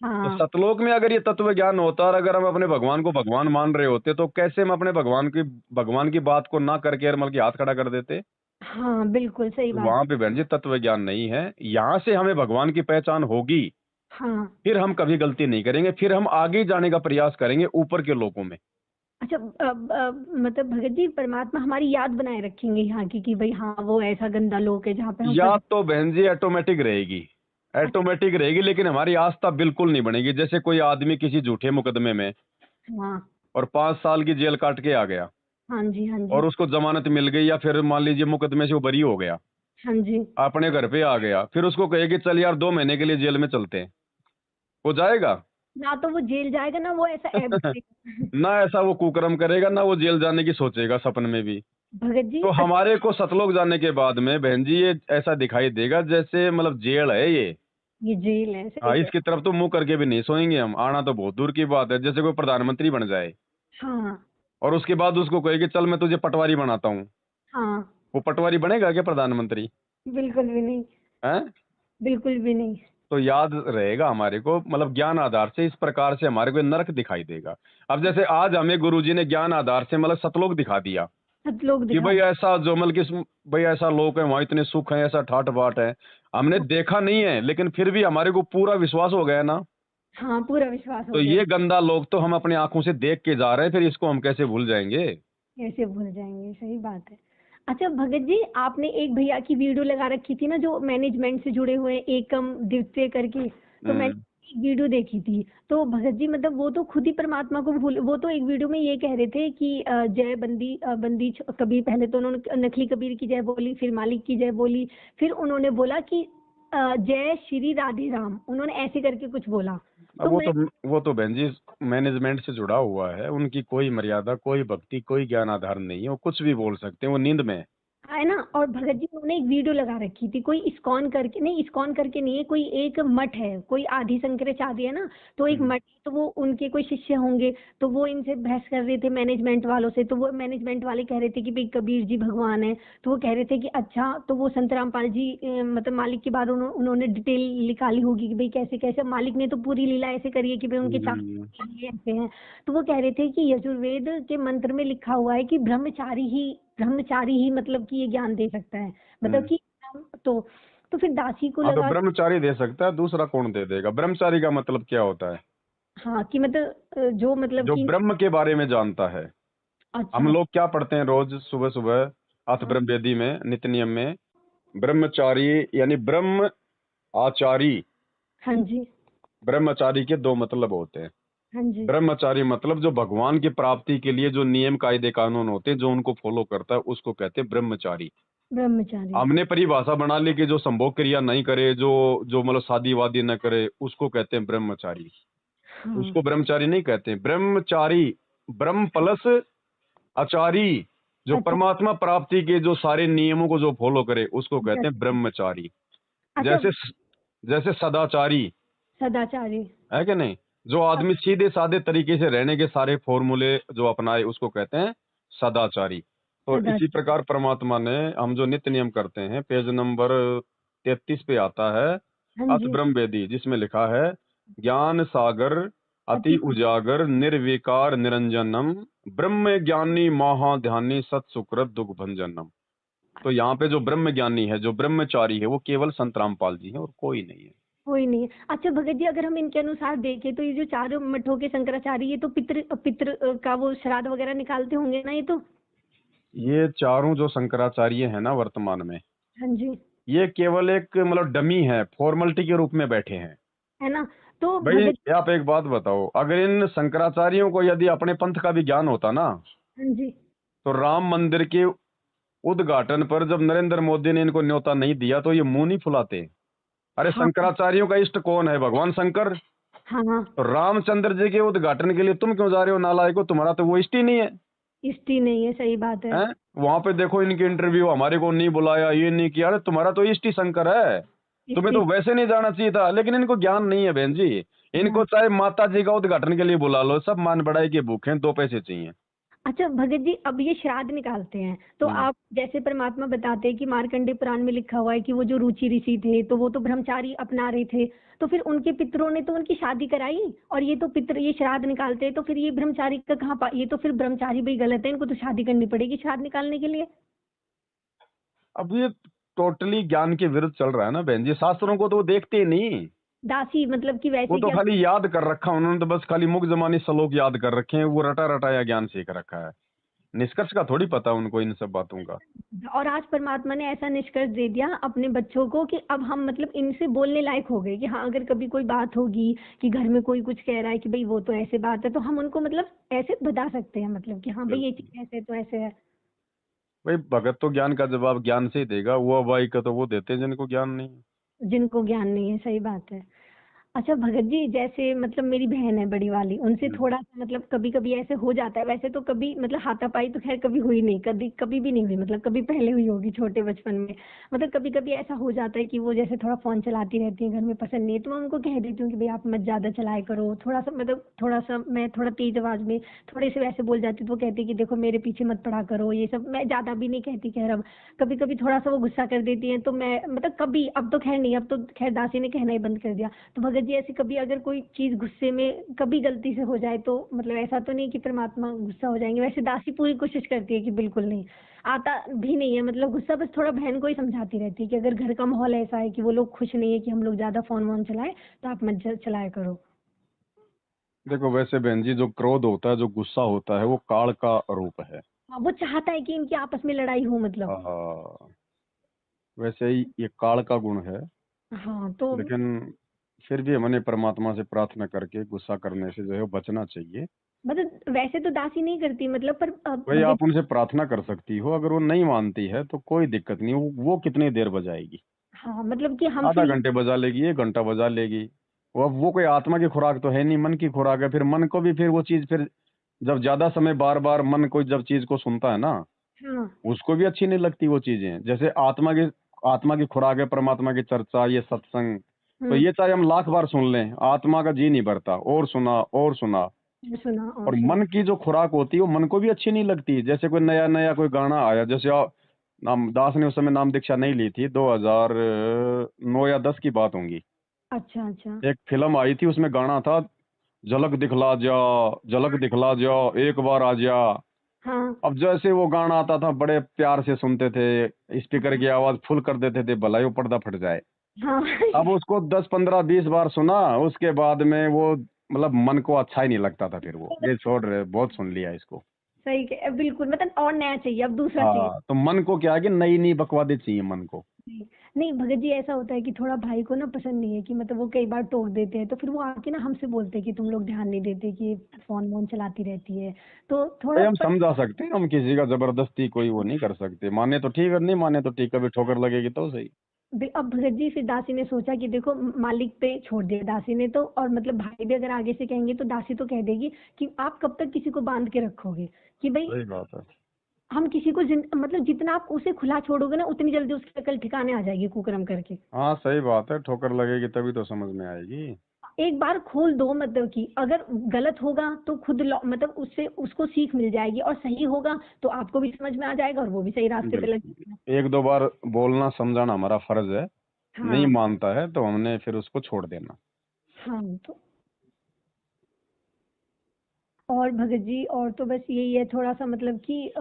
S1: तो
S2: हाँ।
S1: सतलोक में अगर ये तत्व ज्ञान होता और अगर हम अपने भगवान को भगवान मान रहे होते तो कैसे हम अपने भगवान की बात को ना करके अरमल की हाथ खड़ा कर देते।
S2: हाँ बिल्कुल सही बात।
S1: वहां पे बहन जी तत्व ज्ञान नहीं है। यहाँ से हमें भगवान की पहचान होगी,
S2: हाँ।
S1: फिर हम कभी गलती नहीं करेंगे, फिर हम आगे जाने का प्रयास करेंगे ऊपर के लोगों में।
S2: अच्छा मतलब भगत जी परमात्मा हमारी याद बनाए रखेंगे यहाँ की, कि भाई हाँ वो ऐसा गंदा लोक है जहाँ पे हम फंस।
S1: याद तो बहन जी ऑटोमेटिक रहेगी, ऑटोमेटिक रहेगी, लेकिन हमारी आस्था बिल्कुल नहीं बनेगी। जैसे कोई आदमी किसी झूठे मुकदमे में
S2: हाँ।
S1: और 5 साल की जेल काट के आ गया,
S2: हाँ जी। हाँ जी।
S1: और उसको जमानत मिल गई, या फिर मान लीजिए मुकदमे से वो बरी हो गया,
S2: हाँ जी।
S1: अपने घर पे आ गया, फिर उसको कहे कि चल यार 2 महीने के लिए जेल में चलते हैं, वो जाएगा।
S2: ना तो वो जेल जाएगा, ना वो ऐसा ऐब करेगा।
S1: ना ऐसा वो कुकर्म करेगा, ना वो जेल जाने की सोचेगा सपन में भी।
S2: भगत जी
S1: तो हमारे को सतलोक जाने के बाद में बहन जी ये ऐसा दिखाई देगा जैसे मतलब जेल है ये।
S2: ये जेल है,
S1: हाँ,
S2: सही है।
S1: इसकी तरफ तो मुंह करके भी नहीं सोएंगे हम, आना तो बहुत दूर की बात है। जैसे कोई प्रधानमंत्री बन जाए
S2: हाँ।
S1: और उसके बाद उसको कहे कि चल मैं तुझे पटवारी बनाता हूँ,
S2: हाँ।
S1: वो पटवारी बनेगा क्या प्रधानमंत्री।
S2: बिल्कुल भी नहीं।
S1: हैं।
S2: बिल्कुल भी नहीं।
S1: तो याद रहेगा हमारे को, मतलब ज्ञान आधार से इस प्रकार से हमारे को नरक दिखाई देगा। अब जैसे आज हमें गुरुजी ने ज्ञान आधार से मतलब सतलोक दिखा दिया
S2: सब लोग
S1: कि
S2: दिखा।
S1: भाई ऐसा जो मतलब कि भाई ऐसा लोक है, वहां इतने सुख है, ऐसा ठाट बाट है। हमने
S2: हाँ।
S1: देखा नहीं है, लेकिन फिर भी हमारे को पूरा विश्वास हो गया ना।
S2: हाँ, पूरा विश्वास हो
S1: तो
S2: गया।
S1: ये गंदा लोग तो हम अपनी आंखों से देख के जा रहे हैं, फिर इसको हम कैसे भूल जाएंगे।
S2: कैसे भूल जाएंगे, सही बात है। अच्छा भगत जी, आपने एक भैया की वीडियो लगा रखी थी ना जो मैनेजमेंट से जुड़े हुए हैं, एकम द्वितीय करके, तो मैंने
S1: हम्म।
S2: एक वीडियो देखी थी। तो भगत जी मतलब वो तो खुद ही परमात्मा को भूल, वो तो एक वीडियो में ये कह रहे थे कि जय कबीर, पहले तो उन्होंने नकली कबीर की जय बोली, फिर मालिक की जय बोली, फिर उन्होंने बोला कि जय श्री राधे राम, उन्होंने ऐसे करके कुछ बोला।
S1: अब
S2: तो मैं।
S1: वो तो बहन जी मैनेजमेंट से जुड़ा हुआ है, उनकी कोई मर्यादा, कोई भक्ति, कोई ज्ञान आधार नहीं है, वो कुछ भी बोल सकते हैं, वो नींद में है।
S2: है ना, और भगत जी उन्होंने एक वीडियो लगा रखी थी, कोई इस्कॉन करके नहीं, इस्कॉन करके नहीं है, कोई एक मठ है, कोई आदि शंकराचार्य है ना, तो एक
S1: हम्म।
S2: मठ, तो वो उनके कोई शिष्य होंगे, तो वो इनसे बहस कर रहे थे मैनेजमेंट वालों से, तो वो मैनेजमेंट वाले कह रहे थे कि भाई कबीर जी भगवान है, तो वो कह रहे थे कि अच्छा, तो वो संत रामपाल जी मतलब मालिक के बाद उन्होंने डिटेल निकाली होगी कि भाई कैसे कैसे मालिक ने तो पूरी लीला ऐसे करी है कि भाई उनके चार
S1: हम्म।
S2: ऐसे हैं। तो वो कह रहे थे कि यजुर्वेद के मंत्र में लिखा हुआ है कि ब्रह्मचारी ही मतलब कि ये ज्ञान दे सकता है, मतलब
S1: हम्म।
S2: कि तो फिर दासी को
S1: हाँ, तो
S2: लगा।
S1: ब्रह्मचारी दे सकता है, दूसरा कौन दे देगा। ब्रह्मचारी का मतलब क्या होता है।
S2: हाँ कि मतलब जो मतलब
S1: जो
S2: कि।
S1: ब्रह्म के बारे में जानता है। हम
S2: अच्छा।
S1: लोग क्या पढ़ते हैं रोज सुबह सुबह अथ
S2: हाँ।
S1: ब्रह्म वेदी में, नित्य नियम में, ब्रह्मचारी यानी ब्रह्म आचारी।
S2: हाँ जी।
S1: ब्रह्मचारी के दो मतलब होते हैं।
S2: हाँ जी।
S1: ब्रह्मचारी मतलब जो भगवान की प्राप्ति के लिए जो नियम कायदे कानून होते हैं, जो उनको फॉलो करता है, उसको कहते हैं ब्रह्मचारी।
S2: ब्रह्मचारी।
S1: हमने परिभाषा बना ली कि जो संभोग क्रिया नहीं करे, जो जो मतलब शादी वादी न करे, उसको कहते हैं ब्रह्मचारी।
S2: हाँ।
S1: उसको ब्रह्मचारी नहीं कहते। ब्रह्मचारी, ब्रह्म प्लस आचारी, जो
S2: अच्छा।
S1: परमात्मा प्राप्ति के जो सारे नियमों को जो फॉलो करे, उसको कहते हैं
S2: अच्छा।
S1: ब्रह्मचारी।
S2: अच्छा।
S1: जैसे जैसे सदाचारी
S2: सदाचारी।
S1: है कि नहीं, जो आदमी सीधे साधे तरीके से रहने के सारे फॉर्मूले जो अपनाए, उसको कहते हैं सदाचारी। तो इसी
S2: सदाचारी।
S1: प्रकार परमात्मा ने, हम जो नित्य नियम करते हैं, पेज नंबर 33 पे आता है
S2: हाँ
S1: अथ
S2: जी।
S1: ब्रह्म वेदी, जिसमें लिखा है ज्ञान सागर अति
S2: अति।
S1: उजागर निर्विकार निरंजनम ब्रह्म ज्ञानी महाध्यानी सत सुकृत दुख भंजनम। तो यहाँ पे जो ब्रह्म ज्ञानी है, जो ब्रह्मचारी है, वो केवल संत रामपाल जी है और कोई नहीं है।
S2: कोई नहीं है। अच्छा भगत जी, अगर हम इनके अनुसार देखें तो ये जो चारों मठों के शंकराचार्य, ये तो पितृ पितृ का वो श्राद्ध वगैरह निकालते होंगे ना, ये तो।
S1: ये चारों जो शंकराचार्य हैं ना वर्तमान में,
S2: हाँ जी।
S1: ये केवल एक मतलब डमी है, फॉर्मेलिटी के रूप में बैठे हैं।
S2: है ना। तो
S1: भाई
S2: भगत।
S1: आप एक बात बताओ, अगर इन शंकराचार्यों को यदि अपने पंथ का भी ज्ञान होता ना,
S2: हाँ जी।
S1: तो राम मंदिर के उद्घाटन पर जब नरेंद्र मोदी ने इनको न्योता नहीं दिया, तो ये मुंह नहीं फुलाते। अरे
S2: हाँ।
S1: शंकराचार्यों का इष्ट कौन है? भगवान शंकर।
S2: हाँ। हाँ।
S1: तो रामचंद्र जी के उद्घाटन के लिए तुम क्यों जा रहे हो नालायको? तुम्हारा तो वो इष्ट ही नहीं है।
S2: इष्टि नहीं है, सही बात है।
S1: हैं? वहां पे देखो इनके इंटरव्यू, हमारे को नहीं बुलाया, ये नहीं किया। अरे तुम्हारा तो इष्ट ही शंकर है, तुम्हें
S2: इष्टि।
S1: तो वैसे नहीं जाना चाहिए था। लेकिन इनको ज्ञान नहीं है बहन जी। इनको
S2: हाँ।
S1: चाहे माता जी का उद्घाटन के लिए बुला लो, सब मान बढ़ाई के भूखे हैं, 2 पैसे चाहिए।
S2: अच्छा भगत जी, अब ये श्राद्ध निकालते हैं तो
S1: हम्म।
S2: आप जैसे परमात्मा बताते हैं कि मार्कंडेय पुराण में लिखा हुआ है कि वो जो रुचि ऋषि थे तो वो तो ब्रह्मचारी अपना रहे थे, तो फिर उनके पितरों ने तो उनकी शादी कराई, और ये तो पितर ये श्राद्ध निकालते हैं, तो फिर ये ब्रह्मचारी का कहाँ ये तो फिर ब्रह्मचारी भी गलत है, इनको तो शादी करनी पड़ेगी श्राद्ध निकालने के लिए।
S1: अब ये टोटली ज्ञान के विरुद्ध चल रहा है ना बहन जी। शास्त्रों को तो वो देखते ही नहीं।
S2: दासी मतलब कि
S1: वो
S2: वैसे
S1: तो
S2: क्या।
S1: खाली याद कर रखा उन्होंने, तो बस खाली मुख जमानी श्लोक याद कर रखे हैं, वो रटा रटाया ज्ञान सीख रखा है। निष्कर्ष का थोड़ी पता उनको इन सब बातों का।
S2: और आज परमात्मा ने ऐसा निष्कर्ष दे दिया अपने बच्चों को कि अब हम मतलब इनसे बोलने लायक हो गए कि हाँ, अगर कभी कोई बात होगी कि घर में कोई कुछ कह रहा है कि भाई वो तो ऐसे बात है, तो हम उनको मतलब ऐसे बता सकते हैं, मतलब कि हाँ भाई ये चीज ऐसे है तो ऐसे है।
S1: भाई भगत तो ज्ञान का जवाब ज्ञान से ही देगा, वो अवाई का तो वो देते हैं जिनको ज्ञान नहीं है।
S2: जिनको ज्ञान नहीं है, सही बात है। अच्छा भगत जी, जैसे मतलब मेरी बहन है बड़ी वाली, उनसे थोड़ा सा मतलब कभी कभी ऐसे हो जाता है, वैसे तो कभी मतलब हाथापाई तो खैर कभी हुई नहीं, कभी कभी भी नहीं हुई, मतलब कभी पहले हुई होगी छोटे बचपन में। मतलब कभी कभी ऐसा हो जाता है कि वो जैसे थोड़ा फोन चलाती रहती है, घर में पसंद नहीं है, तो मैं उनको कह देती हूँ कि भाई आप मत ज्यादा चलाया करो, थोड़ा सा मतलब थोड़ा सा मैं थोड़ा तेज आवाज में थोड़े से वैसे बोल जाती हूँ, तो वो कहती है कि देखो मेरे पीछे मत पड़ा करो, ये सब मैं ज्यादा भी नहीं कहती। खैर अब कभी कभी थोड़ा सा वो गुस्सा कर देती है, तो मैं मतलब कभी, अब तो खैर नहीं, अब तो खैर दासी ने कहना ही बंद कर दिया। तो भगत जी ऐसे कभी अगर कोई चीज गुस्से में कभी गलती से हो जाए तो मतलब ऐसा तो नहीं कि परमात्मा गुस्सा हो जाएंगे? वैसे दासी पूरी कोशिश करती है कि बिल्कुल नहीं, आता भी नहीं है मतलब गुस्सा, बस थोड़ा बहन को ही समझाती रहती है कि अगर घर का माहौल ऐसा है कि वो लोग खुश नहीं है कि हम लोग ज्यादा फोन वोन चलाए, तो आप मत चलाया करो।
S1: देखो वैसे बहन जी, जो क्रोध होता है, जो गुस्सा होता है, वो काल का रूप है।
S2: हाँ, वो चाहता है कि इनकी आपस में लड़ाई हो मतलब।
S1: हाँ, वैसे ही ये काल का गुण है।
S2: हाँ तो
S1: लेकिन फिर भी हमने परमात्मा से प्रार्थना करके गुस्सा करने से जो है वो बचना चाहिए।
S2: मतलब वैसे तो दासी नहीं करती मतलब, पर
S1: भाई
S2: भगत।
S1: आप उनसे प्रार्थना कर सकती हो, अगर वो नहीं मानती है तो कोई दिक्कत नहीं, वो कितनी देर बजाएगी?
S2: हाँ मतलब कि हम
S1: आधा
S2: फिर।
S1: घंटे बजा लेगी, 1 घंटा बजा लेगी। वो कोई आत्मा की खुराक तो है नहीं, मन की खुराक है। फिर मन को भी फिर वो चीज, फिर जब ज्यादा समय बार बार मन कोई जब चीज को सुनता है ना,
S2: हाँ।
S1: उसको भी अच्छी नहीं लगती वो चीजें। जैसे आत्मा की खुराक है परमात्मा की चर्चा, ये सत्संग। तो
S2: हम्म।
S1: ये चाहे हम लाख बार सुन लें, आत्मा का जी नहीं भरता, और सुना और सुना।
S2: सुना और
S1: और
S2: सुना।
S1: मन की जो खुराक होती है वो मन को भी अच्छी नहीं लगती। जैसे कोई नया नया कोई गाना आया, जैसे नाम दास ने उस समय नाम दीक्षा नहीं ली थी, 2009 या 10 की बात होंगी।
S2: अच्छा अच्छा।
S1: एक फिल्म आई थी, उसमें गाना था, झलक दिखला जा, झलक दिखला जा, एक बार आ जा।
S2: हाँ।
S1: अब जैसे वो गाना आता था, बड़े प्यार से सुनते थे, स्पीकर की आवाज फुल कर देते थे, भलाई वो पर्दा फट जाए।
S2: हाँ।
S1: अब उसको 10 15 20 बार सुना, उसके बाद में वो मतलब मन को अच्छा ही नहीं लगता था। फिर वो ये छोड़ रहे, बहुत सुन लिया इसको।
S2: सही कह बिल्कुल, मतलब और नया चाहिए, अब दूसरा चाहिए।
S1: हाँ, तो मन को क्या है कि नई नई बकवादी चाहिए मन को।
S2: नहीं नहीं भगत जी, ऐसा होता है कि थोड़ा भाई को ना पसंद नहीं है कि मतलब वो कई बार टोक देते हैं, तो फिर वो आके ना हमसे बोलते हैं कि तुम लोग ध्यान नहीं देते, कि फोन वोन चलाती रहती है, तो
S1: भाई
S2: थोड़ा
S1: हम समझा सकते हैं, हम किसी का जबरदस्ती कोई वो नहीं कर सकते, माने तो ठीक है, नहीं माने तो ठीक, कभी ठोकर लगेगी तो सही।
S2: अब भगत जी फिर दासी ने सोचा कि देखो मालिक पे छोड़ दिया दासी ने तो, और मतलब भाई भी अगर आगे से कहेंगे तो दासी तो कह देगी कि आप कब तक किसी को बांध के रखोगे, कि भाई
S1: सही बात है।
S2: हम किसी को मतलब जितना आप उसे खुला छोड़ोगे ना उतनी जल्दी उसकी अकल ठिकाने आ जाएगी कुकर्म करके।
S1: हाँ सही बात है, ठोकर लगेगी तभी तो समझ में आएगी।
S2: एक बार खोल दो, मतलब कि अगर गलत होगा तो खुद मतलब उससे उसको सीख मिल जाएगी, और सही होगा तो आपको भी समझ में आ जाएगा और वो भी सही रास्ते पे लग जाएगा।
S1: बिल्कुल, एक दो बार बोलना समझाना हमारा फर्ज है, नहीं
S2: हाँ
S1: मानता है तो हमने फिर उसको छोड़ देना।
S2: हाँ। तो और भगत जी और तो बस यही है थोड़ा सा, मतलब कि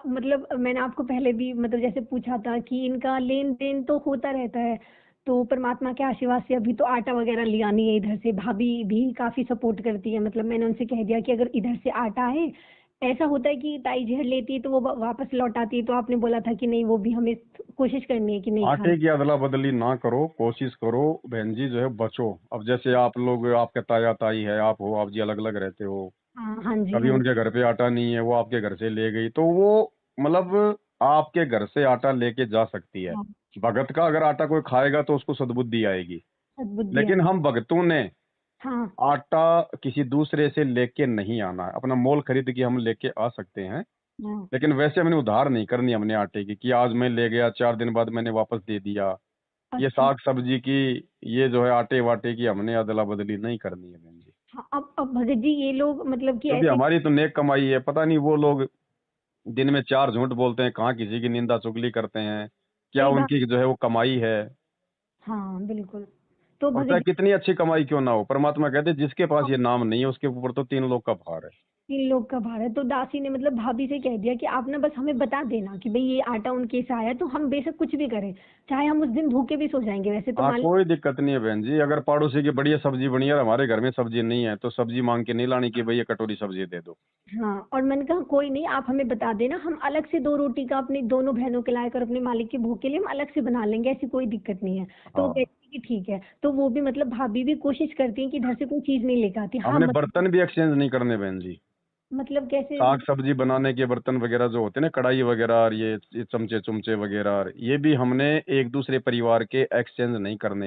S2: मतलब मैंने आपको पहले भी मतलब जैसे पूछा था कि इनका लेन देन तो होता रहता है, तो परमात्मा के आशीर्वाद से अभी तो आटा वगैरह लिया नहीं है इधर से, भाभी भी काफी सपोर्ट करती है, मतलब मैंने उनसे कह दिया कि अगर इधर से आटा है, ऐसा होता है कि ताई झेड़ लेती है तो वो वापस लौटाती है, तो आपने बोला था कि नहीं वो भी हमें कोशिश करनी है कि नहीं खाना।
S1: आटे की अदला बदली ना करो, कोशिश करो बहन जी, जो है बचो। अब जैसे आप लोग, आपके ताया ताई है, आप हो, आप जी अलग अलग रहते हो,
S2: हाँ हाँ जी
S1: कभी
S2: हाँ
S1: उनके घर पे आटा नहीं है, वो आपके घर से ले गई, तो वो मतलब आपके घर से आटा लेके जा सकती है।
S2: हाँ।
S1: भगत का अगर आटा कोई खाएगा तो उसको सद्बुद्धि आएगी,
S2: सद्बुद्धि
S1: लेकिन
S2: आई।
S1: हम भगतों ने
S2: हाँ
S1: आटा किसी दूसरे से लेके नहीं आना है, अपना मोल खरीद के हम लेके आ सकते हैं,
S2: हाँ।
S1: लेकिन वैसे हमने उधार नहीं करनी हमने आटे की, कि आज मैं ले गया 4 दिन बाद मैंने वापस दे दिया। ये
S2: अच्छा।
S1: साग सब्जी की, ये जो है आटे वाटे की हमने अदला बदली नहीं करनी है बहन जी,
S2: हाँ, अब भगत जी ये लोग मतलब कि
S1: क्योंकि
S2: ऐसे।
S1: हमारी तो नेक कमाई है। पता नहीं वो लोग दिन में 4 झूठ बोलते हैं, कहाँ किसी की निंदा चुगली करते हैं, क्या
S2: सही बात।
S1: उनकी जो है वो कमाई है।
S2: हाँ बिल्कुल। तो
S1: और
S2: भगत
S1: चाहे
S2: जी
S1: कितनी अच्छी कमाई क्यों ना हो, परमात्मा कहते हैं जिसके पास ये नाम नहीं है उसके ऊपर तो 3 लोग का भार है।
S2: 3 लोग का भार है, तो दासी ने मतलब भाभी से कह दिया कि आप ना बस हमें बता देना कि भाई ये आटा उनके से आया, तो हम बेशक कुछ भी करें, चाहे हम उस दिन भूखे भी सो जाएंगे, वैसे तो
S1: हाँ
S2: मान।
S1: कोई दिक्कत नहीं है बहन जी, अगर पड़ोसी की बढ़िया सब्जी बनी है और हमारे घर में सब्जी नहीं है तो सब्जी मांग के नहीं लानी कि भाई ये कटोरी सब्जी दे दो।
S2: हाँ, और मैंने कहा कोई नहीं, आप हमें बता देना, हम अलग से 2 रोटी का अपनी दोनों बहनों के लायक और अपने मालिक के भूख के लिए हम अलग से बना लेंगे, ऐसी कोई दिक्कत नहीं है। तो वो
S1: हाँ,
S2: कहती कि ठीक है, तो वो भी मतलब भाभी भी कोशिश करती है कि इधर से कोई चीज नहीं लेकर आती। हाँ
S1: हमने बर्तन भी एक्सचेंज नहीं करने बहन जी।
S2: मतलब कैसे
S1: साग सब्जी बनाने के बर्तन वगैरह जो होते हैं ना, कढ़ाई वगैरह और ये चमचे चुमचे वगैरह, और ये भी हमने एक दूसरे परिवार के एक्सचेंज नहीं करने।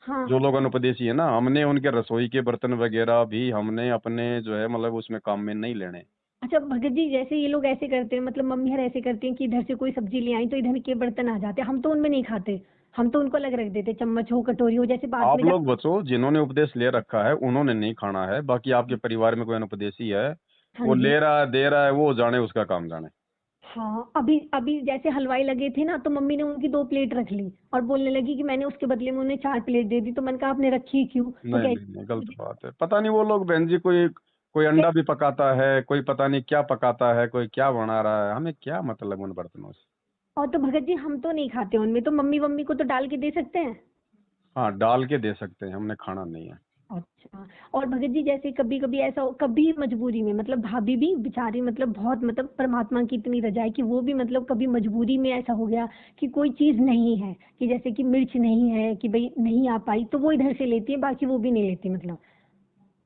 S2: हाँ।
S1: जो लोग अनुपदेशी है ना, हमने उनके रसोई के बर्तन वगैरह भी हमने अपने जो है मतलब उसमें काम में नहीं लेने।
S2: अच्छा भगत जी, जैसे ये लोग ऐसे करते हैं, मतलब मम्मी हर ऐसे करती हैं कि इधर से कोई सब्जी ले आई तो इधर के बर्तन आ जाते हैं, हम तो उनमें नहीं खाते, हम तो उनको अलग रख देते, चम्मच हो कटोरी हो, जैसे बाद
S1: आप
S2: में जा।
S1: लोग बचो, जिन्होंने उपदेश ले रखा है उन्होंने नहीं खाना है, बाकी आपके परिवार में कोई अनुपदेशी है,
S2: हाँ
S1: वो
S2: जी।
S1: ले रहा है दे रहा है, वो जाने उसका काम जाने।
S2: हाँ, अभी अभी जैसे हलवाई लगे थे ना, तो मम्मी ने उनकी 2 प्लेट रख ली और बोलने लगी कि मैंने उसके बदले में उन्हें 4 प्लेट दे दी, तो मैंने कहा आपने रखी क्यों, तो
S1: नहीं
S2: कह
S1: नहीं नहीं, गलत बात है। पता नहीं वो लोग बहन जी, कोई कोई अंडा भी पकाता है, कोई पता नहीं क्या पकाता है, कोई क्या बना रहा है, हमें क्या मतलब उन बर्तनों से।
S2: और तो भगत जी हम तो नहीं खाते उनमें, तो मम्मी मम्मी को तो डाल के दे सकते हैं।
S1: हाँ डाल के दे सकते हैं, हमने खाना नहीं है।
S2: अच्छा। और भगत जी जैसे कभी कभी ऐसा कभी मजबूरी में, मतलब भाभी भी बेचारी मतलब बहुत मतलब परमात्मा की इतनी रजा है कि वो भी मतलब कभी मजबूरी में ऐसा हो गया कि कोई चीज नहीं है, कि जैसे कि मिर्च नहीं है कि भाई नहीं आ पाई, तो वो इधर से लेती है, बाकी वो भी नहीं लेती, मतलब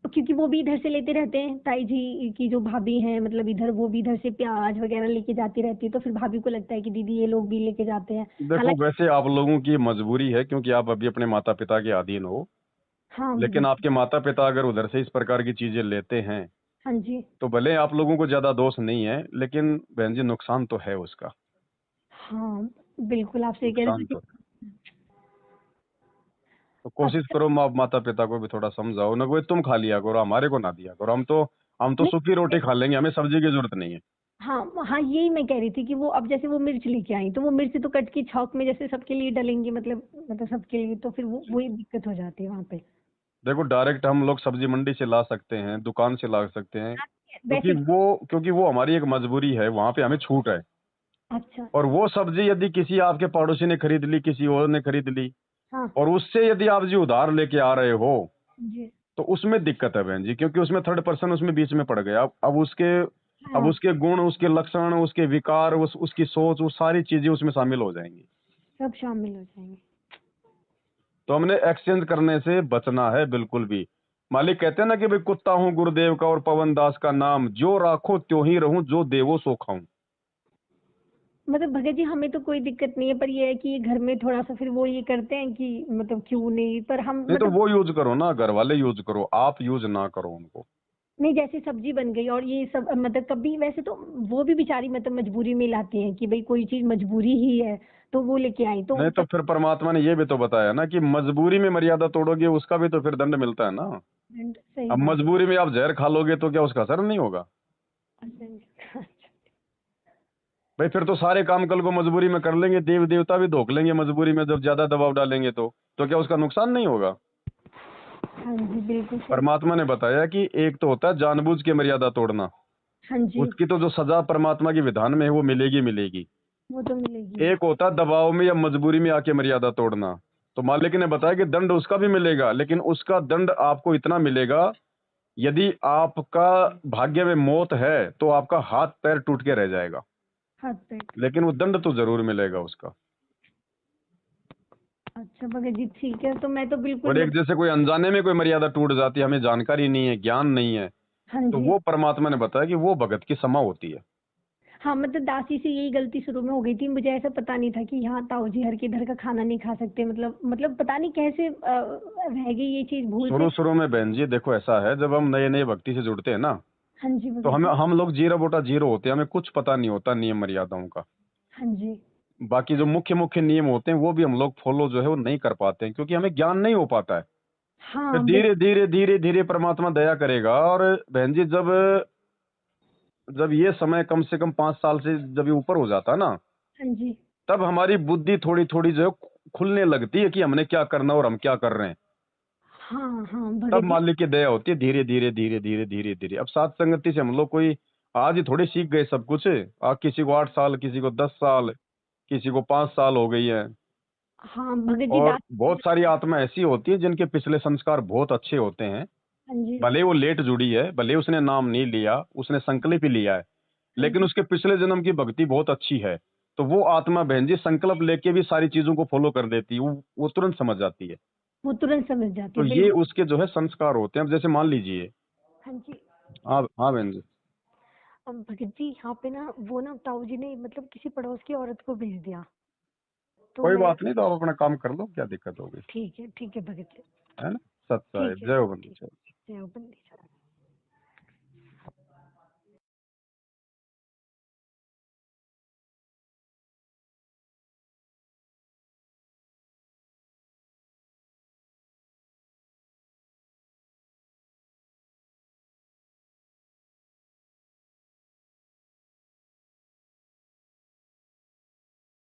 S2: क्योंकि वो भी इधर से लेते रहते हैं, ताई जी की जो भाभी हैं मतलब इधर, वो भी इधर से प्याज वगैरह लेके जाती रहती है, तो फिर भाभी को लगता है कि दीदी ये लोग भी लेके जाते हैं।
S1: देखो
S2: हालांकि
S1: वैसे आप लोगों की मजबूरी है क्योंकि आप अभी अपने माता पिता के अधीन हो,
S2: हाँ
S1: लेकिन
S2: भगत।
S1: आपके माता पिता अगर उधर से इस प्रकार की चीजें लेते हैं
S2: हाँ जी।
S1: तो भले आप लोगों को ज्यादा दोष नहीं है, लेकिन बहन जी नुकसान तो है उसका।
S2: हाँ बिल्कुल, आप सही कह
S1: नुकसान
S2: रहे
S1: तो है।
S2: हैं।
S1: तो कोशिश
S2: अच्छा।
S1: करो माता पिता को भी थोड़ा समझाओ ना, कोई तुम खा लिया करो, हमारे को ना दिया करो, हम तो सूखी रोटी
S2: नहीं।
S1: खा लेंगे, हमें सब्जी की जरूरत नहीं है।
S2: हाँ हाँ, यही मैं कह रही थी कि वो अब जैसे वो मिर्च लेके आई, तो वो मिर्च तो कट की छौंक में जैसे सबके लिए डलेंगी, मतलब सबके लिए, तो फिर वो वही दिक्कत हो जाती है वहां पे।
S1: देखो डायरेक्ट हम लोग सब्जी मंडी से ला सकते हैं, दुकान से ला सकते हैं,
S2: वैसे।
S1: क्योंकि वो हमारी एक मजबूरी है, वहां पे हमें छूट है।
S2: अच्छा।
S1: और वो सब्जी यदि किसी आपके पड़ोसी ने खरीद ली, किसी और ने खरीद ली,
S2: हाँ
S1: और उससे यदि आप जी उधार लेके आ रहे हो,
S2: जी।
S1: तो उसमें दिक्कत है बहन जी, क्योंकि उसमें थर्ड पर्सन उसमें बीच में पड़ गया। अब
S2: हाँ
S1: उसके गुण, उसके लक्षण, उसके विकार, उसकी सोच, वो सारी चीजें उसमें शामिल हो जाएंगी।
S2: सब शामिल हो जाएंगे।
S1: तो हमने एक्सचेंज करने से बचना है बिल्कुल भी। मालिक कहते हैं ना कि भाई कुत्ता हूँ गुरुदेव का और पवन दास का नाम, जो राखो त्यों ही रहूं, जो देवो सो खाऊं।
S2: मतलब भगत जी हमें तो कोई दिक्कत नहीं है, पर ये है कि घर में थोड़ा सा फिर वो ये करते हैं कि मतलब क्यों नहीं, पर हम
S1: नहीं तो
S2: मतलब
S1: वो यूज करो ना, घर वाले यूज करो, आप यूज ना करो उनको।
S2: नहीं, जैसे सब्जी बन गई और ये सब मतलब कभी वैसे तो वो भी बेचारी मतलब मजबूरी में लाती हैं कि भाई कोई चीज मजबूरी ही है तो वो लेके आई तो
S1: नहीं तो फिर परमात्मा ने ये भी तो बताया ना कि मजबूरी में मर्यादा तोड़ोगे उसका भी तो फिर दंड मिलता है ना।
S2: सही
S1: अब
S2: बात
S1: मजबूरी में आप जहर खा लोगे तो क्या उसका असर नहीं होगा?
S2: है।
S1: भाई फिर तो सारे काम कल को मजबूरी में कर लेंगे, देव देवता भी धोख लेंगे मजबूरी में, जब ज्यादा दबाव डालेंगे तो क्या उसका नुकसान नहीं होगा?
S2: हाँ जी बिल्कुल सही।
S1: परमात्मा ने बताया कि एक तो होता है जानबूझ के मर्यादा तोड़ना,
S2: हाँ जी
S1: उसकी तो जो सजा परमात्मा के विधान में है वो मिलेगी मिलेगी।
S2: वो तो मिलेगी।
S1: एक होता है दबाव में या मजबूरी में आके मर्यादा तोड़ना। तो मालिक ने बताया कि दंड उसका भी मिलेगा, लेकिन उसका दंड आपको इतना मिलेगा, यदि आपका भाग्य में मौत है तो आपका हाथ पैर टूट के रह जाएगा,
S2: हाथ पे।
S1: लेकिन वो दंड तो जरूर मिलेगा उसका।
S2: अच्छा भगत जी ठीक है, तो मैं तो बिल्कुल
S1: और एक जैसे कोई अनजाने में कोई मर्यादा टूट जाती है, हमें जानकारी नहीं है, ज्ञान नहीं है,
S2: हाँ
S1: तो
S2: जी
S1: वो परमात्मा ने बताया कि वो भगत की समा होती है।
S2: हाँ, मतलब दासी से यही गलती शुरू में हो गई थी, मुझे ऐसा पता नहीं था कि यहाँ ताऊ जी हर के घर का खाना नहीं खा सकते, मतलब पता नहीं कैसे रह गई ये चीज भूल से।
S1: शुरू शुरू में बहन जी देखो ऐसा है, जब हम नए नए भक्ति से जुड़ते हैं ना,
S2: हाँ जी
S1: तो
S2: भगत जी।
S1: हम लोग जीरो बोटा जीरो होते हैं, हमें कुछ पता नहीं होता नियम मर्यादाओं का।
S2: हाँ जी
S1: बाकी जो मुख्य मुख्य नियम होते हैं वो भी हम लोग फॉलो जो है वो नहीं कर पाते हैं, क्योंकि हमें ज्ञान नहीं हो पाता है। फिर
S2: हाँ
S1: धीरे धीरे धीरे धीरे परमात्मा दया करेगा। और बहन जी जब जब ये समय कम से कम 5 साल से जब ये ऊपर हो जाता है ना,
S2: हाँ जी
S1: तब हमारी बुद्धि थोड़ी थोड़ी जो है खुलने लगती है कि हमने क्या करना और हम क्या कर रहे हैं।
S2: हाँ हाँ
S1: तब
S2: भगत जी।
S1: मालिक की दया होती है, धीरे धीरे धीरे धीरे धीरे धीरे। अब सात संगति से हम लोग कोई आज ही थोड़ी सीख गए सब कुछ। आज किसी को 8 साल, किसी को 10 साल, किसी को 5 साल हो गई है।
S2: हाँ भगत जी
S1: और
S2: दास।
S1: बहुत सारी आत्मा ऐसी होती है जिनके पिछले संस्कार बहुत अच्छे होते हैं,
S2: हाँ जी
S1: भले वो लेट जुड़ी है, भले उसने नाम नहीं लिया, उसने संकल्प ही लिया है,
S2: हाँ
S1: लेकिन
S2: जी
S1: उसके पिछले जन्म की भक्ति बहुत अच्छी है। तो वो आत्मा बहन जी संकल्प लेके भी सारी चीजों को फॉलो कर देती है, वो तुरंत समझ जाती है।
S2: वो तुरंत समझ जाती
S1: तो
S2: है
S1: ये
S2: बिल्कुल।
S1: उसके जो है संस्कार होते हैं। अब जैसे मान लीजिए,
S2: हाँ जी।
S1: हाँ हाँ बहन जी।
S2: अब भगत जी यहाँ पे ना वो ना ताऊ जी ने मतलब किसी पड़ोस की औरत को भेज दिया, तो
S1: कोई
S2: मैं।
S1: बात नहीं, तो आप अपना काम कर लो, क्या दिक्कत होगी,
S2: ठीक है भगत जी।
S1: है ना? सत्य है,
S2: ठीक है
S1: जय हो
S2: ठीक।
S1: बंदी।
S2: जय हो बंदी।